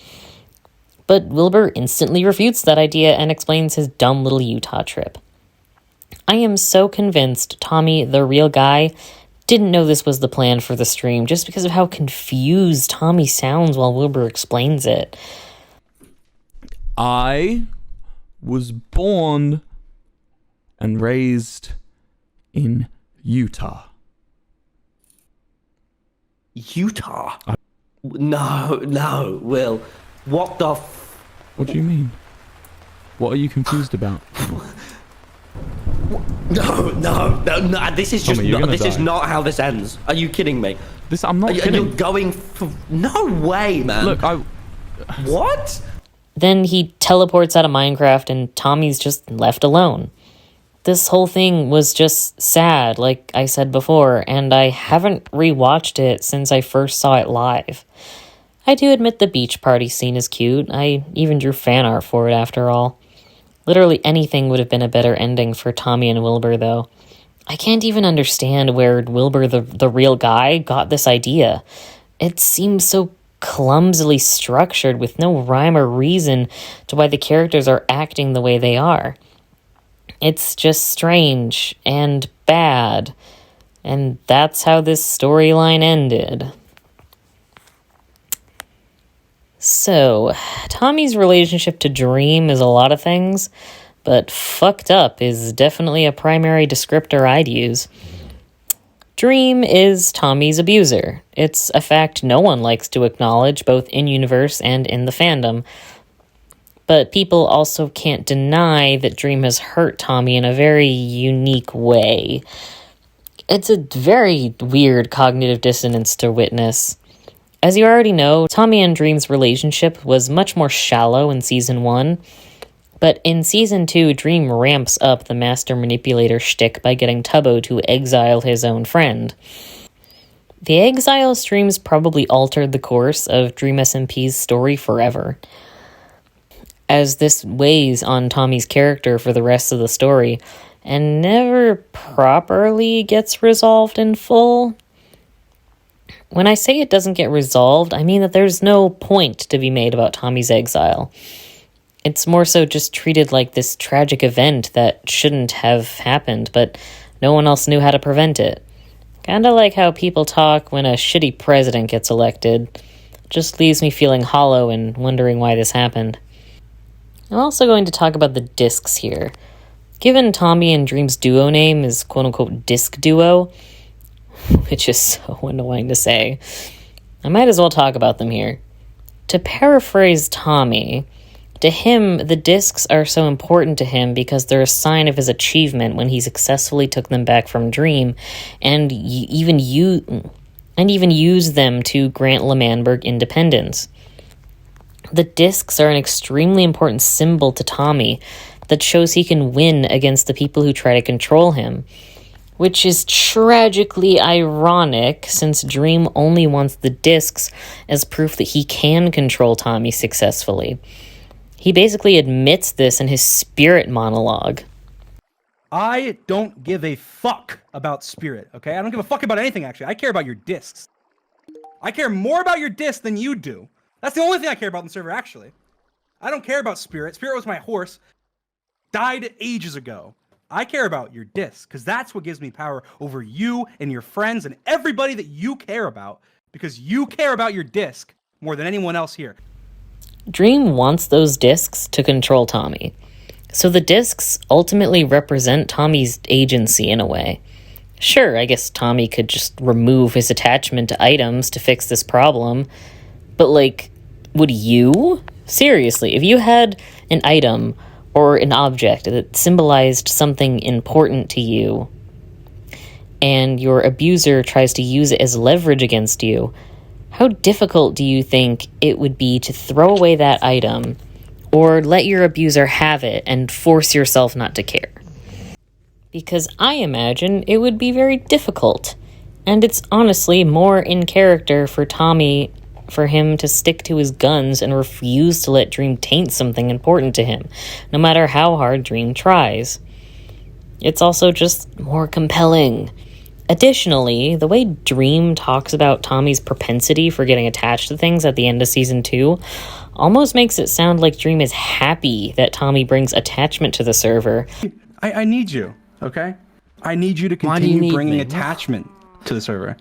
But Wilbur instantly refutes that idea and explains his dumb little Utah trip. I am so convinced Tommy, the real guy, didn't know this was the plan for the stream just because of how confused Tommy sounds while Wilbur explains it. I was born and raised in Utah. Utah? No, Will. What the What do you mean? What are you confused about? No. This is just Tommy, this is not how this ends. Are you kidding me? I'm not kidding. You're going for... No way, man. Look, What? Then he teleports out of Minecraft and Tommy's just left alone. This whole thing was just sad, like I said before, and I haven't rewatched it since I first saw it live. I do admit the beach party scene is cute. I even drew fan art for it after all. Literally anything would have been a better ending for Tommy and Wilbur, though. I can't even understand where Wilbur, the real guy, got this idea. It seems so clumsily structured with no rhyme or reason to why the characters are acting the way they are. It's just strange and bad. And that's how this storyline ended. So, Tommy's relationship to Dream is a lot of things, but fucked up is definitely a primary descriptor I'd use. Dream is Tommy's abuser. It's a fact no one likes to acknowledge, both in-universe and in the fandom. But people also can't deny that Dream has hurt Tommy in a very unique way. It's a very weird cognitive dissonance to witness. As you already know, Tommy and Dream's relationship was much more shallow in Season 1, but in Season 2, Dream ramps up the master manipulator shtick by getting Tubbo to exile his own friend. The exile streams probably altered the course of DreamSMP's story forever, as this weighs on Tommy's character for the rest of the story, and never properly gets resolved in full. When I say it doesn't get resolved, I mean that there's no point to be made about Tommy's exile. It's more so just treated like this tragic event that shouldn't have happened, but no one else knew how to prevent it. Kinda like how people talk when a shitty president gets elected. Just leaves me feeling hollow and wondering why this happened. I'm also going to talk about the discs here. Given Tommy and Dream's duo name is quote-unquote disc duo, which is so annoying to say, I might as well talk about them here. To paraphrase Tommy, to him, the discs are so important to him because they're a sign of his achievement when he successfully took them back from Dream, and even used them to grant L'Manberg independence. The discs are an extremely important symbol to Tommy that shows he can win against the people who try to control him, which is tragically ironic since Dream only wants the discs as proof that he can control Tommy successfully. He basically admits this in his spirit monologue. I don't give a fuck about Spirit, okay? I don't give a fuck about anything, actually. I care about your discs. I care more about your discs than you do. That's the only thing I care about in the server, actually. I don't care about Spirit. Spirit was my horse. Died ages ago. I care about your discs, because that's what gives me power over you and your friends and everybody that you care about, because you care about your disc more than anyone else here. Dream wants those discs to control Tommy. So the discs ultimately represent Tommy's agency in a way. Sure, I guess Tommy could just remove his attachment to items to fix this problem, but like, would you? Seriously, if you had an item or an object that symbolized something important to you, and your abuser tries to use it as leverage against you, how difficult do you think it would be to throw away that item or let your abuser have it and force yourself not to care? Because I imagine it would be very difficult, and it's honestly more in character for Tommy for him to stick to his guns and refuse to let Dream taint something important to him, no matter how hard Dream tries. It's also just more compelling. Additionally, the way Dream talks about Tommy's propensity for getting attached to things at the end of Season 2 almost makes it sound like Dream is happy that Tommy brings attachment to the server. I need you, okay? I need you to Why do you continue need bringing me? attachment to the server.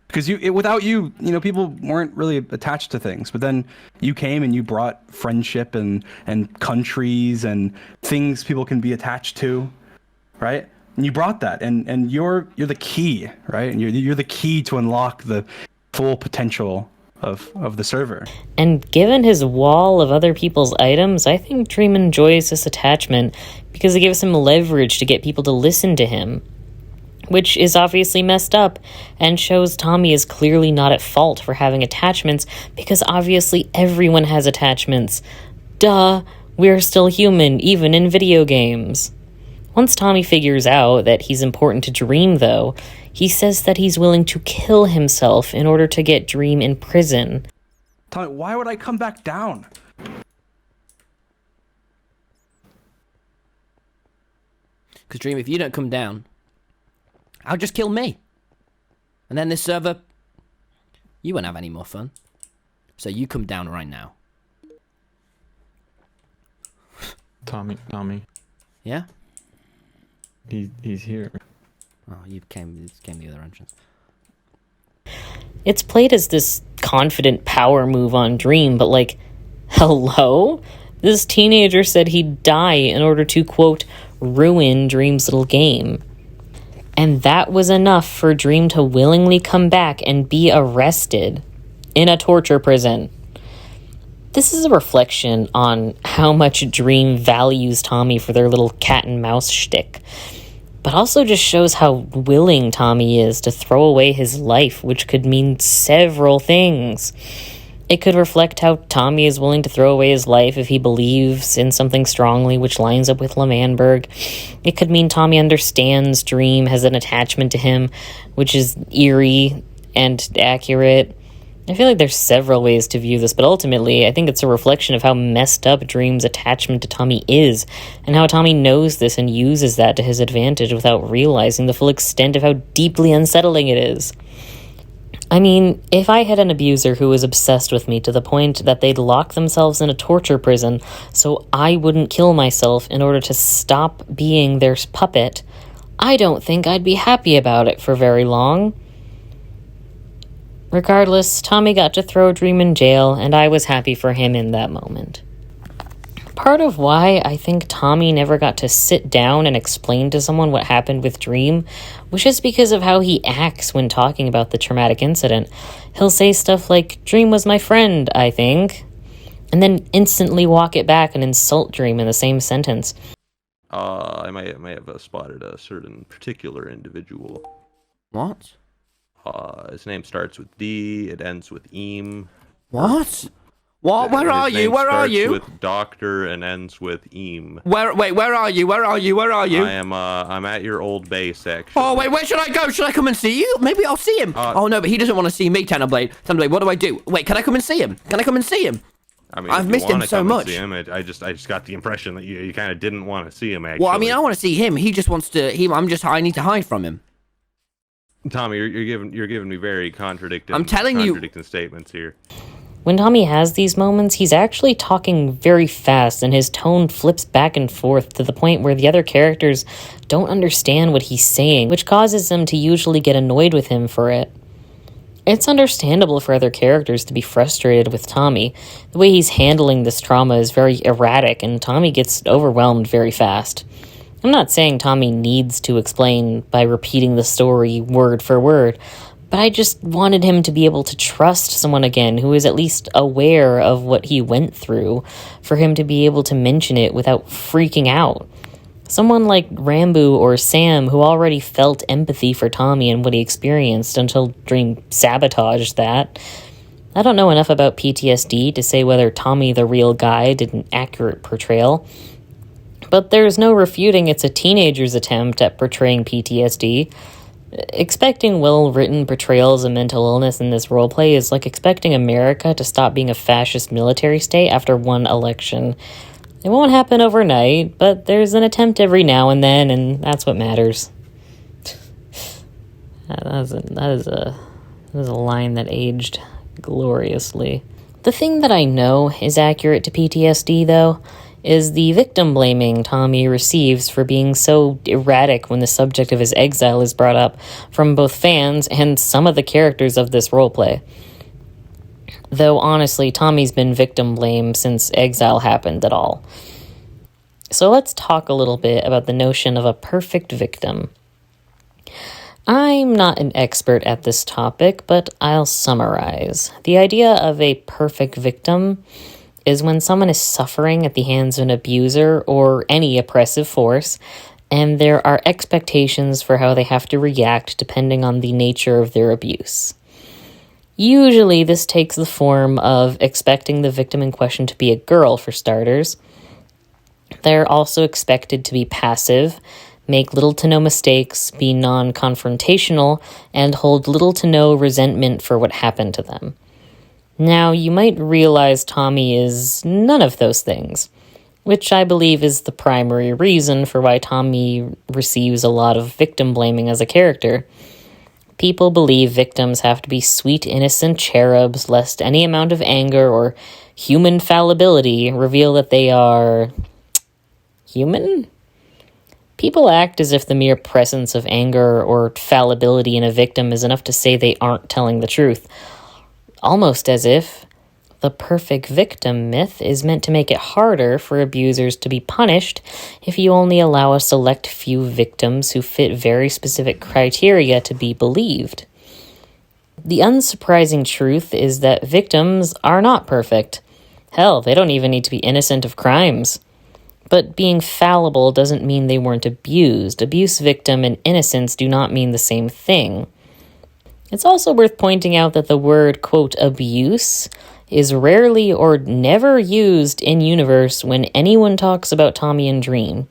Because without you, people weren't really attached to things. But then you came and you brought friendship and countries and things people can be attached to, right? And you brought that, and you're the key, right? And you're the key to unlock the full potential of the server. And given his wall of other people's items, I think Dream enjoys this attachment because it gives him leverage to get people to listen to him, which is obviously messed up and shows Tommy is clearly not at fault for having attachments because obviously everyone has attachments. Duh, we're still human, even in video games. Once Tommy figures out that he's important to Dream, though, he says that he's willing to kill himself in order to get Dream in prison. Tommy, why would I come back down? Because Dream, if you don't come down, I'll just kill me. And then this server, you won't have any more fun. So you come down right now. Tommy. Yeah? He's here. Oh, you came the other entrance. It's played as this confident power move on Dream, but like, hello? This teenager said he'd die in order to, quote, ruin Dream's little game. And that was enough for Dream to willingly come back and be arrested in a torture prison. This is a reflection on how much Dream values Tommy for their little cat and mouse shtick, but also just shows how willing Tommy is to throw away his life, which could mean several things. It could reflect how Tommy is willing to throw away his life if he believes in something strongly, which lines up with L'Manberg. It could mean Tommy understands Dream, has an attachment to him, which is eerie and accurate. I feel like there's several ways to view this, but ultimately, I think it's a reflection of how messed up Dream's attachment to Tommy is, and how Tommy knows this and uses that to his advantage without realizing the full extent of how deeply unsettling it is. I mean, if I had an abuser who was obsessed with me to the point that they'd lock themselves in a torture prison so I wouldn't kill myself in order to stop being their puppet, I don't think I'd be happy about it for very long. Regardless, Tommy got to throw Dream in jail, and I was happy for him in that moment. Part of why I think Tommy never got to sit down and explain to someone what happened with Dream was just because of how he acts when talking about the traumatic incident. He'll say stuff like, "Dream was my friend, I think," and then instantly walk it back and insult Dream in the same sentence. I may have spotted a certain particular individual. What? His name starts with D, it ends with Eam. What? What? Where are you? Where are you? With Doctor and ends with Eam. Where are you? Where are you? Where are you? I'm at your old base, actually. Oh, wait, where should I go? Should I come and see you? Maybe I'll see him. Oh, no, but he doesn't want to see me, Technoblade. Technoblade, what do I do? Wait, can I come and see him? Can I come and see him? I mean, I've missed him so much. See him, I just got the impression that you kind of didn't want to see him, actually. Well, I mean, I want to see him. He just wants to... I need to hide from him. Tommy, you're giving me very contradicting statements here. When Tommy has these moments, he's actually talking very fast, and his tone flips back and forth to the point where the other characters don't understand what he's saying, which causes them to usually get annoyed with him for it. It's understandable for other characters to be frustrated with Tommy. The way he's handling this trauma is very erratic, and Tommy gets overwhelmed very fast. I'm not saying Tommy needs to explain by repeating the story word for word, but I just wanted him to be able to trust someone again who is at least aware of what he went through, for him to be able to mention it without freaking out. Someone like Ranboo or Sam, who already felt empathy for Tommy and what he experienced until Dream sabotaged that. I don't know enough about PTSD to say whether Tommy the Real Guy did an accurate portrayal, but there's no refuting it's a teenager's attempt at portraying PTSD. Expecting well-written portrayals of mental illness in this roleplay is like expecting America to stop being a fascist military state after one election. It won't happen overnight, but there's an attempt every now and then, and that's what matters. That is a line that aged gloriously. The thing that I know is accurate to PTSD, though, is the victim blaming Tommy receives for being so erratic when the subject of his exile is brought up from both fans and some of the characters of this roleplay. Though honestly, Tommy's been victim blamed since exile happened at all. So let's talk a little bit about the notion of a perfect victim. I'm not an expert at this topic, but I'll summarize. The idea of a perfect victim is when someone is suffering at the hands of an abuser or any oppressive force, and there are expectations for how they have to react depending on the nature of their abuse. Usually this takes the form of expecting the victim in question to be a girl, for starters. They're also expected to be passive, make little to no mistakes, be non-confrontational, and hold little to no resentment for what happened to them. Now, you might realize Tommy is none of those things, which I believe is the primary reason for why Tommy receives a lot of victim blaming as a character. People believe victims have to be sweet, innocent cherubs, lest any amount of anger or human fallibility reveal that they are human? People act as if the mere presence of anger or fallibility in a victim is enough to say they aren't telling the truth. Almost as if the perfect victim myth is meant to make it harder for abusers to be punished if you only allow a select few victims who fit very specific criteria to be believed. The unsurprising truth is that victims are not perfect. Hell, they don't even need to be innocent of crimes. But being fallible doesn't mean they weren't abused. Abuse victim and innocence do not mean the same thing. It's also worth pointing out that the word, quote, abuse is rarely or never used in universe when anyone talks about Tommy and Dream.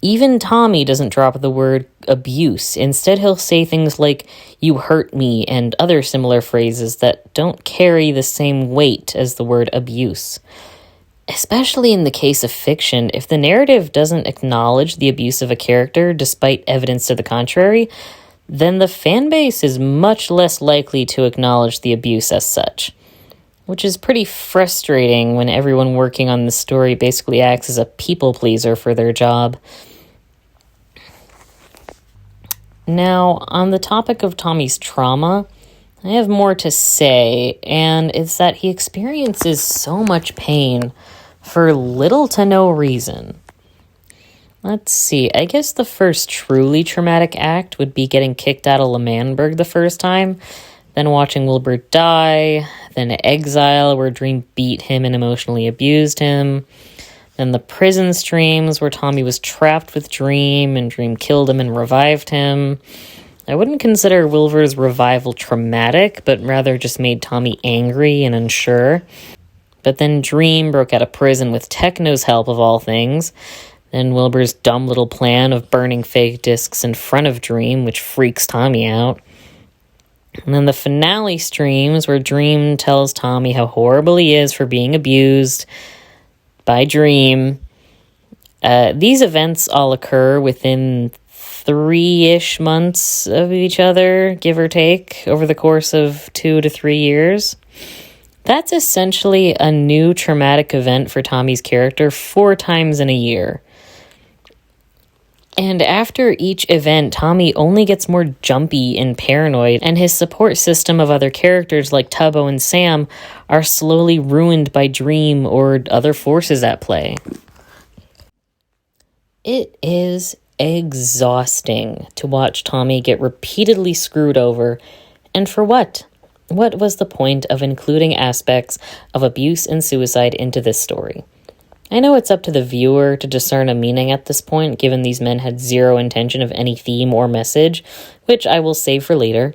Even Tommy doesn't drop the word abuse. Instead, he'll say things like, "you hurt me," and other similar phrases that don't carry the same weight as the word abuse. Especially in the case of fiction, if the narrative doesn't acknowledge the abuse of a character despite evidence to the contrary, then the fanbase is much less likely to acknowledge the abuse as such. Which is pretty frustrating when everyone working on the story basically acts as a people pleaser for their job. Now, on the topic of Tommy's trauma, I have more to say, and it's that he experiences so much pain for little to no reason. Let's see, I guess the first truly traumatic act would be getting kicked out of L'Manberg the first time, then watching Wilbur die, then exile where Dream beat him and emotionally abused him, then the prison streams where Tommy was trapped with Dream and Dream killed him and revived him. I wouldn't consider Wilbur's revival traumatic, but rather just made Tommy angry and unsure. But then Dream broke out of prison with Techno's help of all things. Then Wilbur's dumb little plan of burning fake discs in front of Dream, which freaks Tommy out. And then the finale streams where Dream tells Tommy how horrible he is for being abused by Dream. These events all occur within 3-ish months of each other, give or take, over the course of 2 to 3 years. That's essentially a new traumatic event for Tommy's character 4 times in a year. And after each event, Tommy only gets more jumpy and paranoid, and his support system of other characters like Tubbo and Sam are slowly ruined by Dream or other forces at play. It is exhausting to watch Tommy get repeatedly screwed over, and for what? What was the point of including aspects of abuse and suicide into this story? I know it's up to the viewer to discern a meaning at this point, given these men had zero intention of any theme or message, which I will save for later.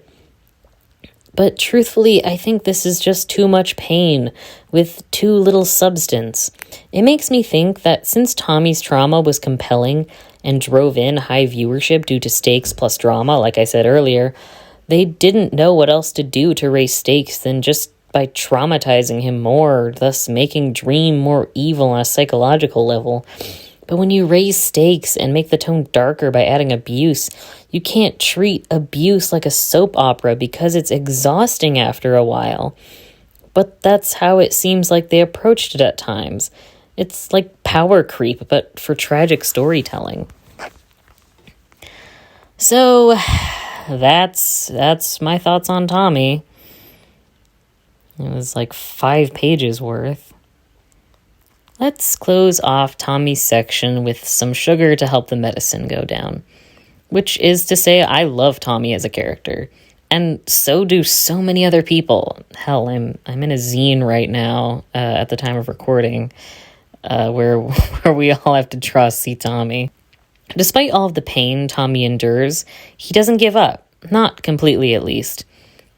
But truthfully, I think this is just too much pain with too little substance. It makes me think that since Tommy's trauma was compelling, and drove in high viewership due to stakes plus drama, like I said earlier, they didn't know what else to do to raise stakes than just by traumatizing him more, thus making Dream more evil on a psychological level. But when you raise stakes and make the tone darker by adding abuse, you can't treat abuse like a soap opera because it's exhausting after a while. But that's how it seems like they approached it at times. It's like power creep, but for tragic storytelling. So, that's my thoughts on Tommy. It was like 5 pages worth. Let's close off Tommy's section with some sugar to help the medicine go down. Which is to say, I love Tommy as a character. And so do so many other people. Hell, I'm in a zine right now, at the time of recording, where we all have to trust see Tommy. Despite all of the pain Tommy endures, he doesn't give up. Not completely, at least.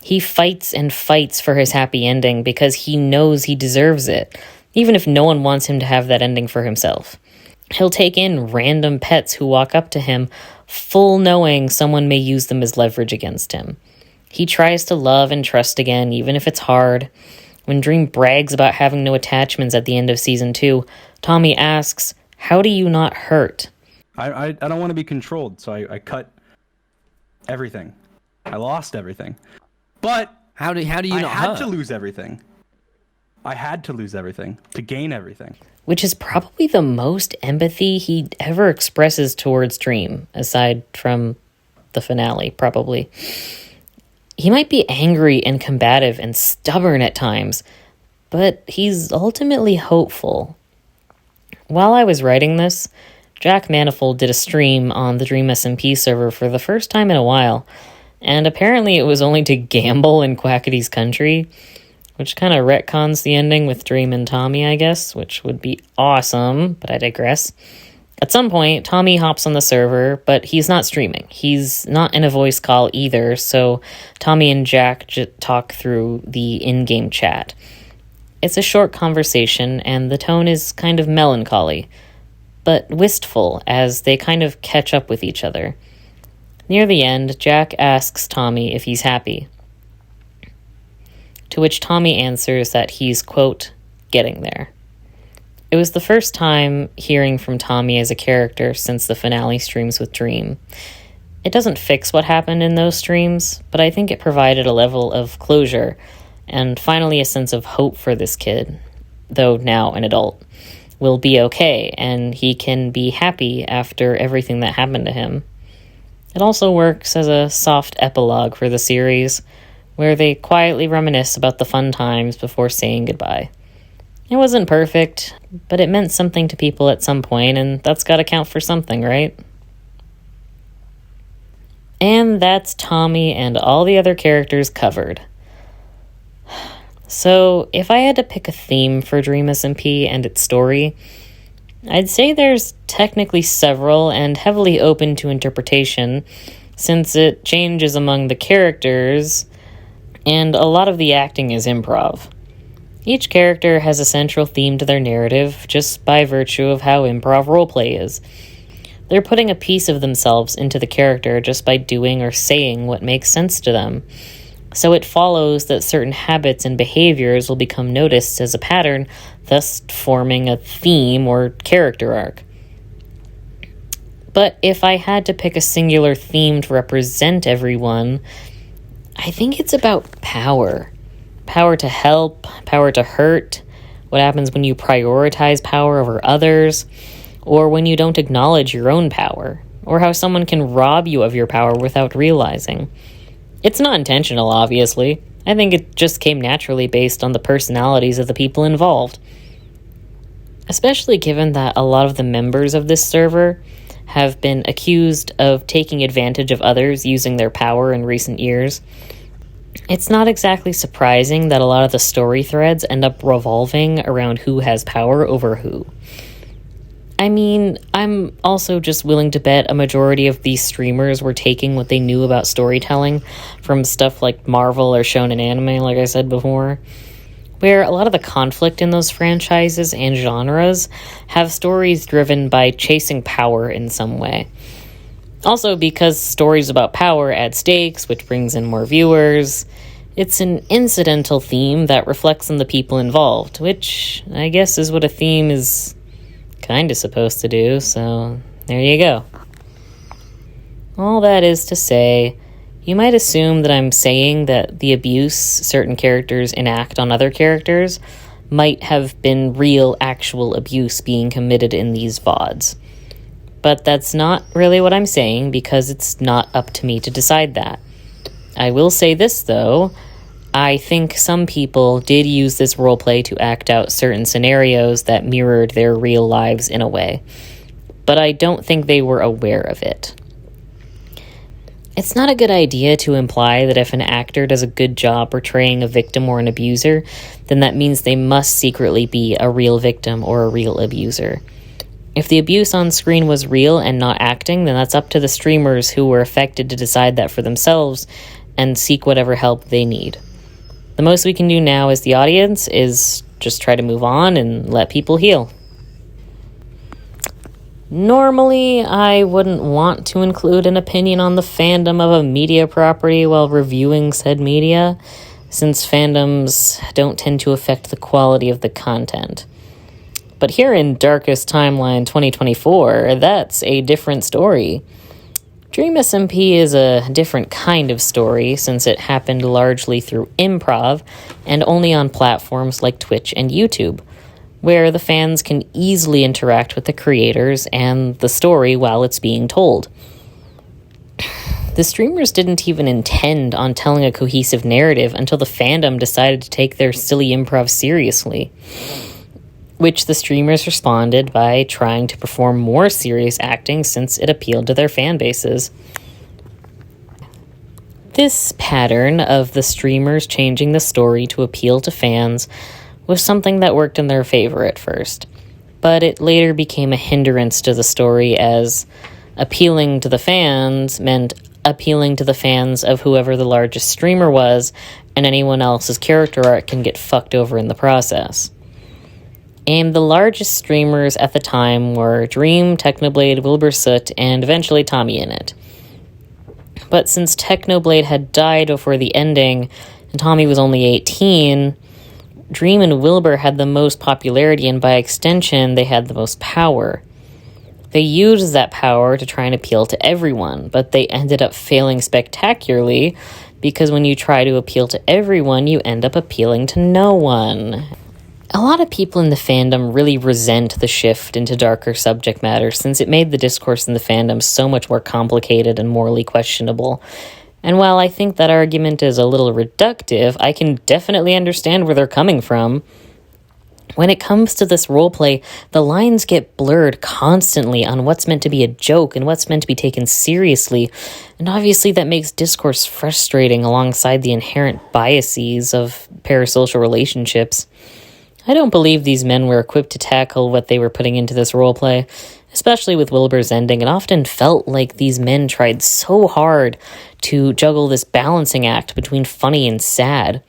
He fights and fights for his happy ending because he knows he deserves it, even if no one wants him to have that ending for himself. He'll take in random pets who walk up to him, full knowing someone may use them as leverage against him. He tries to love and trust again, even if it's hard. When Dream brags about having no attachments at the end of Season 2, Tommy asks, "How do you not hurt?" I don't want to be controlled, so I cut everything. I lost everything. But how do you not I had hurt? to lose everything. I had to lose everything to gain everything. Which is probably the most empathy he ever expresses towards Dream, aside from the finale, probably. He might be angry and combative and stubborn at times, but he's ultimately hopeful. While I was writing this, Jack Manifold did a stream on the DreamSMP server for the first time in a while, and apparently it was only to gamble in Quackity's country, which kind of retcons the ending with Dream and Tommy, I guess, which would be awesome, but I digress. At some point, Tommy hops on the server, but he's not streaming. He's not in a voice call either, so Tommy and Jack talk through the in-game chat. It's a short conversation, and the tone is kind of melancholy, but wistful as they kind of catch up with each other. Near the end, Jack asks Tommy if he's happy, to which Tommy answers that he's, quote, getting there. It was the first time hearing from Tommy as a character since the finale streams with Dream. It doesn't fix what happened in those streams, but I think it provided a level of closure and finally a sense of hope for this kid, though now an adult, will be okay and he can be happy after everything that happened to him. It also works as a soft epilogue for the series, where they quietly reminisce about the fun times before saying goodbye. It wasn't perfect, but it meant something to people at some point, and that's gotta count for something, right? And that's Tommy and all the other characters covered. So, if I had to pick a theme for DreamSMP and its story, I'd say there's technically several and heavily open to interpretation, since it changes among the characters, and a lot of the acting is improv. Each character has a central theme to their narrative, just by virtue of how improv roleplay is. They're putting a piece of themselves into the character just by doing or saying what makes sense to them. So it follows that certain habits and behaviors will become noticed as a pattern, thus forming a theme or character arc. But if I had to pick a singular theme to represent everyone, I think it's about power. Power to help, power to hurt, what happens when you prioritize power over others, or when you don't acknowledge your own power, or how someone can rob you of your power without realizing. It's not intentional, obviously. I think it just came naturally based on the personalities of the people involved. Especially given that a lot of the members of this server have been accused of taking advantage of others using their power in recent years. It's not exactly surprising that a lot of the story threads end up revolving around who has power over who. I mean, I'm also just willing to bet a majority of these streamers were taking what they knew about storytelling from stuff like Marvel or shonen anime, like I said before. where a lot of the conflict in those franchises and genres have stories driven by chasing power in some way. Also, because stories about power add stakes, which brings in more viewers, it's an incidental theme that reflects on the people involved, which I guess is what a theme is kind of supposed to do, so there you go. All that is to say, you might assume that I'm saying that the abuse certain characters enact on other characters might have been real, actual abuse being committed in these VODs. But that's not really what I'm saying, because it's not up to me to decide that. I will say this, though. I think some people did use this roleplay to act out certain scenarios that mirrored their real lives in a way. But I don't think they were aware of it. It's not a good idea to imply that if an actor does a good job portraying a victim or an abuser, then that means they must secretly be a real victim or a real abuser. If the abuse on screen was real and not acting, then that's up to the streamers who were affected to decide that for themselves and seek whatever help they need. The most we can do now as the audience is just try to move on and let people heal. Normally, I wouldn't want to include an opinion on the fandom of a media property while reviewing said media, since fandoms don't tend to affect the quality of the content. But here in Darkest Timeline 2024, that's a different story. DreamSMP is a different kind of story, since it happened largely through improv and only on platforms like Twitch and YouTube, where the fans can easily interact with the creators and the story while it's being told. The streamers didn't even intend on telling a cohesive narrative until the fandom decided to take their silly improv seriously, which the streamers responded by trying to perform more serious acting since it appealed to their fan bases. This pattern of the streamers changing the story to appeal to fans was something that worked in their favor at first, but it later became a hindrance to the story, as appealing to the fans meant appealing to the fans of whoever the largest streamer was, and anyone else's character arc can get fucked over in the process. And the largest streamers at the time were Dream, Technoblade, Wilbur, and eventually Tommy in it. But since Technoblade had died before the ending, and Tommy was only 18, Dream and Wilbur had the most popularity, and by extension, they had the most power. They used that power to try and appeal to everyone, but they ended up failing spectacularly, because when you try to appeal to everyone, you end up appealing to no one. A lot of people in the fandom really resent the shift into darker subject matter, since it made the discourse in the fandom so much more complicated and morally questionable. And while I think that argument is a little reductive, I can definitely understand where they're coming from. When it comes to this roleplay, the lines get blurred constantly on what's meant to be a joke and what's meant to be taken seriously, and obviously that makes discourse frustrating alongside the inherent biases of parasocial relationships. I don't believe these men were equipped to tackle what they were putting into this roleplay, especially with Wilbur's ending. It often felt like these men tried so hard to juggle this balancing act between funny and sad.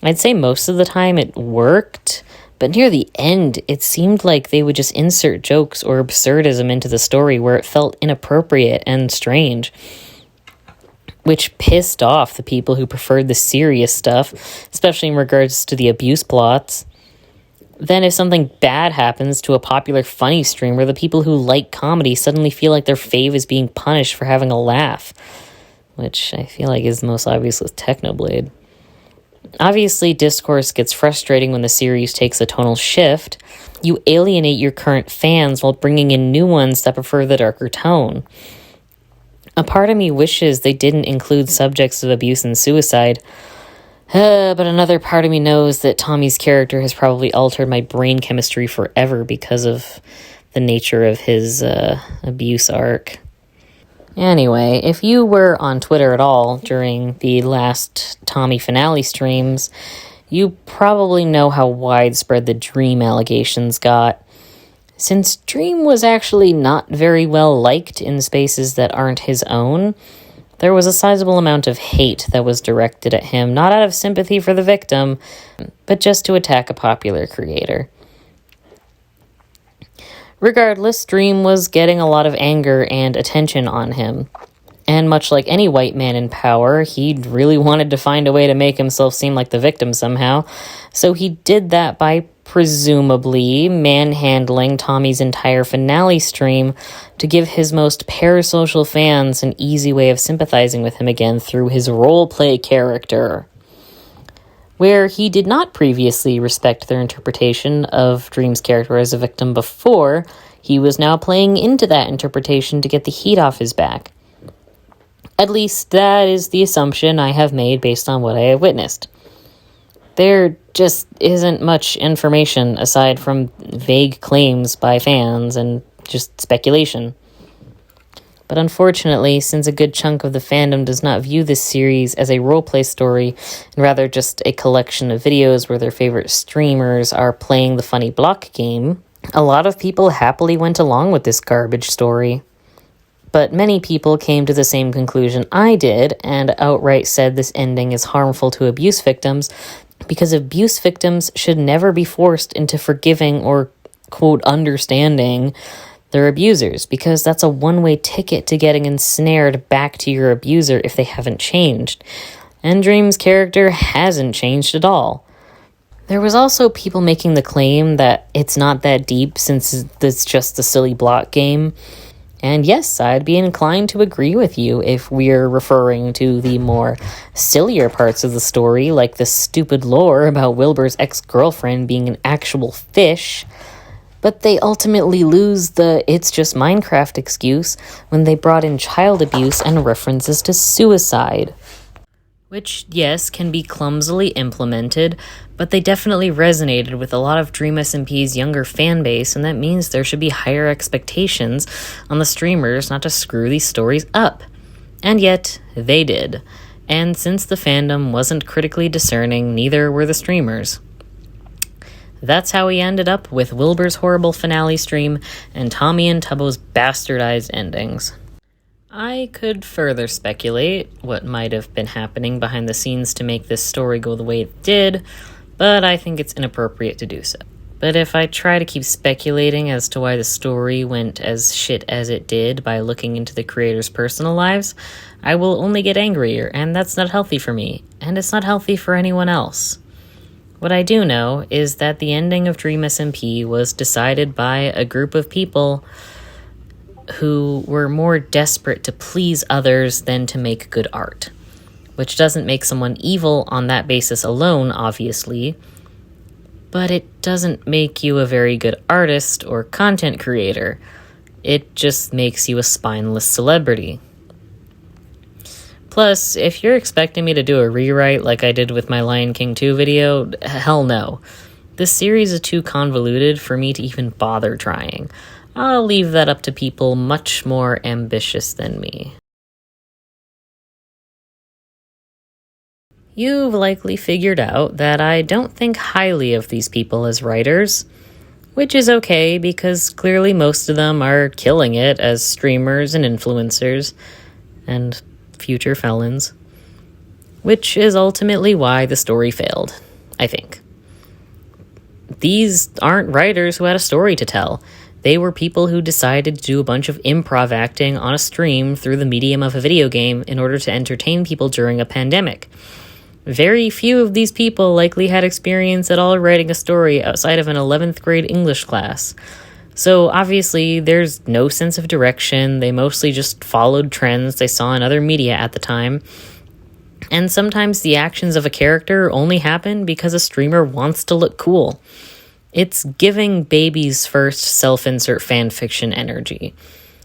I'd say most of the time it worked, but near the end, it seemed like they would just insert jokes or absurdism into the story where it felt inappropriate and strange, which pissed off the people who preferred the serious stuff, especially in regards to the abuse plots. Then if something bad happens to a popular funny streamer, the people who like comedy suddenly feel like their fave is being punished for having a laugh, which I feel like is most obvious with Technoblade. Obviously, discourse gets frustrating when the series takes a tonal shift. You alienate your current fans while bringing in new ones that prefer the darker tone. A part of me wishes they didn't include subjects of abuse and suicide, but another part of me knows that Tommy's character has probably altered my brain chemistry forever because of the nature of his abuse arc. Anyway, if you were on Twitter at all during the last Tommy finale streams, you probably know how widespread the Dream allegations got. Since Dream was actually not very well liked in spaces that aren't his own, there was a sizable amount of hate that was directed at him, not out of sympathy for the victim, but just to attack a popular creator. Regardless, Dream was getting a lot of anger and attention on him. And much like any white man in power, he really wanted to find a way to make himself seem like the victim somehow. So he did that by presumably manhandling Tommy's entire finale stream to give his most parasocial fans an easy way of sympathizing with him again through his roleplay character. Where he did not previously respect their interpretation of Dream's character as a victim before, he was now playing into that interpretation to get the heat off his back. At least that is the assumption I have made based on what I have witnessed. There just isn't much information aside from vague claims by fans and just speculation. But unfortunately, since a good chunk of the fandom does not view this series as a roleplay story, and rather just a collection of videos where their favorite streamers are playing the funny block game, a lot of people happily went along with this garbage story. But many people came to the same conclusion I did, and outright said this ending is harmful to abuse victims, because abuse victims should never be forced into forgiving or, quote, understanding their abusers, because that's a one-way ticket to getting ensnared back to your abuser if they haven't changed. And Dream's character hasn't changed at all. There was also people making the claim that it's not that deep since it's just a silly block game. And yes, I'd be inclined to agree with you if we're referring to the more sillier parts of the story, like the stupid lore about Wilbur's ex-girlfriend being an actual fish. But they ultimately lose the "it's just Minecraft" excuse when they brought in child abuse and references to suicide. Which, yes, can be clumsily implemented, but they definitely resonated with a lot of DreamSMP's younger fan base, and that means there should be higher expectations on the streamers not to screw these stories up. And yet, they did. And since the fandom wasn't critically discerning, neither were the streamers. That's how we ended up with Wilbur's horrible finale stream and Tommy and Tubbo's bastardized endings. I could further speculate what might have been happening behind the scenes to make this story go the way it did, but I think it's inappropriate to do so. But if I try to keep speculating as to why the story went as shit as it did by looking into the creators' personal lives, I will only get angrier, and that's not healthy for me, and it's not healthy for anyone else. What I do know is that the ending of DreamSMP was decided by a group of people who were more desperate to please others than to make good art. Which doesn't make someone evil on that basis alone, obviously, but it doesn't make you a very good artist or content creator. It just makes you a spineless celebrity. Plus, if you're expecting me to do a rewrite like I did with my Lion King 2 video, hell no. This series is too convoluted for me to even bother trying. I'll leave that up to people much more ambitious than me. You've likely figured out that I don't think highly of these people as writers, which is okay because clearly most of them are killing it as streamers and influencers, and future felons, which is ultimately why the story failed, I think. These aren't writers who had a story to tell. They were people who decided to do a bunch of improv acting on a stream through the medium of a video game in order to entertain people during a pandemic. Very few of these people likely had experience at all writing a story outside of an 11th grade English class. So obviously there's no sense of direction, they mostly just followed trends they saw in other media at the time. And sometimes the actions of a character only happen because a streamer wants to look cool. It's giving baby's first self-insert fanfiction energy,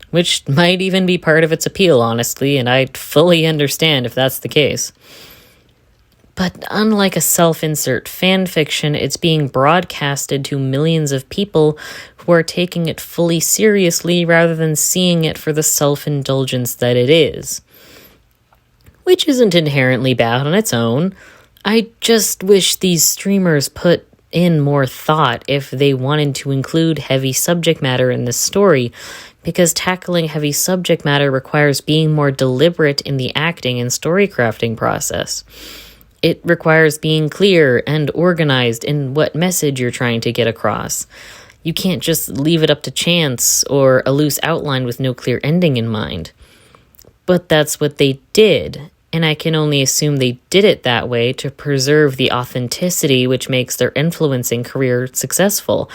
which might even be part of its appeal, honestly, and I fully understand if that's the case. But unlike a self-insert fanfiction, it's being broadcasted to millions of people who are taking it fully seriously rather than seeing it for the self-indulgence that it is. Which isn't inherently bad on its own. I just wish these streamers put in more thought if they wanted to include heavy subject matter in this story, because tackling heavy subject matter requires being more deliberate in the acting and story crafting process. It requires being clear and organized in what message you're trying to get across. You can't just leave it up to chance or a loose outline with no clear ending in mind. But that's what they did, and I can only assume they did it that way to preserve the authenticity which makes their influencing career successful,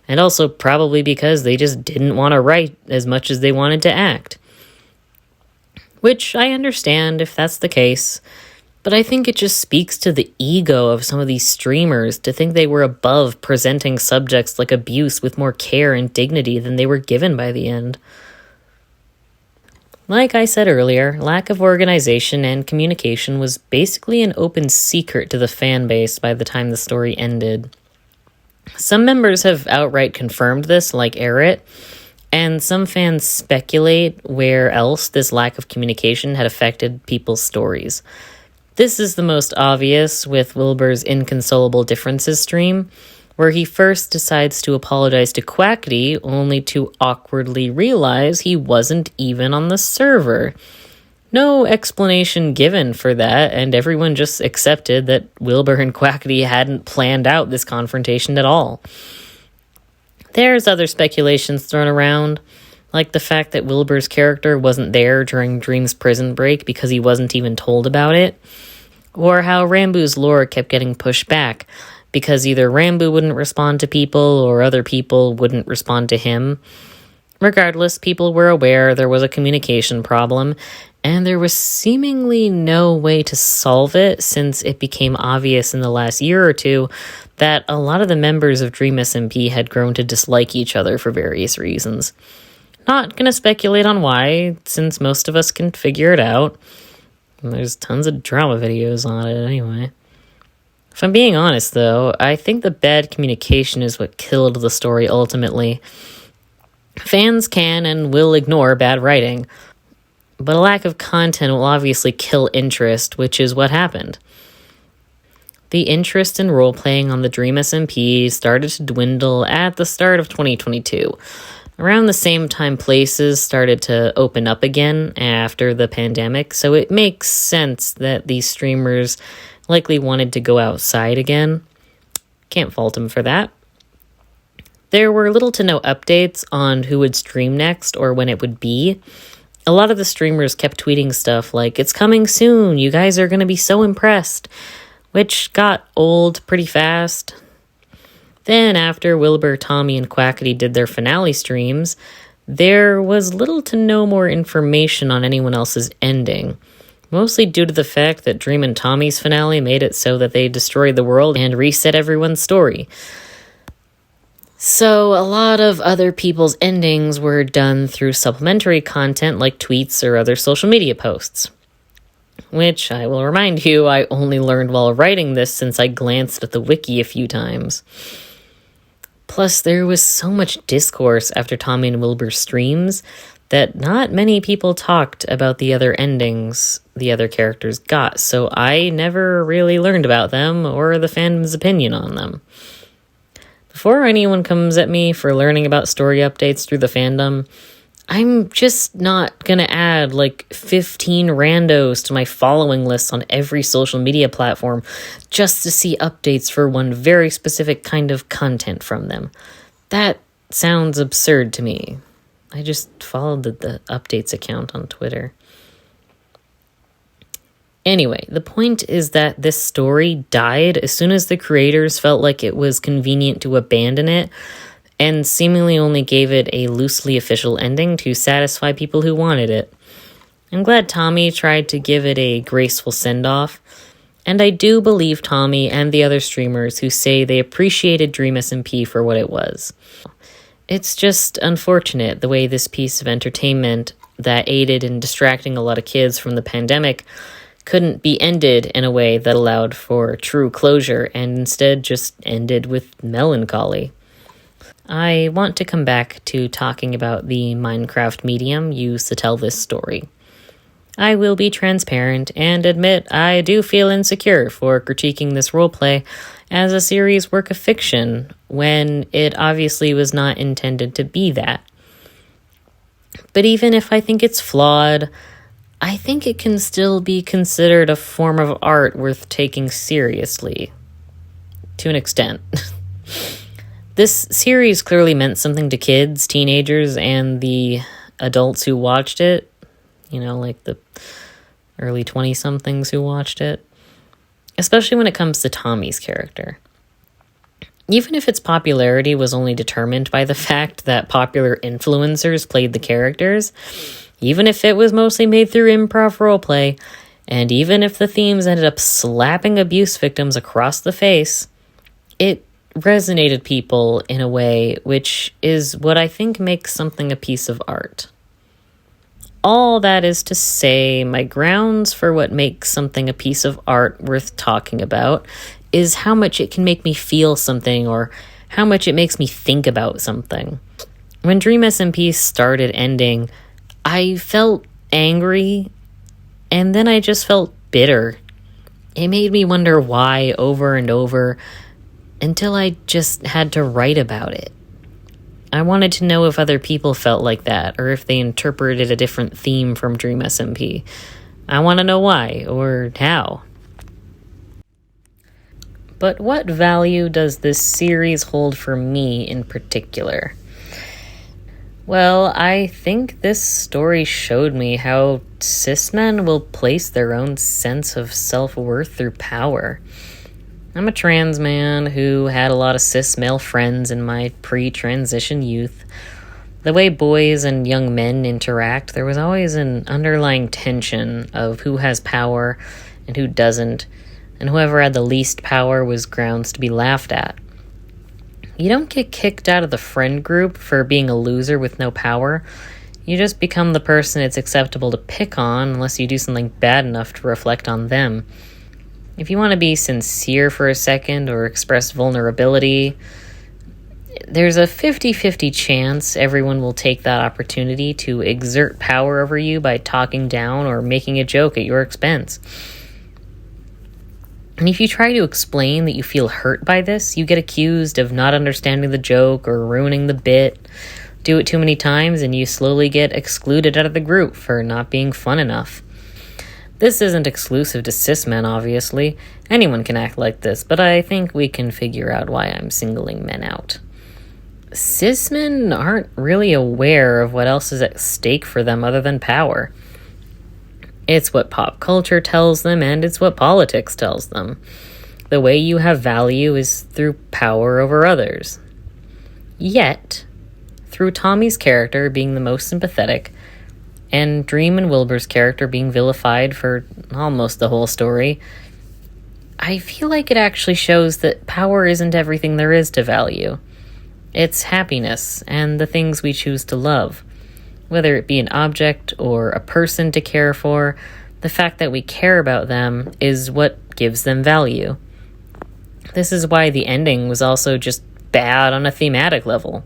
and also probably because they just didn't want to write as much as they wanted to act. Which I understand if that's the case, but I think it just speaks to the ego of some of these streamers to think they were above presenting subjects like abuse with more care and dignity than they were given by the end. Like I said earlier, lack of organization and communication was basically an open secret to the fan base by the time the story ended. Some members have outright confirmed this, like Errett, and some fans speculate where else this lack of communication had affected people's stories. This is the most obvious with Wilbur's Inconsolable Differences stream, where he first decides to apologize to Quackity only to awkwardly realize he wasn't even on the server. No explanation given for that, and everyone just accepted that Wilbur and Quackity hadn't planned out this confrontation at all. There's other speculations thrown around, like the fact that Wilbur's character wasn't there during Dream's prison break because he wasn't even told about it, or how Ranboo's lore kept getting pushed back because either Ranboo wouldn't respond to people or other people wouldn't respond to him. Regardless, people were aware there was a communication problem, and there was seemingly no way to solve it since it became obvious in the last year or two that a lot of the members of DreamSMP had grown to dislike each other for various reasons. Not gonna speculate on why, since most of us can figure it out. There's tons of drama videos on it anyway. If I'm being honest, though, I think the bad communication is what killed the story ultimately. Fans can and will ignore bad writing, but a lack of content will obviously kill interest, which is what happened. The interest in role-playing on the DreamSMP started to dwindle at the start of 2022. Around the same time, places started to open up again after the pandemic, so it makes sense that these streamers likely wanted to go outside again. Can't fault them for that. There were little to no updates on who would stream next or when it would be. A lot of the streamers kept tweeting stuff like, "It's coming soon, you guys are going to be so impressed," which got old pretty fast. Then after Wilbur, Tommy, and Quackity did their finale streams, there was little to no more information on anyone else's ending, mostly due to the fact that Dream and Tommy's finale made it so that they destroyed the world and reset everyone's story. So a lot of other people's endings were done through supplementary content like tweets or other social media posts. Which, I will remind you, I only learned while writing this since I glanced at the wiki a few times. Plus, there was so much discourse after Tommy and Wilbur's streams that not many people talked about the other endings the other characters got, so I never really learned about them or the fandom's opinion on them. Before anyone comes at me for learning about story updates through the fandom, I'm just not gonna add like 15 randos to my following list on every social media platform just to see updates for one very specific kind of content from them. That sounds absurd to me. I just followed the updates account on Twitter. Anyway, the point is that this story died as soon as the creators felt like it was convenient to abandon it, and seemingly only gave it a loosely official ending to satisfy people who wanted it. I'm glad Tommy tried to give it a graceful send-off, and I do believe Tommy and the other streamers who say they appreciated DreamSMP for what it was. It's just unfortunate the way this piece of entertainment that aided in distracting a lot of kids from the pandemic couldn't be ended in a way that allowed for true closure and instead just ended with melancholy. I want to come back to talking about the Minecraft medium used to tell this story. I will be transparent and admit I do feel insecure for critiquing this roleplay as a series work of fiction when it obviously was not intended to be that. But even if I think it's flawed, I think it can still be considered a form of art worth taking seriously. To an extent. This series clearly meant something to kids, teenagers, and the adults who watched it. You know, like the early 20-somethings who watched it. Especially when it comes to Tommy's character. Even if its popularity was only determined by the fact that popular influencers played the characters, even if it was mostly made through improv roleplay, and even if the themes ended up slapping abuse victims across the face, it resonated people in a way which is what I think makes something a piece of art. All that is to say, my grounds for what makes something a piece of art worth talking about is how much it can make me feel something or how much it makes me think about something. When DreamSMP started ending, I felt angry, and then I just felt bitter. It made me wonder why over and over, until I just had to write about it. I wanted to know if other people felt like that, or if they interpreted a different theme from DreamSMP. I want to know why, or how. But what value does this series hold for me in particular? Well, I think this story showed me how cis men will place their own sense of self-worth through power. I'm a trans man who had a lot of cis male friends in my pre-transition youth. The way boys and young men interact, there was always an underlying tension of who has power and who doesn't, and whoever had the least power was grounds to be laughed at. You don't get kicked out of the friend group for being a loser with no power. You just become the person it's acceptable to pick on unless you do something bad enough to reflect on them. If you want to be sincere for a second or express vulnerability, there's a 50-50 chance everyone will take that opportunity to exert power over you by talking down or making a joke at your expense. And if you try to explain that you feel hurt by this, you get accused of not understanding the joke or ruining the bit. Do it too many times and you slowly get excluded out of the group for not being fun enough. This isn't exclusive to cis men, obviously. Anyone can act like this, but I think we can figure out why I'm singling men out. Cis men aren't really aware of what else is at stake for them other than power. It's what pop culture tells them, and it's what politics tells them. The way you have value is through power over others. Yet, through Tommy's character being the most sympathetic, and Dream and Wilbur's character being vilified for almost the whole story, I feel like it actually shows that power isn't everything there is to value. It's happiness and the things we choose to love. Whether it be an object or a person to care for, the fact that we care about them is what gives them value. This is why the ending was also just bad on a thematic level.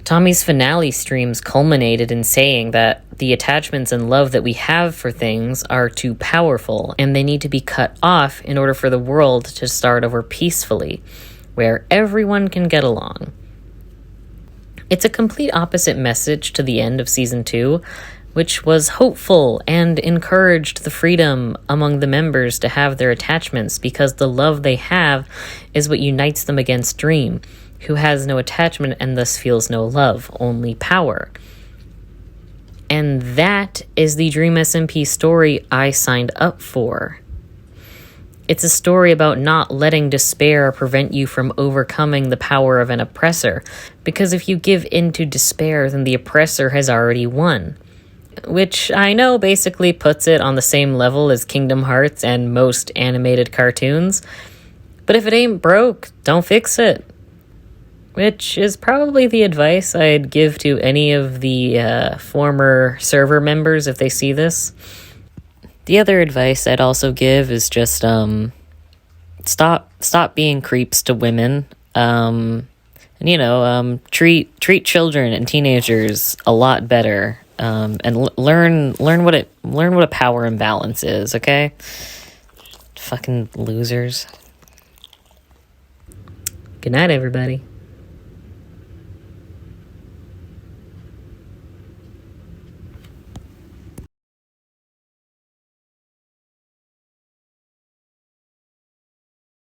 Tommy's finale streams culminated in saying that the attachments and love that we have for things are too powerful, and they need to be cut off in order for the world to start over peacefully, where everyone can get along. It's a complete opposite message to the end of Season 2, which was hopeful and encouraged the freedom among the members to have their attachments because the love they have is what unites them against Dream, who has no attachment and thus feels no love, only power. And that is the DreamSMP story I signed up for. It's a story about not letting despair prevent you from overcoming the power of an oppressor, because if you give in to despair, then the oppressor has already won. Which I know basically puts it on the same level as Kingdom Hearts and most animated cartoons, but if it ain't broke, don't fix it. Which is probably the advice I'd give to any of the former server members if they see this. The other advice I'd also give is just stop being creeps to women. And treat children and teenagers a lot better. And learn what a power imbalance is, okay? Fucking losers. Good night, everybody.